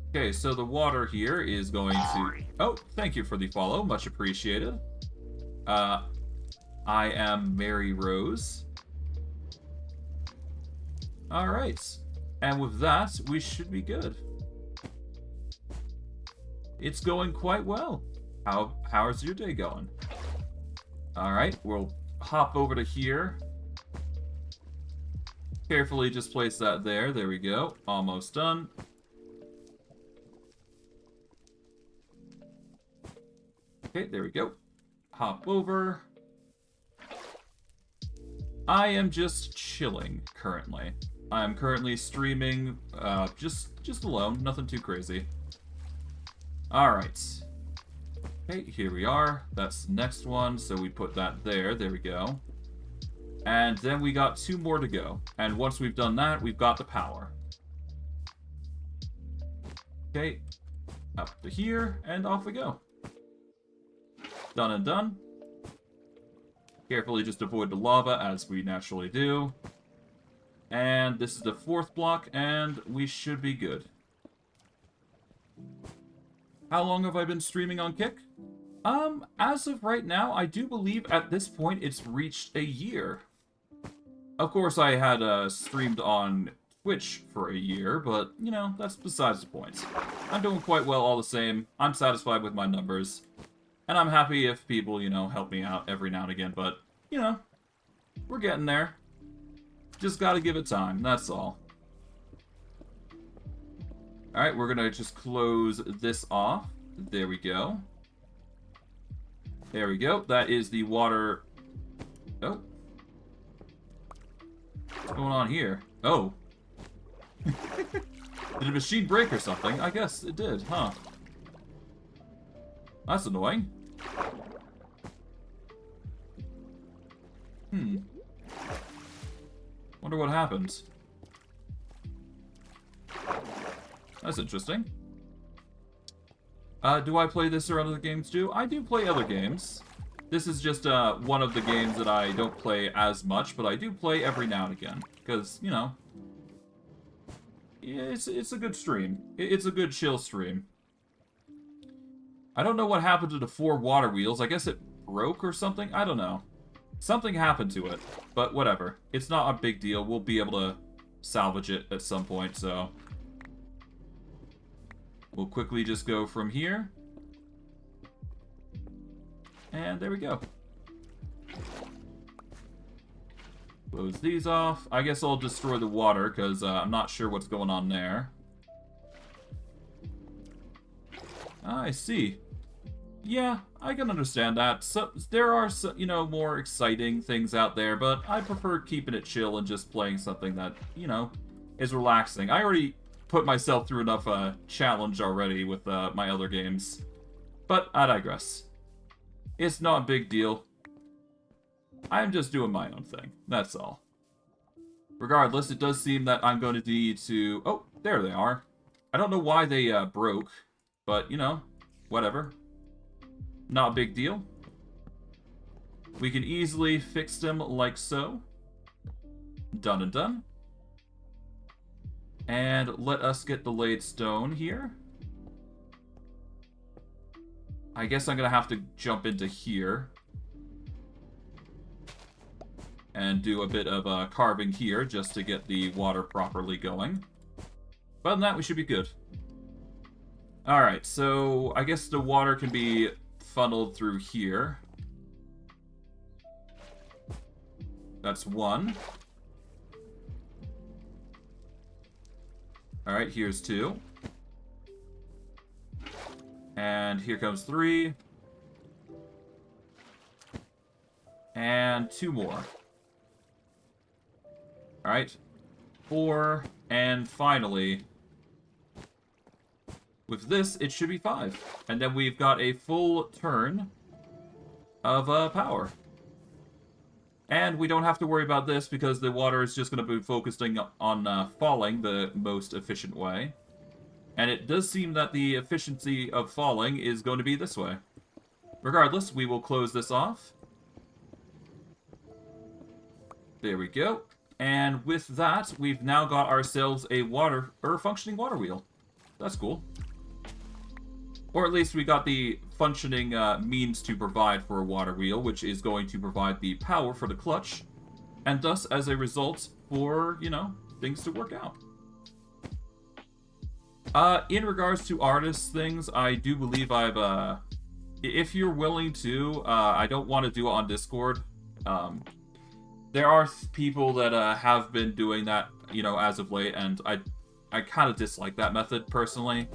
Okay, so the water here is going to... Oh, thank you for the follow. Much appreciated. I am Mary Rose. Alright. And with that, we should be good. It's going quite well. How's your day going? Alright, we'll hop over to here. Carefully just place that there. There we go. Almost done. Okay, there we go. Hop over. I am just chilling currently. I'm currently streaming just alone, nothing too crazy. Alright. Okay, here we are. That's the next one, so we put that there. There we go. And then we got 2 more to go. And once we've done that, we've got the power. Okay, up to here, and off we go. Done and done. Carefully just avoid the lava, as we naturally do. And this is the 4th block, and we should be good. How long have I been streaming on Kick? As of right now, I do believe at this point it's reached a year. Of course, I had streamed on Twitch for a year, but, you know, that's besides the point. I'm doing quite well all the same. I'm satisfied with my numbers. And I'm happy if people, you know, help me out every now and again, but, you know, we're getting there. Just gotta give it time, that's all. Alright, we're gonna just close this off. There we go. There we go. That is the water... Oh. What's going on here? Oh. Did the machine break or something? I guess it did, huh? That's annoying. Wonder what happened. That's interesting. Do I play this or other games too? I do play other games. This is just one of the games that I don't play as much, but I do play every now and again. Because, you know, it's a good stream. It's a good chill stream. I don't know what happened to the 4 water wheels. I guess it broke or something? I don't know. Something happened to it, but whatever. It's not a big deal. We'll be able to salvage it at some point, so... We'll quickly just go from here. And there we go. Close these off. I guess I'll destroy the water, because I'm not sure what's going on there. I see. Yeah, I can understand that. So, there are, you know, more exciting things out there, but I prefer keeping it chill and just playing something that, you know, is relaxing. I already put myself through enough challenge already with my other games. But I digress. It's not a big deal. I'm just doing my own thing. That's all. Regardless, it does seem that I'm going to need to... Oh, there they are. I don't know why they broke, but, you know, whatever. Not a big deal. We can easily fix them like so. Done and done. And let us get the laid stone here. I guess I'm going to have to jump into here. And do a bit of carving here just to get the water properly going. But other than that, we should be good. Alright, so I guess the water can be funneled through here. That's 1. Alright, here's 2. And here comes 3. And 2 more. Alright. 4. And finally, with this, it should be 5. And then we've got a full turn of power. And we don't have to worry about this because the water is just going to be focusing on falling the most efficient way. And it does seem that the efficiency of falling is going to be this way. Regardless, we will close this off. There we go. And with that, we've now got ourselves a functioning water wheel. That's cool. Or at least we got the functioning means to provide for a water wheel, which is going to provide the power for the clutch. And thus, as a result, for, you know, things to work out. In regards to artists things, I do believe I've, if you're willing to, I don't want to do it on Discord. There are people that have been doing that, you know, as of late, and I kind of dislike that method, personally.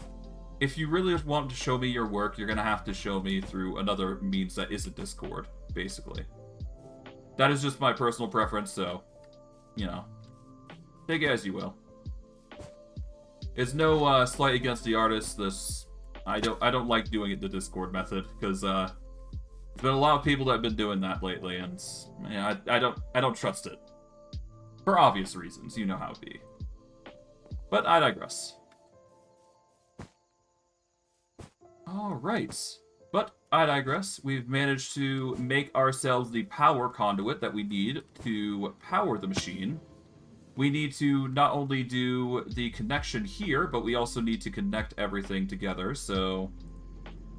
If you really want to show me your work, you're going to have to show me through another means that isn't Discord, basically. That is just my personal preference, so, you know, take it as you will. It's no slight against the artists. I don't like doing it the Discord method, because there's been a lot of people that have been doing that lately, and yeah, I don't trust it. For obvious reasons, you know how it be. But I digress. Alright. But I digress. We've managed to make ourselves the power conduit that we need to power the machine. We need to not only do the connection here, but we also need to connect everything together, so...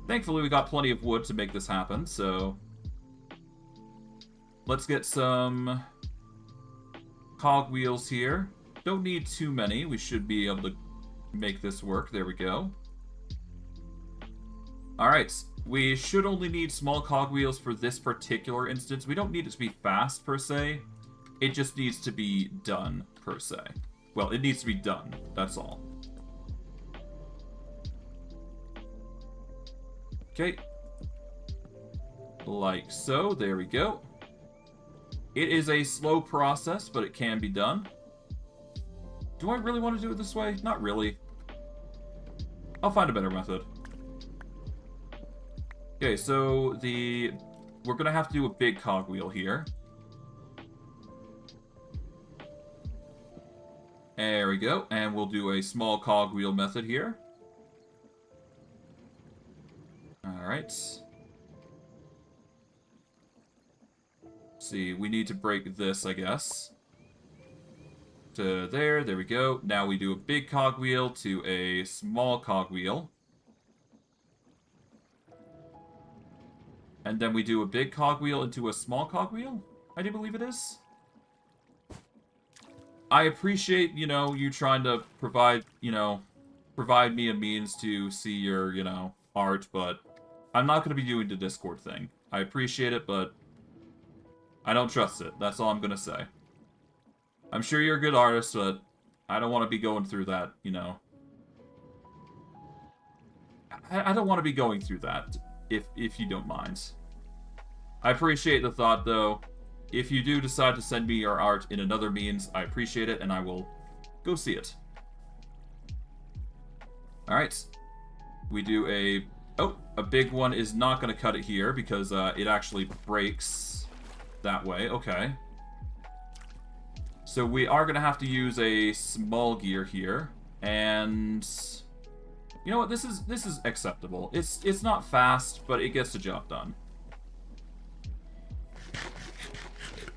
Thankfully, we got plenty of wood to make this happen, so... Let's get some cogwheels here. Don't need too many. We should be able to make this work. There we go. Alright, we should only need small cogwheels for this particular instance. We don't need it to be fast, per se. It just needs to be done, per se. Well, it needs to be done. That's all. Okay. Like so. There we go. It is a slow process, but it can be done. Do I really want to do it this way? Not really. I'll find a better method. Okay, so we're gonna have to do a big cogwheel here. There we go, and we'll do a small cogwheel method here. Alright. See, we need to break this, I guess. To there we go. Now we do a big cogwheel to a small cogwheel. And then we do a big cogwheel into a small cogwheel? I do believe it is. I appreciate, you know, you trying to provide, provide me a means to see your, art, but I'm not going to be doing the Discord thing. I appreciate it, but I don't trust it. That's all I'm going to say. I'm sure you're a good artist, but I don't want to be going through that, I don't want to be going through that, if you don't mind. I appreciate the thought, though. If you do decide to send me your art in another means, I appreciate it, and I will go see it. Alright. We do a... Oh, a big one is not going to cut it here, because it actually breaks that way. Okay. So we are going to have to use a small gear here, and... You know what, this is acceptable. It's not fast, but it gets the job done.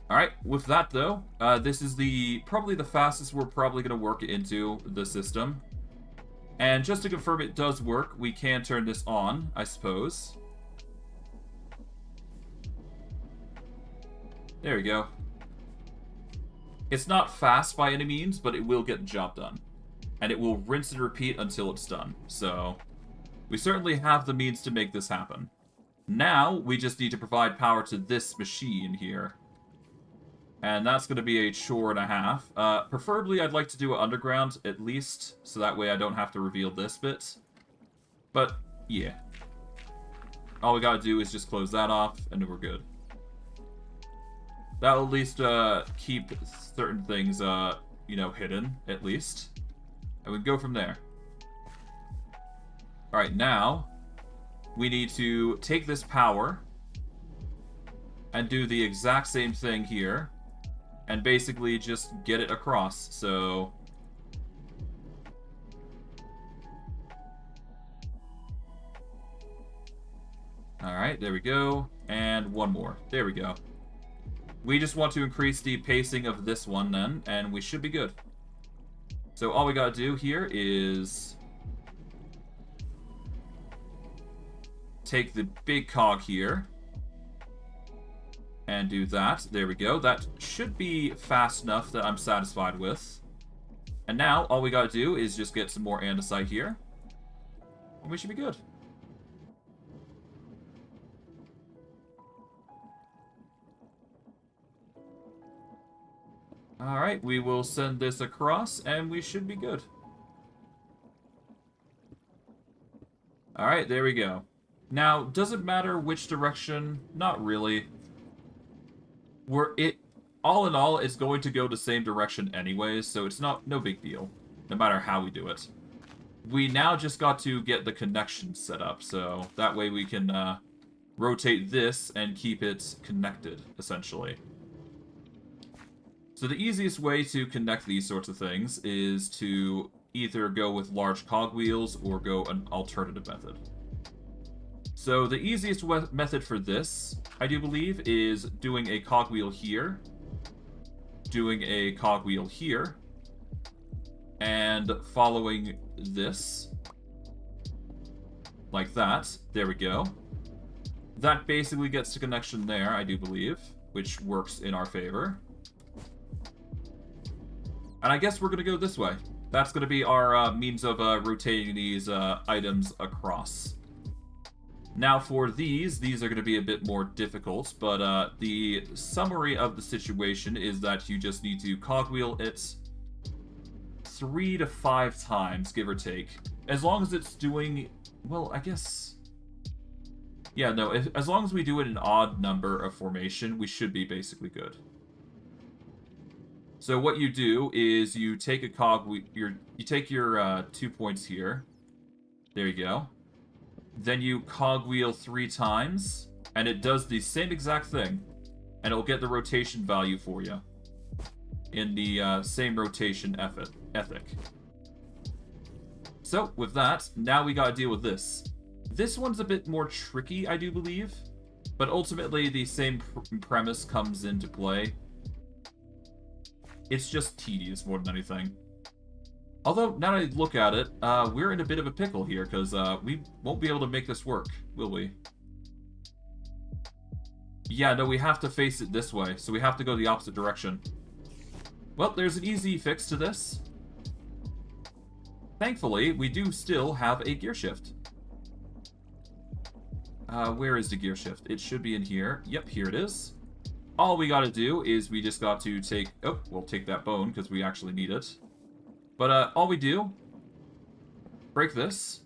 Alright, with that though, this is probably the fastest we're probably going to work it into the system. And just to confirm it does work, we can turn this on, I suppose. There we go. It's not fast by any means, but it will get the job done. And it will rinse and repeat until it's done. So, we certainly have the means to make this happen. Now, we just need to provide power to this machine here. And that's going to be a chore and a half. Preferably, I'd like to do it underground, at least, so that way I don't have to reveal this bit. But, yeah. All we gotta do is just close that off, and we're good. That'll at least keep certain things, hidden, at least. And we can go from there. Alright, now, we need to take this power and do the exact same thing here. And basically just get it across, so... Alright, there we go. And one more. There we go. We just want to increase the pacing of this one then, and we should be good. So all we gotta do here is... take the big cog here. And do that. There we go. That should be fast enough that I'm satisfied with. And now, all we gotta do is just get some more andesite here. And we should be good. Alright, we will send this across, and we should be good. Alright, there we go. Now, does it matter which direction? Not really. All in all, it's going to go the same direction anyways, so it's no big deal, no matter how we do it. We now just got to get the connection set up, so that way we can rotate this and keep it connected, essentially. So the easiest way to connect these sorts of things is to either go with large cogwheels or go an alternative method. So the easiest method for this, I do believe, is doing a cogwheel here, doing a cogwheel here, and following this, like that. There we go. That basically gets the connection there, I do believe, which works in our favor. And I guess we're going to go this way. That's going to be our means of rotating these items across. Now for these are going to be a bit more difficult, but the summary of the situation is that you just need to cogwheel it 3 to 5 times, give or take. As long as it's doing, well, I guess... Yeah, no, as long as we do it an odd number of formation, we should be basically good. So what you do is you take a you take your 2 points here. There you go. Then you cogwheel 3 times, and it does the same exact thing. And it'll get the rotation value for you in the same rotation ethic. So, with that, now we gotta deal with this. This one's a bit more tricky, I do believe. But ultimately, the same premise comes into play. It's just tedious more than anything. Although, now that I look at it, we're in a bit of a pickle here, because we won't be able to make this work, will we? Yeah, no, we have to face it this way, so we have to go the opposite direction. Well, there's an easy fix to this. Thankfully, we do still have a gear shift. Where is the gear shift? It should be in here. Yep, here it is. All we gotta do is we just got to take... Oh, we'll take that bone, because we actually need it. But, all we do... Break this.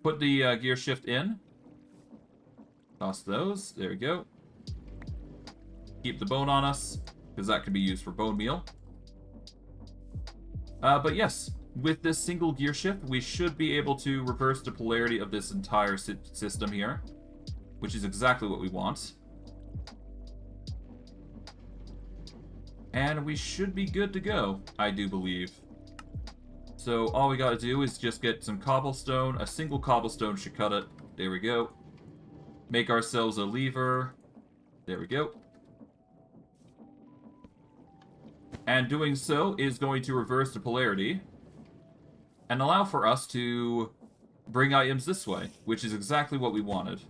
Put the gear shift in. Toss those. There we go. Keep the bone on us, because that can be used for bone meal. But yes, with this single gear shift, we should be able to reverse the polarity of this entire system here, which is exactly what we want. And we should be good to go, I do believe. So all we gotta do is just get some cobblestone. A single cobblestone should cut it. There we go. Make ourselves a lever. There we go. And doing so is going to reverse the polarity and allow for us to bring items this way, which is exactly what we wanted.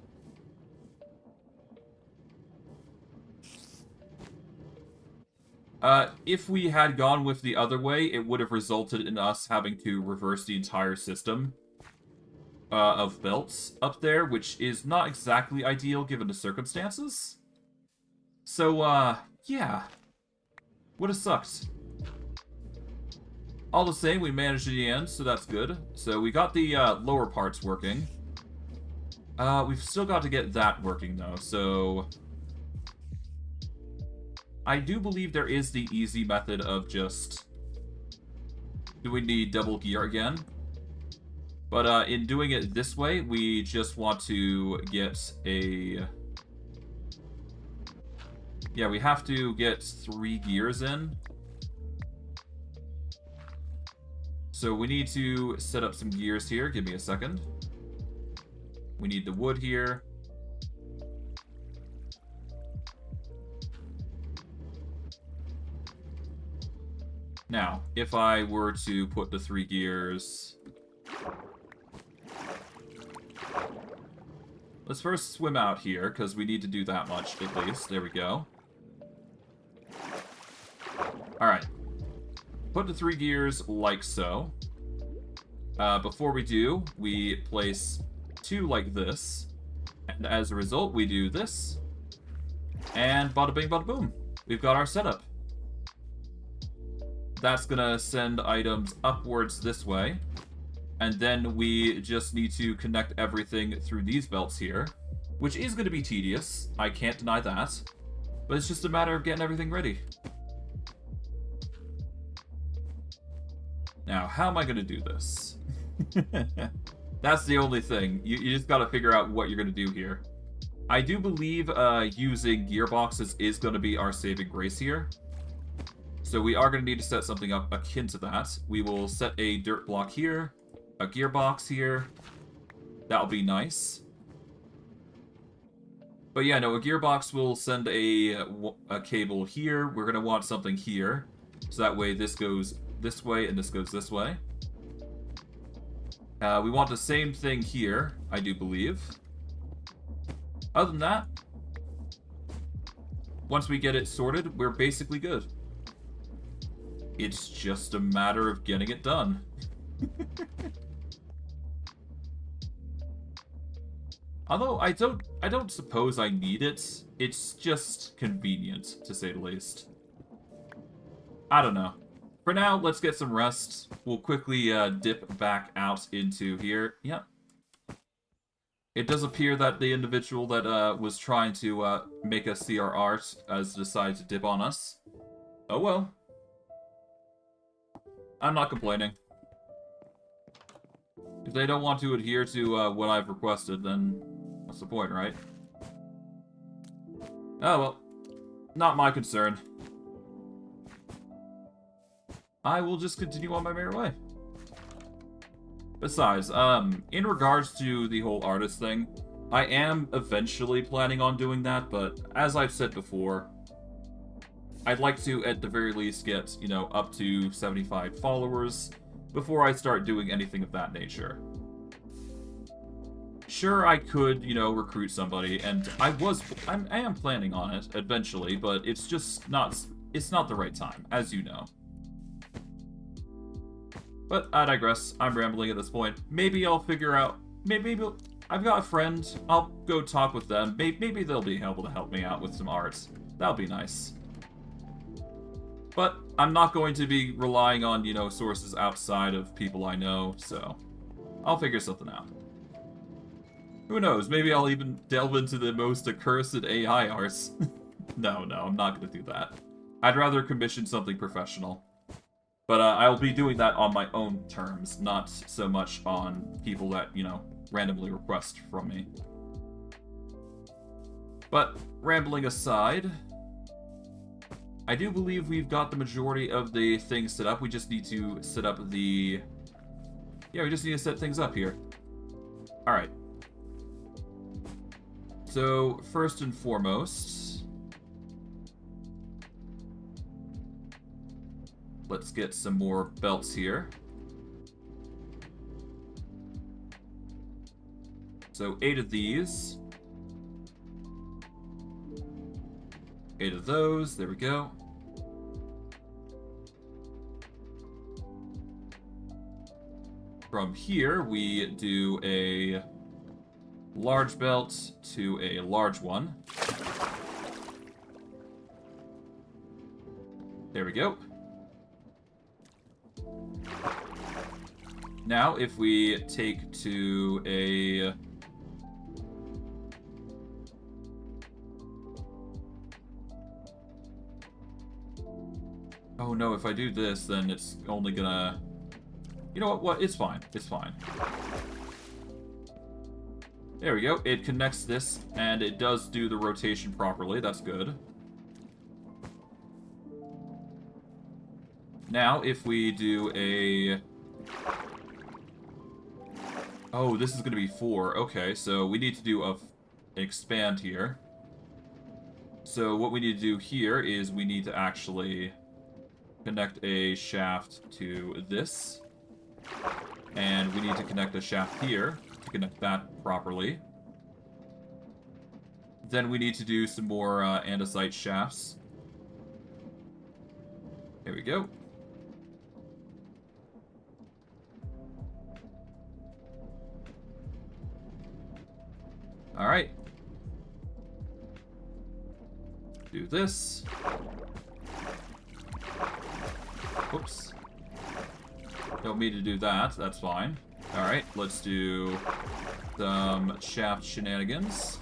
If we had gone with the other way, it would have resulted in us having to reverse the entire system of belts up there, which is not exactly ideal given the circumstances. So, yeah. Would have sucked. All the same, we managed in the end, so that's good. So we got the lower parts working. We've still got to get that working, though, so... I do believe there is the easy method of just doing the double gear again. But in doing it this way, we just want to get a... Yeah, we have to get 3 gears in. So we need to set up some gears here. Give me a second. We need the wood here. Now, if I were to put the 3 gears... Let's first swim out here, because we need to do that much, at least. There we go. Alright. Put the 3 gears like so. Before we do, we place 2 like this. And as a result, we do this. And bada bing, bada boom. We've got our setup. That's gonna send items upwards this way. And then we just need to connect everything through these belts here. Which is gonna be tedious. I can't deny that. But it's just a matter of getting everything ready. Now, how am I gonna do this? That's the only thing. You just gotta figure out what you're gonna do here. I do believe using gearboxes is gonna be our saving grace here. So we are going to need to set something up akin to that. We will set a dirt block here, a gearbox here. That'll be nice. But yeah, no, a gearbox will send a cable here. We're going to want something here. So that way this goes this way and this goes this way. We want the same thing here, I do believe. Other than that, once we get it sorted, we're basically good. It's just a matter of getting it done. Although I don't suppose I need it. It's just convenient, to say the least. I don't know. For now, let's get some rest. We'll quickly dip back out into here. Yep. It does appear that the individual that was trying to make us see our art has decided to dip on us. Oh well. I'm not complaining. If they don't want to adhere to what I've requested, then what's the point, right? Oh well. Not my concern. I will just continue on my merry way. Besides, in regards to the whole artist thing, I am eventually planning on doing that, but as I've said before, I'd like to, at the very least, get, you know, up to 75 followers before I start doing anything of that nature. Sure, I could, you know, recruit somebody, and I am planning on it eventually, but it's just not, it's not the right time, as you know. But I digress. I'm rambling at this point. Maybe I'll figure out... Maybe I've got a friend. I'll go talk with them. Maybe they'll be able to help me out with some art. That'll be nice. But I'm not going to be relying on, you know, sources outside of people I know, so I'll figure something out. Who knows? Maybe I'll even delve into the most accursed AI arts. No, I'm not going to do that. I'd rather commission something professional. But I'll be doing that on my own terms, not so much on people that, you know, randomly request from me. But, rambling aside, I do believe we've got the majority of the things set up. We just need to set up the... Yeah, we just need to set things up here. Alright. So, first and foremost... let's get some more belts here. So 8 of these. 8 of those. There we go. From here, we do a large belt to a large one. There we go. Now, if we take to a... Oh no, if I do this, then it's only gonna... You know what? It's fine. It's fine. There we go. It connects this, and it does do the rotation properly. That's good. Now, if we do a... Oh, this is going to be 4. Okay, so we need to do an expand here. So what we need to do here is we need to actually connect a shaft to this. And we need to connect a shaft here to connect that properly. Then we need to do some more andesite shafts. There we go. Alright. Do this. Oops. Don't mean to do that. That's fine. Alright, let's do some shaft shenanigans.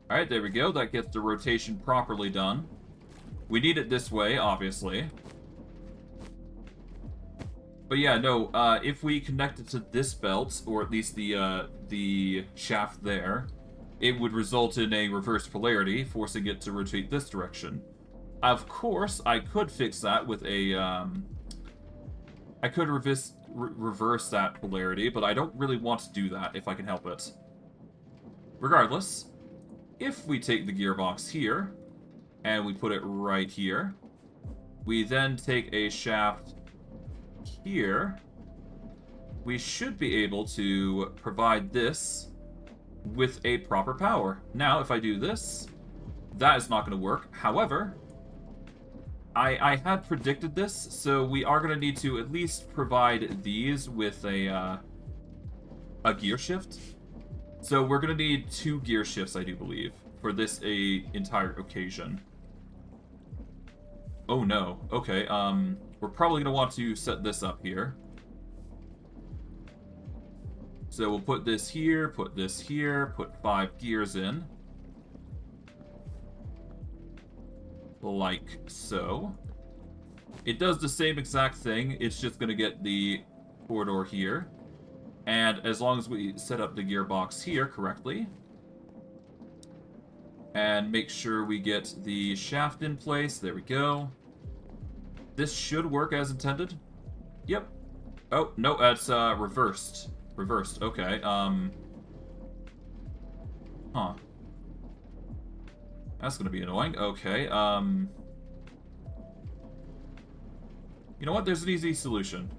Alright, there we go. That gets the rotation properly done. We need it this way, obviously. But yeah, no, if we connect it to this belt, or at least the shaft there, it would result in a reverse polarity, forcing it to rotate this direction. Of course, I could fix that with a, I could reverse that polarity, but I don't really want to do that if I can help it. Regardless, if we take the gearbox here, and we put it right here, we then take a shaft here, we should be able to provide this with a proper power. Now, if I do this, that is not going to work. However, I had predicted this, so we are going to need to at least provide these with a gear shift. So we're going to need 2 gear shifts, I do believe, for this entire occasion. Oh no. Okay, we're probably going to want to set this up here. So we'll put this here, put 5 gears in. Like so. It does the same exact thing, it's just going to get the corridor here. And as long as we set up the gearbox here correctly, and make sure we get the shaft in place, there we go. This should work as intended. Yep. Oh, no, it's reversed. Reversed, okay. Huh. That's gonna be annoying. Okay, you know what? There's an easy solution.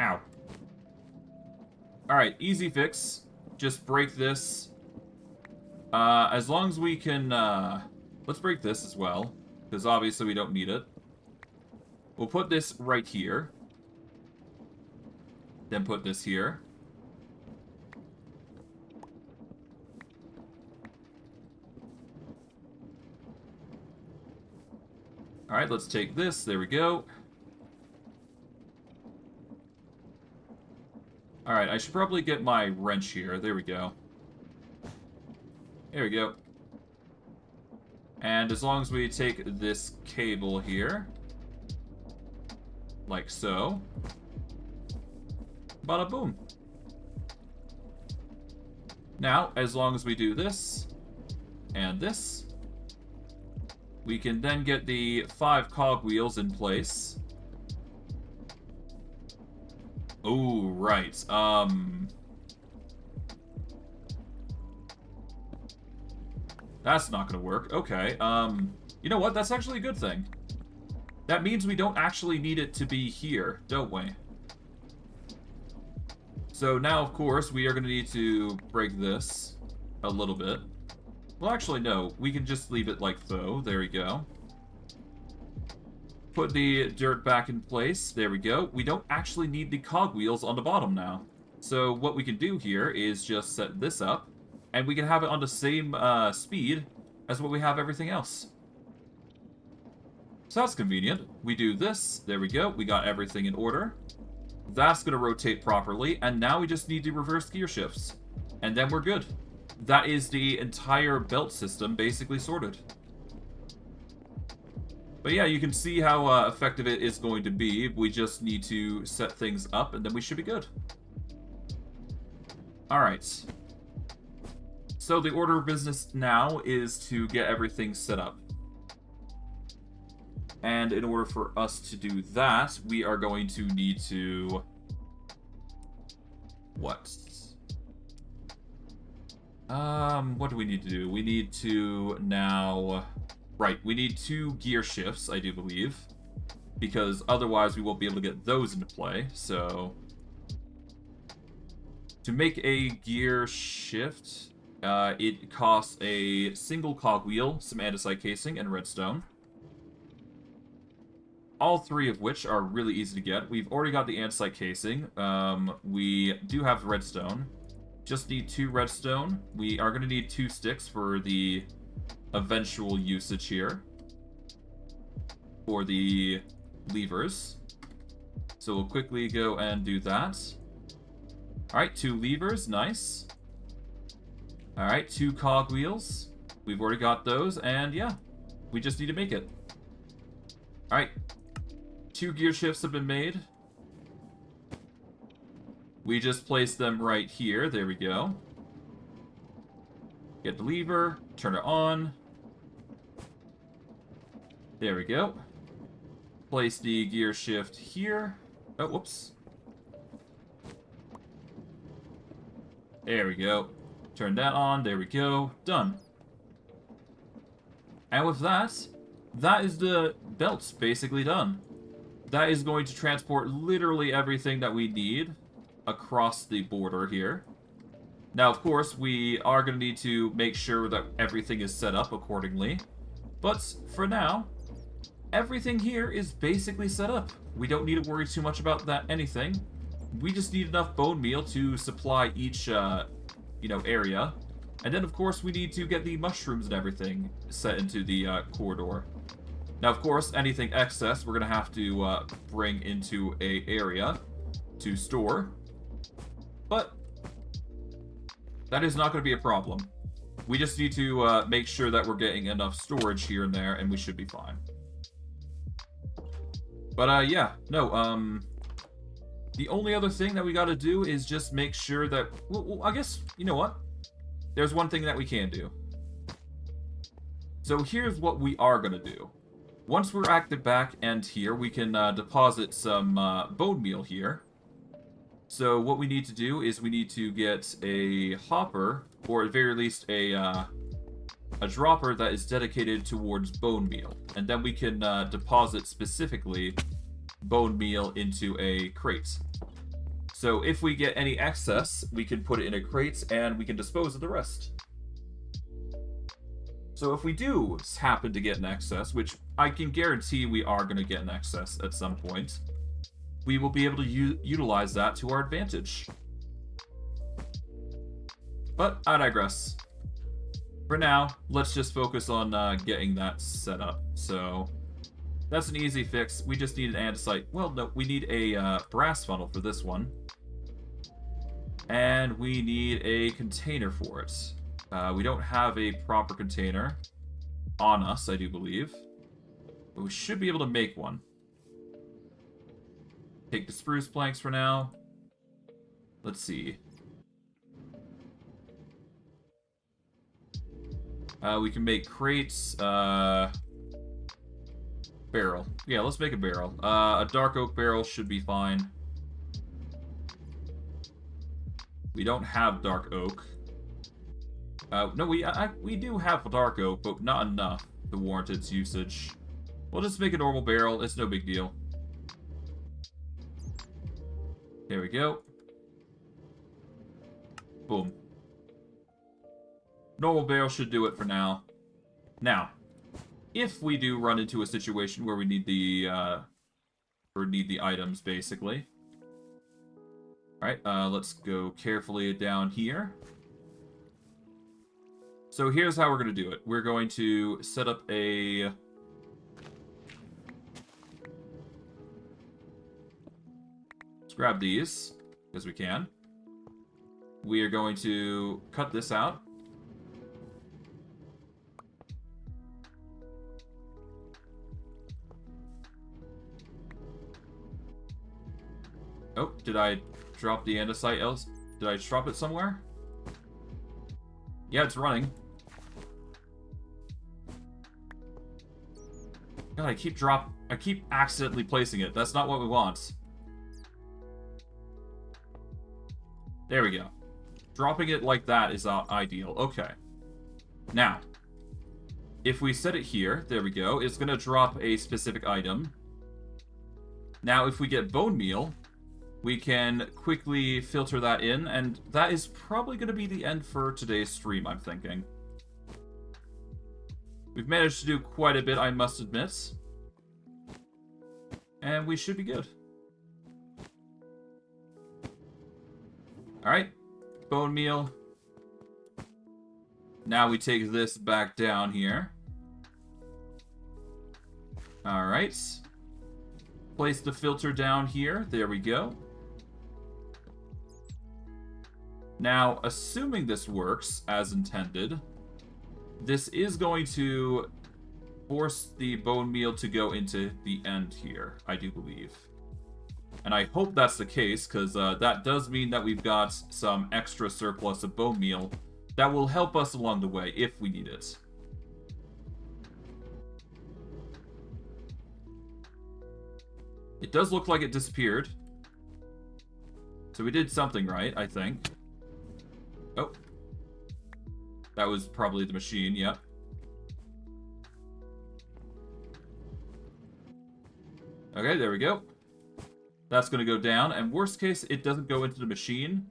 Ow. Alright, easy fix. Just break this. As long as we can, let's break this as well, because obviously we don't need it. We'll put this right here. Then put this here. Alright, let's take this. There we go. Alright, I should probably get my wrench here. There we go. There we go. And as long as we take this cable here, like so, bada boom. Now, as long as we do this, and this, we can then get the 5 cogwheels in place. Oh, right. That's not gonna work. Okay, you know what? That's actually a good thing. That means we don't actually need it to be here, don't we? So now, of course, we are going to need to break this a little bit. Well, actually, no. We can just leave it like so. There we go. Put the dirt back in place. There we go. We don't actually need the cogwheels on the bottom now. So what we can do here is just set this up, and we can have it on the same speed as what we have everything else. So that's convenient. We do this. There we go. We got everything in order. That's going to rotate properly, and now we just need to reverse gear shifts. And then we're good. That is the entire belt system basically sorted. But yeah, you can see how effective it is going to be. We just need to set things up, and then we should be good. Alright. So the order of business now is to get everything set up. And in order for us to do that, we are going to need to... What? What do we need to do? We need to now... Right, we need 2 gear shifts, I do believe. Because otherwise we won't be able to get those into play, so... To make a gear shift, it costs a single cogwheel, some andesite casing, and redstone. All 3 of which are really easy to get. We've already got the andesite casing. We do have redstone. Just need 2 redstone. We are going to need 2 sticks for the eventual usage here. For the levers. So we'll quickly go and do that. Alright, 2 levers. Nice. Alright, 2 cogwheels. We've already got those. And yeah, we just need to make it. Alright. 2 gear shifts have been made. We just place them right here. There we go. Get the lever. Turn it on. There we go. Place the gear shift here. Oh, whoops. There we go. Turn that on. There we go. Done. And with that, that is the belts basically done. That is going to transport literally everything that we need across the border here. Now, of course, we are going to need to make sure that everything is set up accordingly. But for now, everything here is basically set up. We don't need to worry too much about that anything. We just need enough bone meal to supply each, area. And then, of course, we need to get the mushrooms and everything set into the corridor. Now, of course, anything excess we're going to have to bring into a area to store. But that is not going to be a problem. We just need to make sure that we're getting enough storage here and there, and we should be fine. But, yeah, no, the only other thing that we got to do is just make sure that, well, I guess, you know what? There's one thing that we can do. So here's what we are going to do. Once we're at the back end here, we can deposit some bone meal here. So what we need to do is we need to get a hopper, or at the very least a dropper that is dedicated towards bone meal. And then we can deposit specifically bone meal into a crate. So if we get any excess, we can put it in a crate and we can dispose of the rest. So if we do happen to get an excess, which I can guarantee we are going to get an excess at some point, we will be able to utilize that to our advantage. But I digress. For now, let's just focus on getting that set up. So that's an easy fix. We just need an andesite. Well, no, we need a brass funnel for this one. And we need a container for it. We don't have a proper container on us, I do believe. But we should be able to make one. Take the spruce planks for now. Let's see. We can make crates. Barrel. Yeah, let's make a barrel. A dark oak barrel should be fine. We don't have dark oak. No, we do have dark oak, but not enough to warrant its usage. We'll just make a normal barrel. It's no big deal. There we go. Boom. Normal barrel should do it for now. Now, if we do run into a situation where we need the items, basically. Alright, let's go carefully down here. So here's how we're going to do it. We're going to set up a... Let's grab these, because we can. We are going to cut this out. Oh, did I drop the andesite else? Did I drop it somewhere? Yeah, it's running. God, I keep accidentally placing it. That's not what we want. There we go. Dropping it like that is ideal. Okay. Now, if we set it here, there we go, it's going to drop a specific item. Now, if we get bone meal, we can quickly filter that in, and that is probably going to be the end for today's stream, I'm thinking. We've managed to do quite a bit, I must admit. And we should be good. Alright. Bone meal. Now we take this back down here. Alright. Place the filter down here. There we go. Now, assuming this works as intended, this is going to force the bone meal to go into the end here, I do believe. And I hope that's the case, because that does mean that we've got some extra surplus of bone meal that will help us along the way if we need it. It does look like it disappeared. So we did something right, I think. Oh. That was probably the machine, yep. Okay, there we go. That's going to go down, and worst case, it doesn't go into the machine.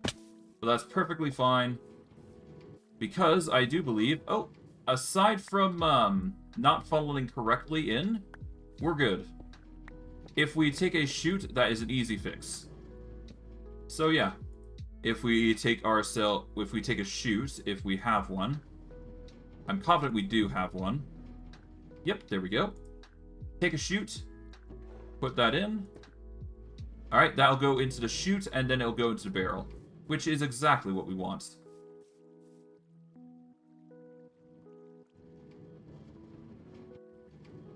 But that's perfectly fine. Because I do believe... Oh, aside from not funneling correctly in, we're good. If we take a chute, that is an easy fix. So yeah, if we take a chute, if we have one, I'm confident we do have one. Yep, there we go. Take a chute, put that in. Alright, that'll go into the chute, and then it'll go into the barrel, which is exactly what we want.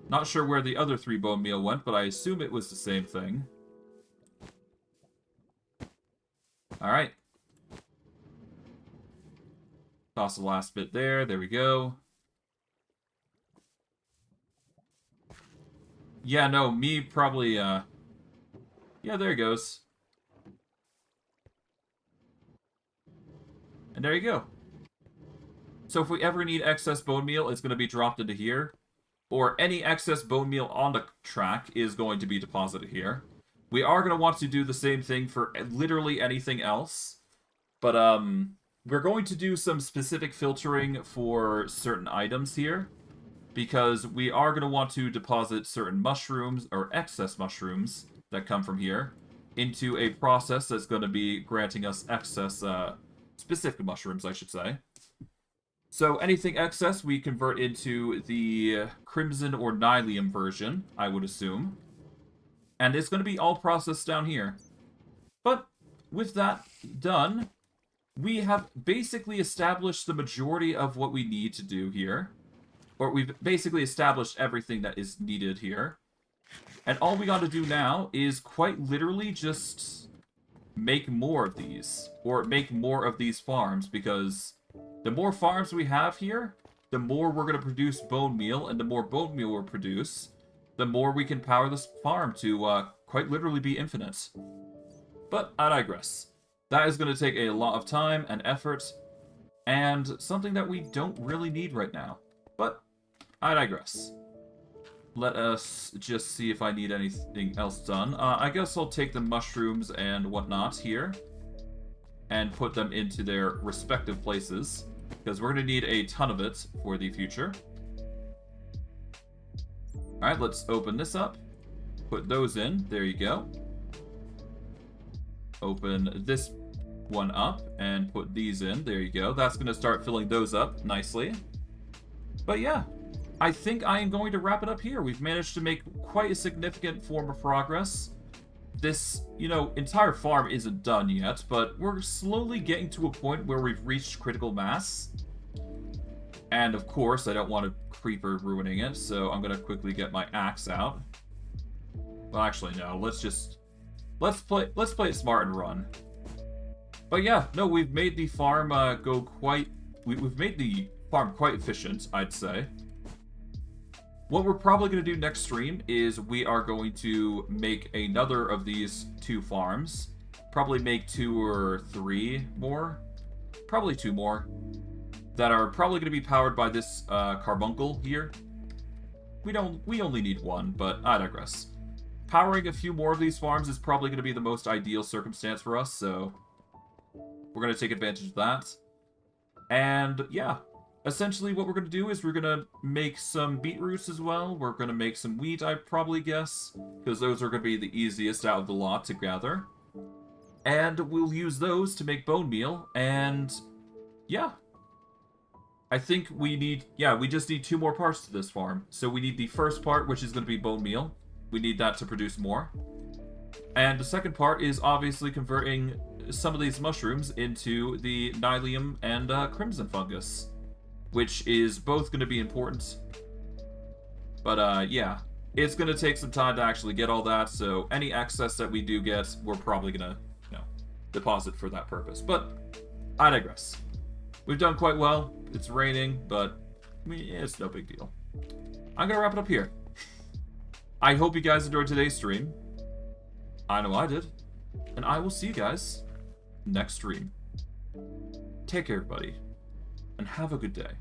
Not sure where the other 3 bone meal went, but I assume it was the same thing. Alright. Toss the last bit there. There we go. Yeah, no, me probably, yeah, there it goes. And there you go. So if we ever need excess bone meal, it's going to be dropped into here. Or any excess bone meal on the track is going to be deposited here. We are going to want to do the same thing for literally anything else. But we're going to do some specific filtering for certain items here. Because we are going to want to deposit certain mushrooms, or excess mushrooms, that come from here, into a process that's going to be granting us excess, specific mushrooms, I should say. So anything excess we convert into the Crimson or Nylium version, I would assume. And it's going to be all processed down here. But with that done, we have basically established the majority of what we need to do here. Or we've basically established everything that is needed here. And all we got to do now is quite literally just make more of these. Or make more of these farms, because the more farms we have here, the more we're going to produce bone meal, and the more bone meal we produce, the more we can power this farm to quite literally be infinite. But I digress. That is going to take a lot of time and effort, and something that we don't really need right now. But I digress. Let us just see if I need anything else done. I guess I'll take the mushrooms and whatnot here and put them into their respective places, because we're going to need a ton of it for the future. Alright, let's open this up. Put those in. There you go. Open this one up and put these in. There you go. That's going to start filling those up nicely. But yeah, I think I am going to wrap it up here. We've managed to make quite a significant form of progress. This, entire farm isn't done yet, but we're slowly getting to a point where we've reached critical mass. And of course, I don't want a creeper ruining it, so I'm going to quickly get my axe out. Well, actually, no. Let's play it smart and run. But yeah, no, we've made the farm we've made the farm quite efficient, I'd say. What we're probably going to do next stream is we are going to make another of these 2 farms. Probably make 2 or 3 more. Probably 2 more. That are probably going to be powered by this carbuncle here. We only need 1, but I digress. Powering a few more of these farms is probably going to be the most ideal circumstance for us, so we're going to take advantage of that. And yeah. Essentially, what we're going to do is we're going to make some beetroots as well. We're going to make some wheat, I probably guess, because those are going to be the easiest out of the lot to gather. And we'll use those to make bone meal, and yeah. I think we just need 2 more parts to this farm. So we need the first part, which is going to be bone meal. We need that to produce more. And the second part is obviously converting some of these mushrooms into the Nylium and Crimson Fungus, which is both going to be important. But, yeah. It's going to take some time to actually get all that, so any excess that we do get, we're probably going to, deposit for that purpose. But, I digress. We've done quite well. It's raining, but it's no big deal. I'm going to wrap it up here. I hope you guys enjoyed today's stream. I know I did. And I will see you guys next stream. Take care, everybody. And have a good day.